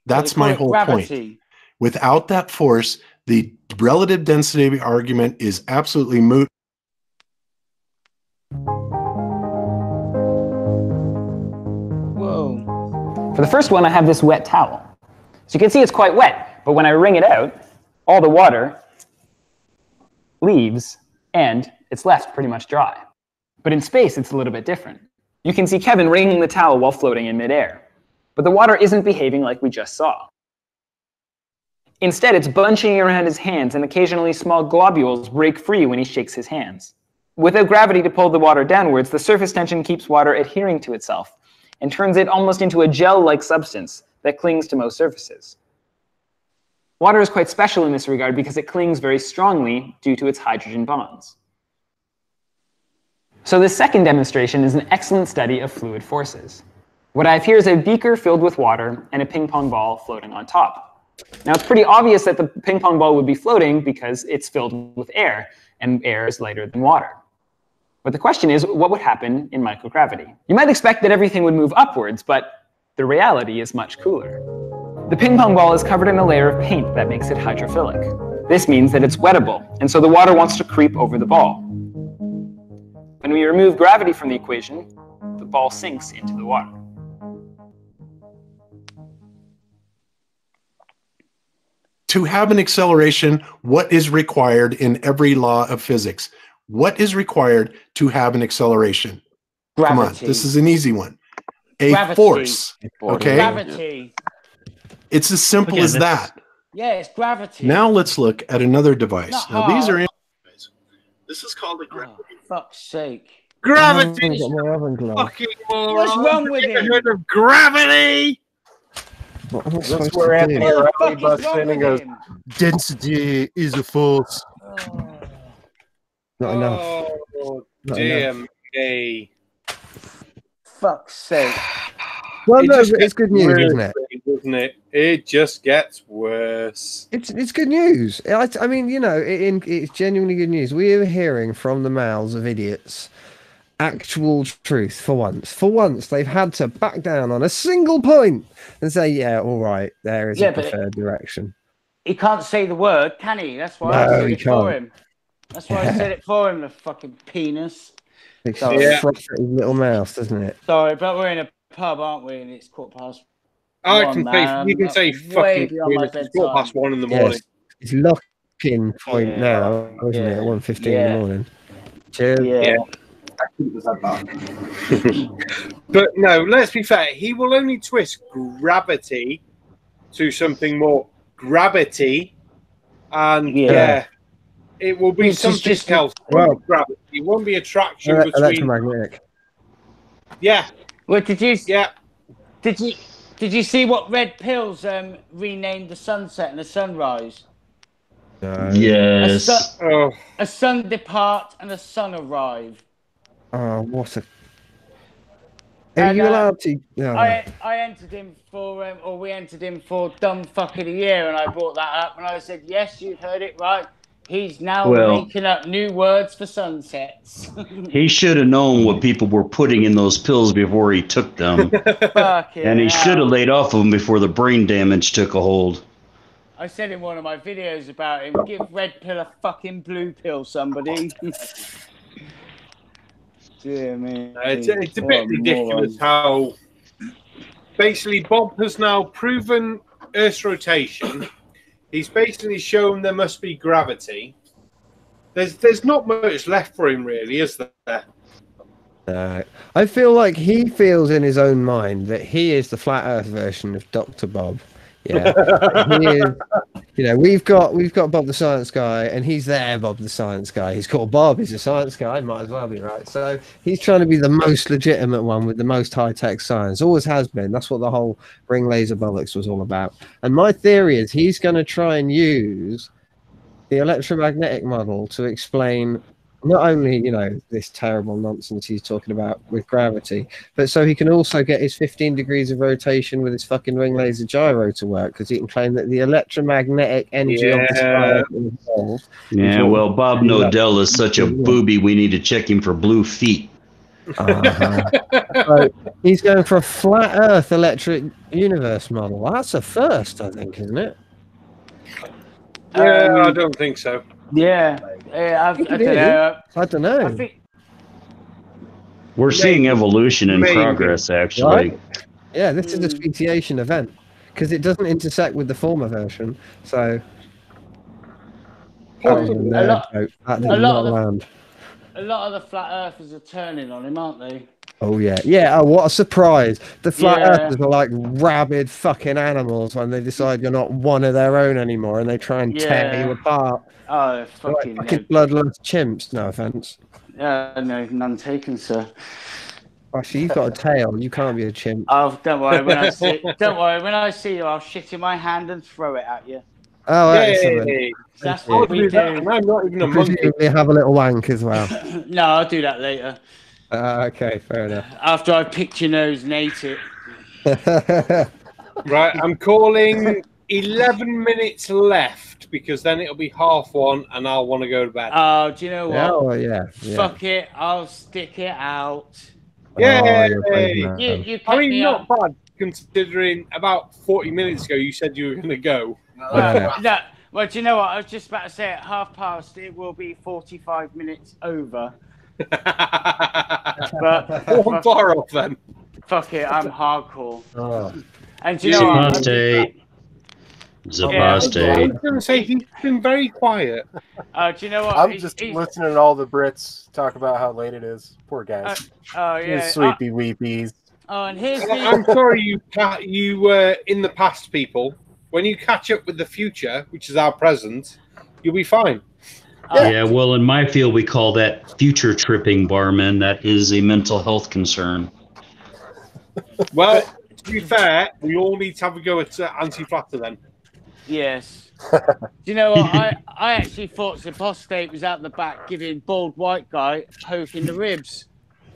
That's my whole point. Without that force, the relative density argument is absolutely moot. Whoa. For the first one, I have this wet towel. So you can see it's quite wet, but when I wring it out, all the water leaves and it's left pretty much dry. But in space, it's a little bit different. You can see Kevin wringing the towel while floating in midair, but the water isn't behaving like we just saw. Instead, it's bunching around his hands and occasionally small globules break free when he shakes his hands. Without gravity to pull the water downwards, the surface tension keeps water adhering to itself. and turns it almost into a gel-like substance that clings to most surfaces. Water is quite special in this regard because it clings very strongly due to its hydrogen bonds. So this second demonstration is an excellent study of fluid forces. What I have here is a beaker filled with water and a ping pong ball floating on top. Now it's pretty obvious that the ping pong ball would be floating because it's filled with air, and air is lighter than water. But the question is, what would happen in microgravity? You might expect that everything would move upwards, but the reality is much cooler. The ping pong ball is covered in a layer of paint that makes it hydrophilic. This means that it's wettable, and so the water wants to creep over the ball. When we remove gravity from the equation, the ball sinks into the water. To have an acceleration, what is required in every law of physics? What is required to have an acceleration? Gravity. Come on, this is an easy one. A Gravity. force. Okay? Gravity. It's as simple as that. Yeah, it's gravity. Now let's look at another device. Not Now these are hard. This is called a gravity. Fuck's sake. Gravity! Got my oven glove. Fucking moron. What's wrong with Never him? heard of gravity! What am I That's supposed where to Anthony do? What the Riley fuck is busts wrong in and with goes, him? density is a force. Oh. Not enough. Oh, Not dear enough. me. Fuck's sake. Well, It no, just but it's gets good news, worse, isn't it? Doesn't it? It just gets worse. It's good news. I mean, you know, it's genuinely good news. We are hearing from the mouths of idiots actual truth for once. For once, they've had to back down on a single point and say, yeah, all right, there is a preferred direction. He can't say the word, can he? That's why I No, said he it for can't. him. That's why I said it for him, the fucking penis. Makes Sorry. it froth at his little mouth, doesn't it? Sorry, but we're in a pub, aren't we? And it's 1:15. I One, can man. say, you can say That's way fucking beyond my penis. It's 1:15 in the morning. Yes, it's lock-in point Yeah. now, isn't it? At 1:15 in the morning. Cheers. Yeah. But no, let's be fair. He will only twist gravity to something more gravity, and Yeah. it will be It's something just- else. Well- Gravity. It won't be attraction between. Electromagnetic. Yeah, Well, did you yeah. see what red pills renamed the sunset and the sunrise? No. Yes. Oh, A sun depart and a sun arrive. Oh, what a... Are And, you allowed to... No. I entered him for, or we entered him for dumb fuck of the year, and I brought that up, and I said, yes, you heard it right. He's now Well- making up new words for sunsets. He should have known what people were putting in those pills before he took them. Fucking And he hell. should have laid off of them before the brain damage took a hold. I said in one of my videos about him, give red pill a fucking blue pill, somebody. Dear me. it's a What bit ridiculous how basically Bob has now proven Earth's rotation. He's basically shown there must be gravity. There's not much left for him, really, is there? I feel like he feels in his own mind that he is the flat Earth version of Dr. Bob. Yeah, he is, you know, we've got Bob the Science Guy, and he's there, Bob the Science Guy. He's called Bob. He's a science guy. Might as well be, right? So he's trying to be the most legitimate one with the most high-tech science. Always has been. That's what the whole ring laser bollocks was all about. And my theory is he's going to try and use the electromagnetic model to explain not only, you know, this terrible nonsense he's talking about with gravity, but so he can also get his 15 degrees of rotation with his fucking ring laser gyro to work, because he can claim that the electromagnetic energy of the sky is involved. Yeah, well, Bob Nodell is such a booby, we need to check him for blue feet. So he's going for a flat Earth electric universe model. That's a first, I think, isn't it? Yeah, I don't think so. Yeah, I don't know. I don't know. I think We're seeing evolution in Maybe. progress, actually. Right? Yeah, this is a speciation event because it doesn't intersect with the former version. So that was a nerd joke. That did not land. a lot of the flat earthers are turning on him, aren't they? Oh yeah, yeah. Oh, what a surprise! The flat Yeah. earthers are like rabid fucking animals when they decide you're not one of their own anymore, and they try and tear Yeah. you apart. Oh, They're fucking like fucking bloodless chimps. No offense. no, none taken, sir. Actually, you've got a tail. You can't be a chimp. Oh, don't worry. When I see you, I'll shit in my hand and throw it at you. Oh, excellent. That's what we do. And I'm not even a monkey. Presumably have a little wank as well. No, I'll do that later. Okay, fair enough. After I picked your nose and ate it. Right, I'm calling 11 minutes left because then it'll be 1:30 and I'll want to go to bed. Oh, do you know what? Yeah, well, yeah. Fuck it, I'll stick it out. Yeah, you I mean, me not up. bad considering about 40 minutes ago you said you were going to go. No, well, do you know what? I was just about to say at 1:30 it will be 45 minutes over. But I'm far off then. Fuck it, I'm hardcore. Oh. And do you know what? Zapostate. I was going to say he's been very quiet. Do you know what? I'm just listening to all the Brits talk about how late it is. Poor guys. Oh yeah. Sleepy weepies. Oh, and here's I'm sorry you were in the past, people. When you catch up with the future, which is our present, you'll be fine. Yeah, well, in my field, we call that future tripping, barman. That is a mental health concern. Well, to be fair, we all need to have a go at anti-flatter then. Yes. Do you know what? I actually thought Zapostate was out the back giving bald white guy a poke in the ribs.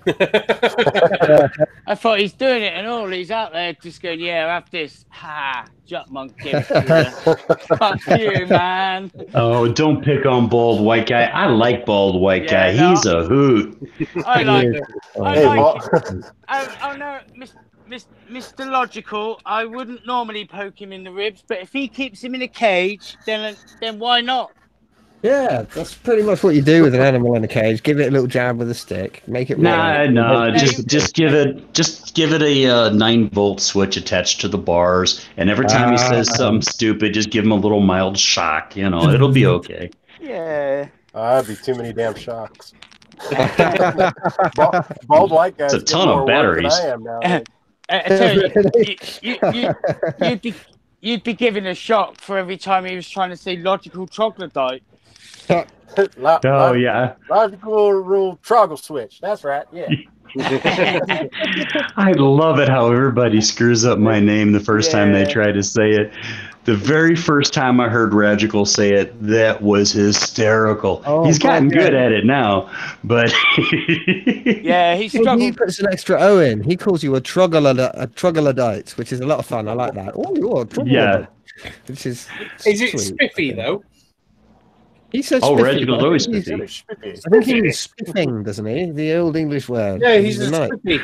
I thought he's doing it and all. He's out there just going, yeah, have this. Ha! Jut monkey. Fuck you, man. Oh, don't pick on bald white guy. I like bald white guy. No. He's a hoot. I like it. Oh no, Mr. Logical, I wouldn't normally poke him in the ribs, but if he keeps him in a cage, then why not? Yeah, that's pretty much what you do with an animal in a cage. Give it a little jab with a stick, make it. No, just give it a 9-volt switch attached to the bars, and every time he says something stupid, just give him a little mild shock. You know, it'll be okay. Yeah. That'd be too many damn shocks. Bald white guys. It's a ton of batteries. I am now. I tell you, you'd be given a shock for every time he was trying to say logical troglodyte. Oh yeah, logical rule toggle switch. That's right. Yeah. I love it how everybody screws up my name the first time they try to say it. The very first time I heard Radical say it, that was hysterical. He's gotten good at it now, but yeah, he puts an extra O in. He calls you a troglodyte, which is a lot of fun. I like that. Oh, you're a troglodyte. Which is it spiffy though? He says spiffy. Reginald's always spiffy. I think he means spiffing, doesn't he? The old English word. Yeah, he's a spiffy.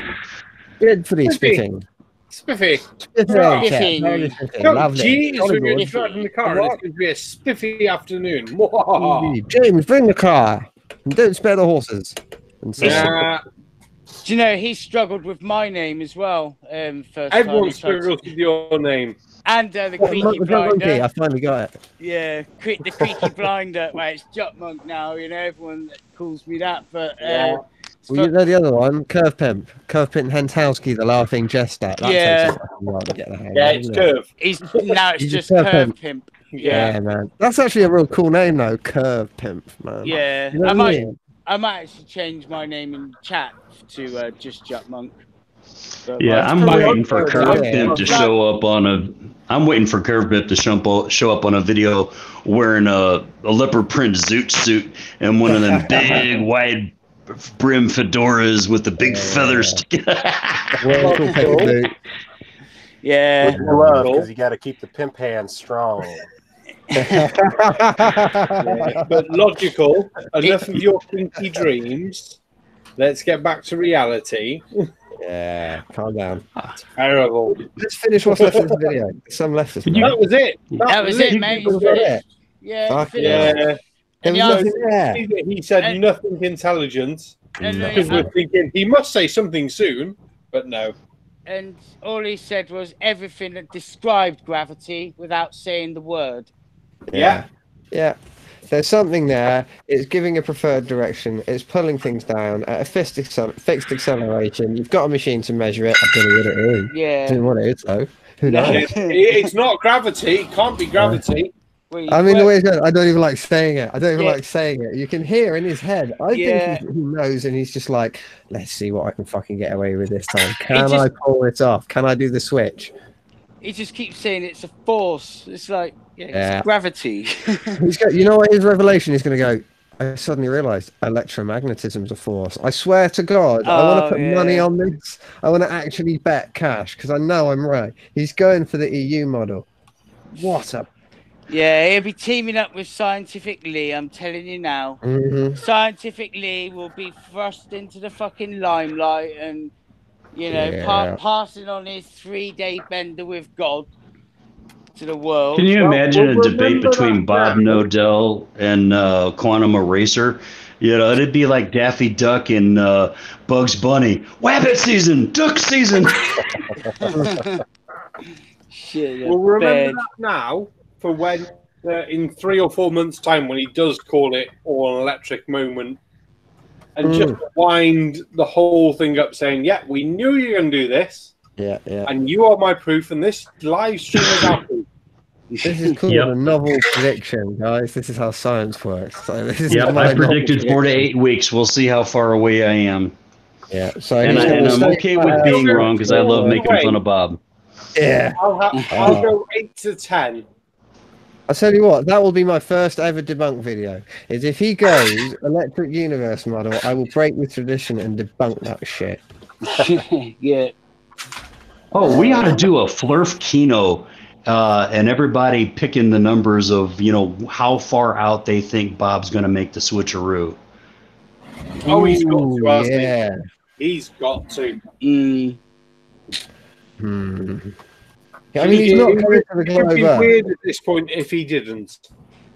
Good for the spiffing. Spiffy. Spiffy. Lovely. Geez, we're going to start in the car. It's going to be a spiffy afternoon. James, bring the car. And don't spare the horses. And so do you know, he struggled with my name as well. Everyone struggles with your name. And the creaky blinder. I finally got it. Yeah, the creaky blinder. Well, it's Jut Monk now. You know, everyone calls me that. But well, you know the other one, Curve Pimp Hentowski, the laughing jester. That takes a while to get the hang. Yeah, it's Curve. It's just Curve Pimp. Yeah, man. That's actually a real cool name, though. Curve Pimp, man. Yeah, you know I might actually change my name in chat to just Jut Monk. But yeah, I'm waiting for Curve Pimp to show up on a. I'm waiting for Curve Pimp to show up on a video wearing a leopard print zoot suit and one of them big wide brim fedoras with the big feathers. Yeah, because you got to keep the pimp hand strong. But Logical, enough of your kinky dreams. Let's get back to reality. Yeah, calm down. Terrible. Let's finish what's left of the video. Some left. That was it. That was it, mate. Yeah. Yeah. He said nothing intelligent. Because we're thinking he must say something soon, but no. And all he said was everything that described gravity without saying the word. Yeah. There's something there. It's giving a preferred direction. It's pulling things down at a fixed acceleration. You've got a machine to measure it. I don't know what it is. Yeah. I don't know what it is, though. Who knows? It's not gravity. It can't be gravity. I mean, the way he's going, I don't even like saying it. I don't even like saying it. You can hear in his head. I think he knows, and he's just like, let's see what I can fucking get away with this time. Can I pull it off? Can I do the switch? He just keeps saying it's a force. It's like, it's gravity. You know what his revelation is going to go? I suddenly realised electromagnetism's a force. I swear to God, I want to put money on this. I want to actually bet cash because I know I'm right. He's going for the EU model. What a... Yeah, he'll be teaming up with Scientific Lee, I'm telling you now. Scientific Lee will be thrust into the fucking limelight and, you know, passing on his 3-day bender with God to the world. Can you imagine a debate between Bob Nodell and Quantum Eraser? You know, it'd be like Daffy Duck and Bugs Bunny. Wabbit season, duck season. Shit, well, remember that now for when, in 3 or 4 months' time, when he does call it all an electric moment, and just wind the whole thing up saying, yeah, we knew you were going to do this. Yeah. And you are my proof, and this live stream is our proof. This is called a novel prediction, guys. This is how science works. So this is I predicted 4 to 8 weeks. We'll see how far away I am. Yeah. So and I'm okay with being wrong because I love making fun of Bob. Yeah. I'll go 8 to 10. I'll tell you what, that will be my first ever debunk video. Is if he goes electric universe model, I will break with tradition and debunk that shit. Yeah. Oh, we ought to do a Flurf Kino, and everybody picking the numbers of, you know, how far out they think Bob's going to make the switcheroo. Oh, he's got to, hasn't yeah. he? He's got to. I mean, he's not coming to the It would be globe. weird at this point if he didn't.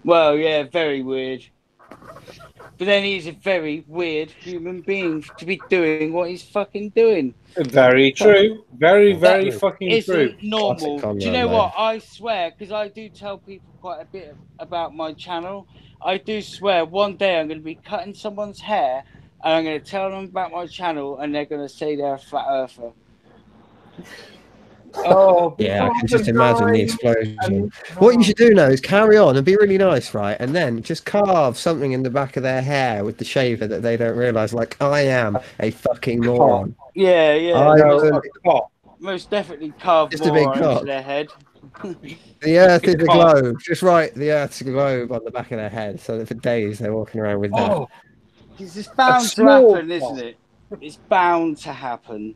Well, yeah, very weird. But then he's a very weird human being to be doing what he's fucking doing. Very true. Very, very fucking true. Isn't normal. Do you know what? I swear, because I do tell people quite a bit about my channel. I do swear one day I'm going to be cutting someone's hair and I'm going to tell them about my channel and they're going to say they're a flat earther. Oh, yeah, I can just imagine the explosion. What you should do now is carry on and be really nice, right? And then just carve something in the back of their hair with the shaver that they don't realise, like, I am a fucking moron. Yeah. Most definitely carve just a big more cock into their head. The earth is a globe. Just write the earth's a globe on the back of their head so that for days they're walking around with that. It's bound to happen, isn't it? It's bound to happen.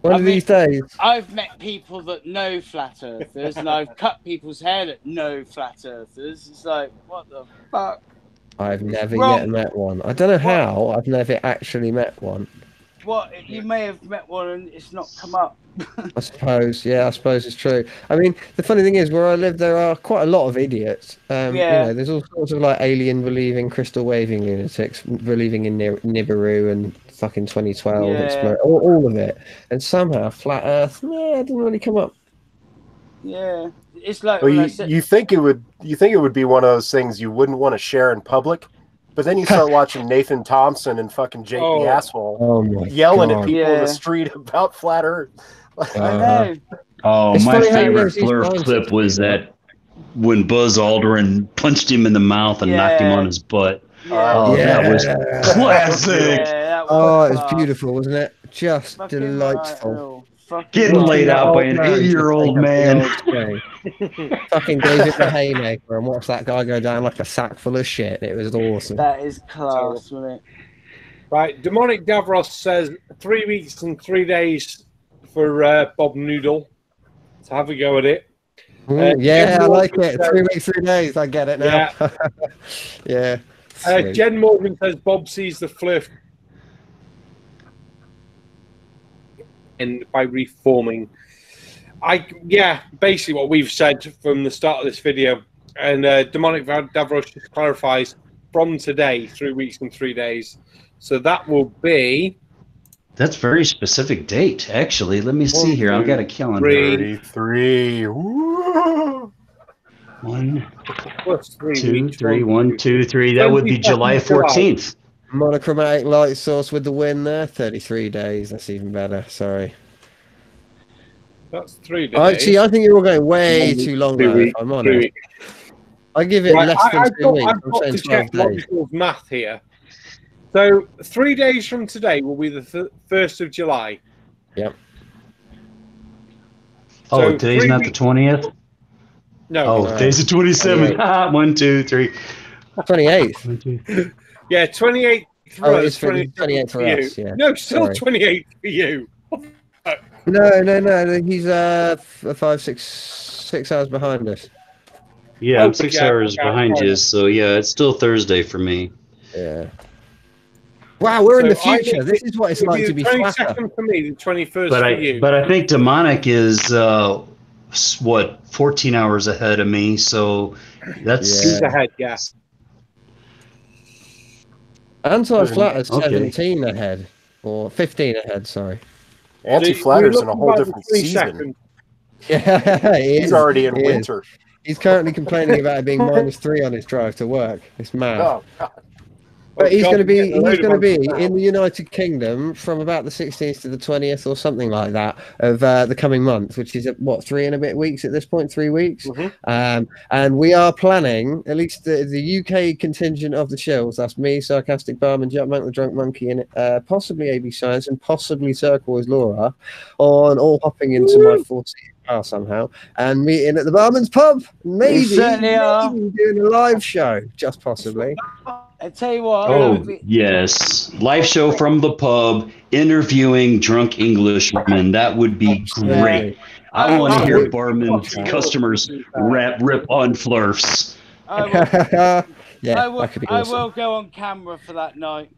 One of these days. I've met people that know flat earthers, and I've cut people's hair that know flat earthers. It's like, what the fuck? I've never yet met one. I don't know how. I've never actually met one. What? You may have met one and it's not come up. I suppose. Yeah, I suppose it's true. I mean, the funny thing is, where I live, there are quite a lot of idiots. You know, there's all sorts of like alien believing, crystal waving lunatics believing in Nibiru and fucking 2012, all of it. And somehow flat Earth, it didn't really come up. Yeah, it's like well, you think it would be one of those things you wouldn't want to share in public, but then you start watching Nathan Thompson and fucking Jake the asshole yelling at people in the street about flat Earth. I know. Oh, my favorite Flurf clip was that when Buzz Aldrin punched him in the mouth and knocked him on his butt. That was classic. It was beautiful, wasn't it? Just delightful. Getting laid out by an 8-year-old man. Fucking gave it the haymaker and watched that guy go down like a sack full of shit. It was awesome. That is class, wasn't it? Right, Demonic Davros says 3 weeks and 3 days for Bob Noodle to have a go at it. Yeah, I like it. 3 weeks, 3 days. I get it now. Yeah. Jen Morgan says Bob sees the Flurf and by reforming. Basically what we've said from the start of this video. And Demonic Davros just clarifies from today, 3 weeks and 3 days. So that will be... That's very specific date, actually. Let me see here. I've got a calendar. 33. Woo! 1, 2, 3, 1, 2, 3. That would be July 14th. Monochromatic light source with the win there. 33 days. That's even better. Sorry. That's 3 days. Actually, I think you're all going way too long. If I'm honest. I give it less than 2 weeks. I've got to check Logical's math here. So 3 days from today will be the 1st of July. Yep. Oh, So today's not the 20th? No. Oh, today's the 27th. 1, 2, 3. 28th. Yeah, 28th for Oh, us. it's for 28th for you. us, yeah. No, still Sorry. 28th for you. No. He's 6 hours behind us. Yeah, I'm 6 hours behind you, so yeah, it's still Thursday for me. Yeah. Wow, we're in the So I future. think This is what it's like to be flatter. 22nd for me, the 21st But for you. But I think Demonic is what 14 hours ahead of me, so that's He's ahead, yeah. Anti-flat is Okay. 17 ahead, or 15 ahead. Sorry. Anti-flatter's in a whole different season. Yeah, He's already in winter. He's currently complaining about it being -3 on his drive to work. It's mad. Oh, God. But he's going to be now. in the United Kingdom from about the 16th to the 20th or something like that of the coming month, which is what 3 and a bit weeks at this point, 3 weeks. And we are planning, at least the UK contingent of the shows, that's me, Sarcastic Barman, Jack Monk, the Drunk Monkey, and possibly AB Science, and possibly Turquoise Laura, on all hopping into my 4-seater car somehow and meeting at the Barman's Pub. Maybe doing a live show, just possibly. I tell you what. Oh, yes. Live show from the pub, interviewing drunk Englishmen. That would be great. I want to hear barman customers rip on flurfs. I I will go on camera for that night.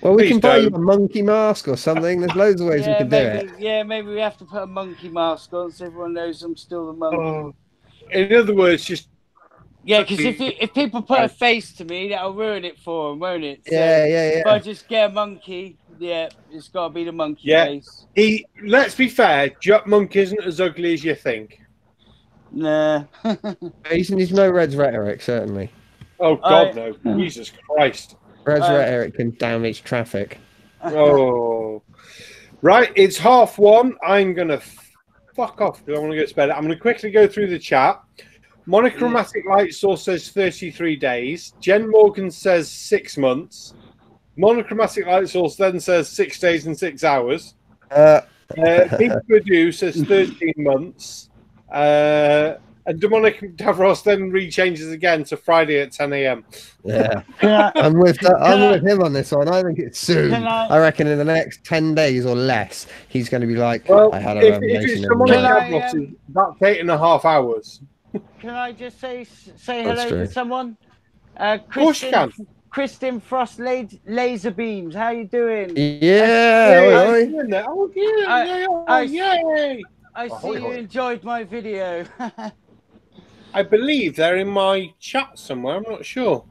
Well, we can buy you a monkey mask or something. There's loads of ways we can do it. Yeah, maybe we have to put a monkey mask on so everyone knows I'm still the monkey. In other words, just... Yeah, because if people put a face to me, that'll ruin it for them, won't it? So Yeah. If I just get a monkey, it's got to be the monkey face. Let's be fair, Jack Monk isn't as ugly as you think. Nah. He's no Red's rhetoric, certainly. Oh, God, no. Jesus Christ. Red's rhetoric can damage traffic. Oh. Right, it's 1:30. I'm going to fuck off because I want to get to bed. I'm going to quickly go through the chat. Monochromatic Light Source says 33 days. Jen Morgan says 6 months. Monochromatic Light Source then says 6 days and 6 hours. Big Purdue says 13 months. And Demonic Davros then rechanges again to Friday at 10 a.m. Yeah. I'm with him on this one. I think it's soon. I reckon in the next 10 days or less, he's going to be like, I had a revelation. If it's Demonic Davros, that's 8.5 hours. Can I just say hello to someone? Kristen Frost Laser Beams. How you doing? Yeah. I see you enjoyed my video. I believe they're in my chat somewhere. I'm not sure.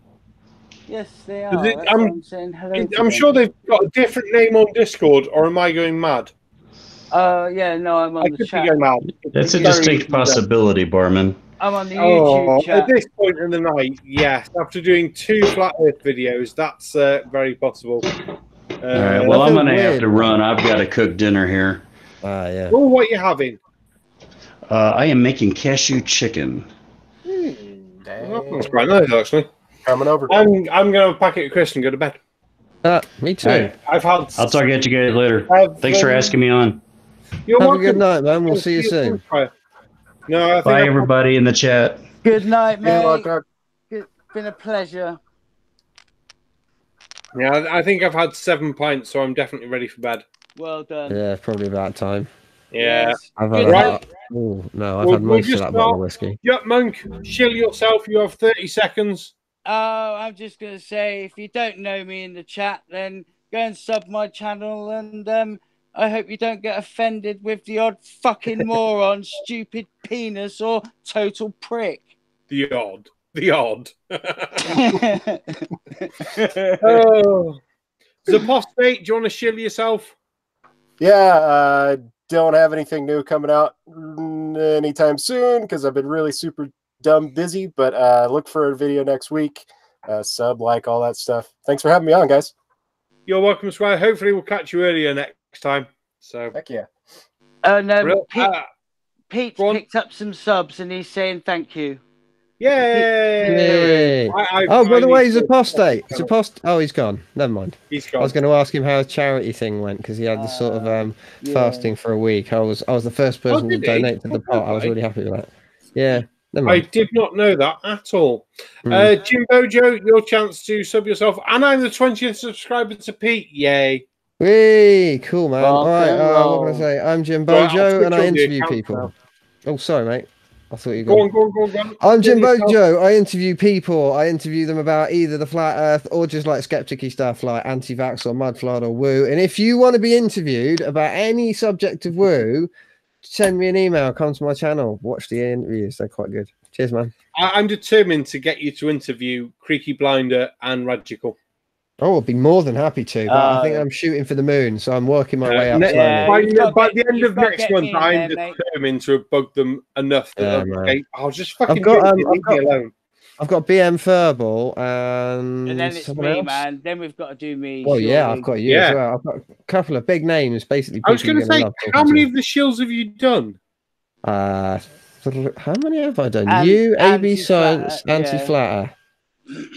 Yes, they are. I'm saying hello. I'm sure they've got a different name on Discord, or am I going mad? Yeah, no, I'm on the chat. That's a distinct possibility, Barman. I'm on the YouTube chat. At this point in the night, yes. After doing 2 Flat Earth videos, that's very possible. All right, well, I'm going to have to run. I've got to cook dinner here. Yeah. Oh, what are you having? I am making cashew chicken. That's quite nice, actually. Coming over. I'm going to have a packet of crisps and go to bed. Me too. Right. I'll talk at you guys later. Thanks for asking me on. You're Have welcome. a good night, man. We'll see you soon. No, Bye, everybody in the chat. Good night, mate. It's been a pleasure. Yeah, I think I've had 7 pints, so I'm definitely ready for bed. Well done. Yeah, probably about time. Yeah. I've had had most of that bottle of whiskey. Yep, Monk, shill yourself. You have 30 seconds. I'm just going to say, if you don't know me in the chat, then go and sub my channel, and I hope you don't get offended with the odd fucking moron, stupid penis, or total prick. The odd. Oh. Zapostate, do you want to shill yourself? Yeah, don't have anything new coming out anytime soon because I've been really super dumb busy, but look for a video next week. Sub, like, all that stuff. Thanks for having me on, guys. You're welcome, Squire. Hopefully we'll catch you earlier next time. So heck yeah. Pete picked up some subs and he's saying thank you. Yay! Oh, by the way, he's apostate. He's Oh, he's gone. Never mind. He's I gone. was going to ask him how his charity thing went because he had this sort of fasting for a week. I was the first person to did he? donate to the pot. I was really happy with that. Yeah. Never I mind. did not know that at all. Jim Bojo, your chance to sub yourself. And I'm the 20th subscriber to Pete. Yay. Whee! Cool, man. Rock All right. and What roll. can I say? I'm Jim Right, I'll Bojo, switch and I on the interview account people. now. Oh, sorry, mate. I thought you Go on. I'm Jim Give yourself- Bojo. I interview people. I interview them about either the flat earth or just like skeptic-y stuff like anti-vax or mudflood or woo. And if you want to be interviewed about any subject of woo, send me an email. Come to my channel. Watch the interviews. They're quite good. Cheers, man. I'm determined to get you to interview Creaky Blinder and Radical. Oh, I'd be more than happy to, but I think I'm shooting for the moon, so I'm working my way up slowly. By the end of next month, I'm determined to have bugged them enough that I'll just fucking leave me alone. I've got BM Furball and then it's someone me, else. man. Then we've got to do me. Well, yeah, surely. I've got you as well. I've got a couple of big names, basically. I was going to say, how many of the shills have you done? How many have I done? And You, AB Anti-Flatter, Science, Anti-Flatter.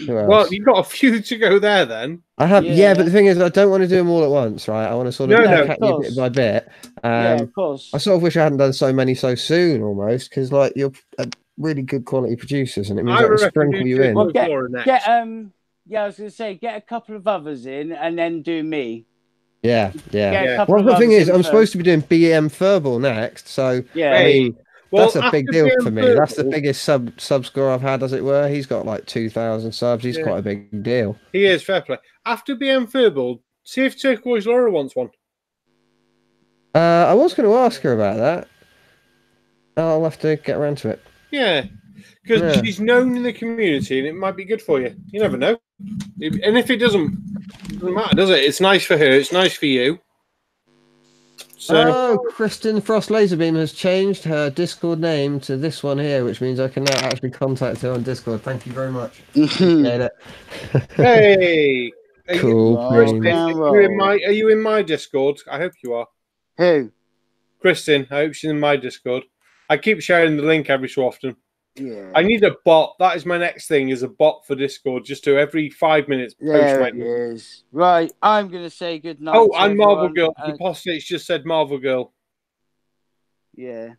Who else? Well, you've got a few to go there then. I have, yeah, but the thing is, I don't want to do them all at once, right? I want to sort of No, cut you bit by bit. of course. I sort of wish I hadn't done so many so soon, almost, because like you're a really good quality producers, and it means I can sprinkle you in. Well, I was going to say, get a couple of others in, and then do me. Yeah. Get a couple Well, of the thing others is, in I'm first. supposed to be doing BM Furball next, so Yeah. I mean, Well, that's a big after deal BM for me. That's the Furball- biggest sub score I've had, as it were. He's got like 2,000 subs. He's Yeah. quite a big deal. He is, fair play. After BM Furball, see if Turquoise Laura wants one. I was going to ask her about that. I'll have to get around to it. Yeah, because Yeah. she's known in the community and it might be good for you. You never know. And if it doesn't matter, does it? It's nice for her. It's nice for you. So, Kristen Frost Laserbeam has changed her Discord name to this one here, which means I can now actually contact her on Discord. Thank you very much. Appreciate it. hey, Cool. Are you in my Discord? I hope you are. Who? Kristen. I hope she's in my Discord. I keep sharing the link every so often. Yeah. I need a bot. That is my next thing, is a bot for Discord. Just to every 5 minutes post There my it is. Right, I'm going to say good night. Oh, to and Marvel everyone. Girl. The Apostates just said Marvel Girl. Yeah.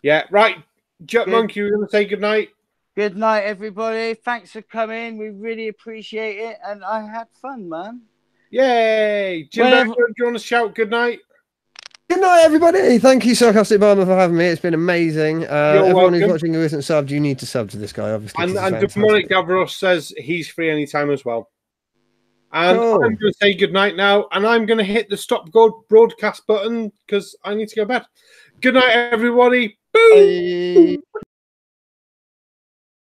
Yeah, right. Jet Monkey, we're going to say good night. Good night, everybody. Thanks for coming. We really appreciate it, and I had fun, man. Yay! Jim, Whenever- do you want to shout good night? Good night, everybody. Thank you, Sarcastic Barmer, for having me. It's been amazing. Everyone who's welcome. watching who isn't subbed, you need to sub to this guy, obviously. And 'cause he's Demonic fantastic. Gavros says he's free anytime as well. And Cool. I'm going to say good night now, and I'm going to hit the stop broadcast button because I need to go to bed. Good night, everybody. Boom!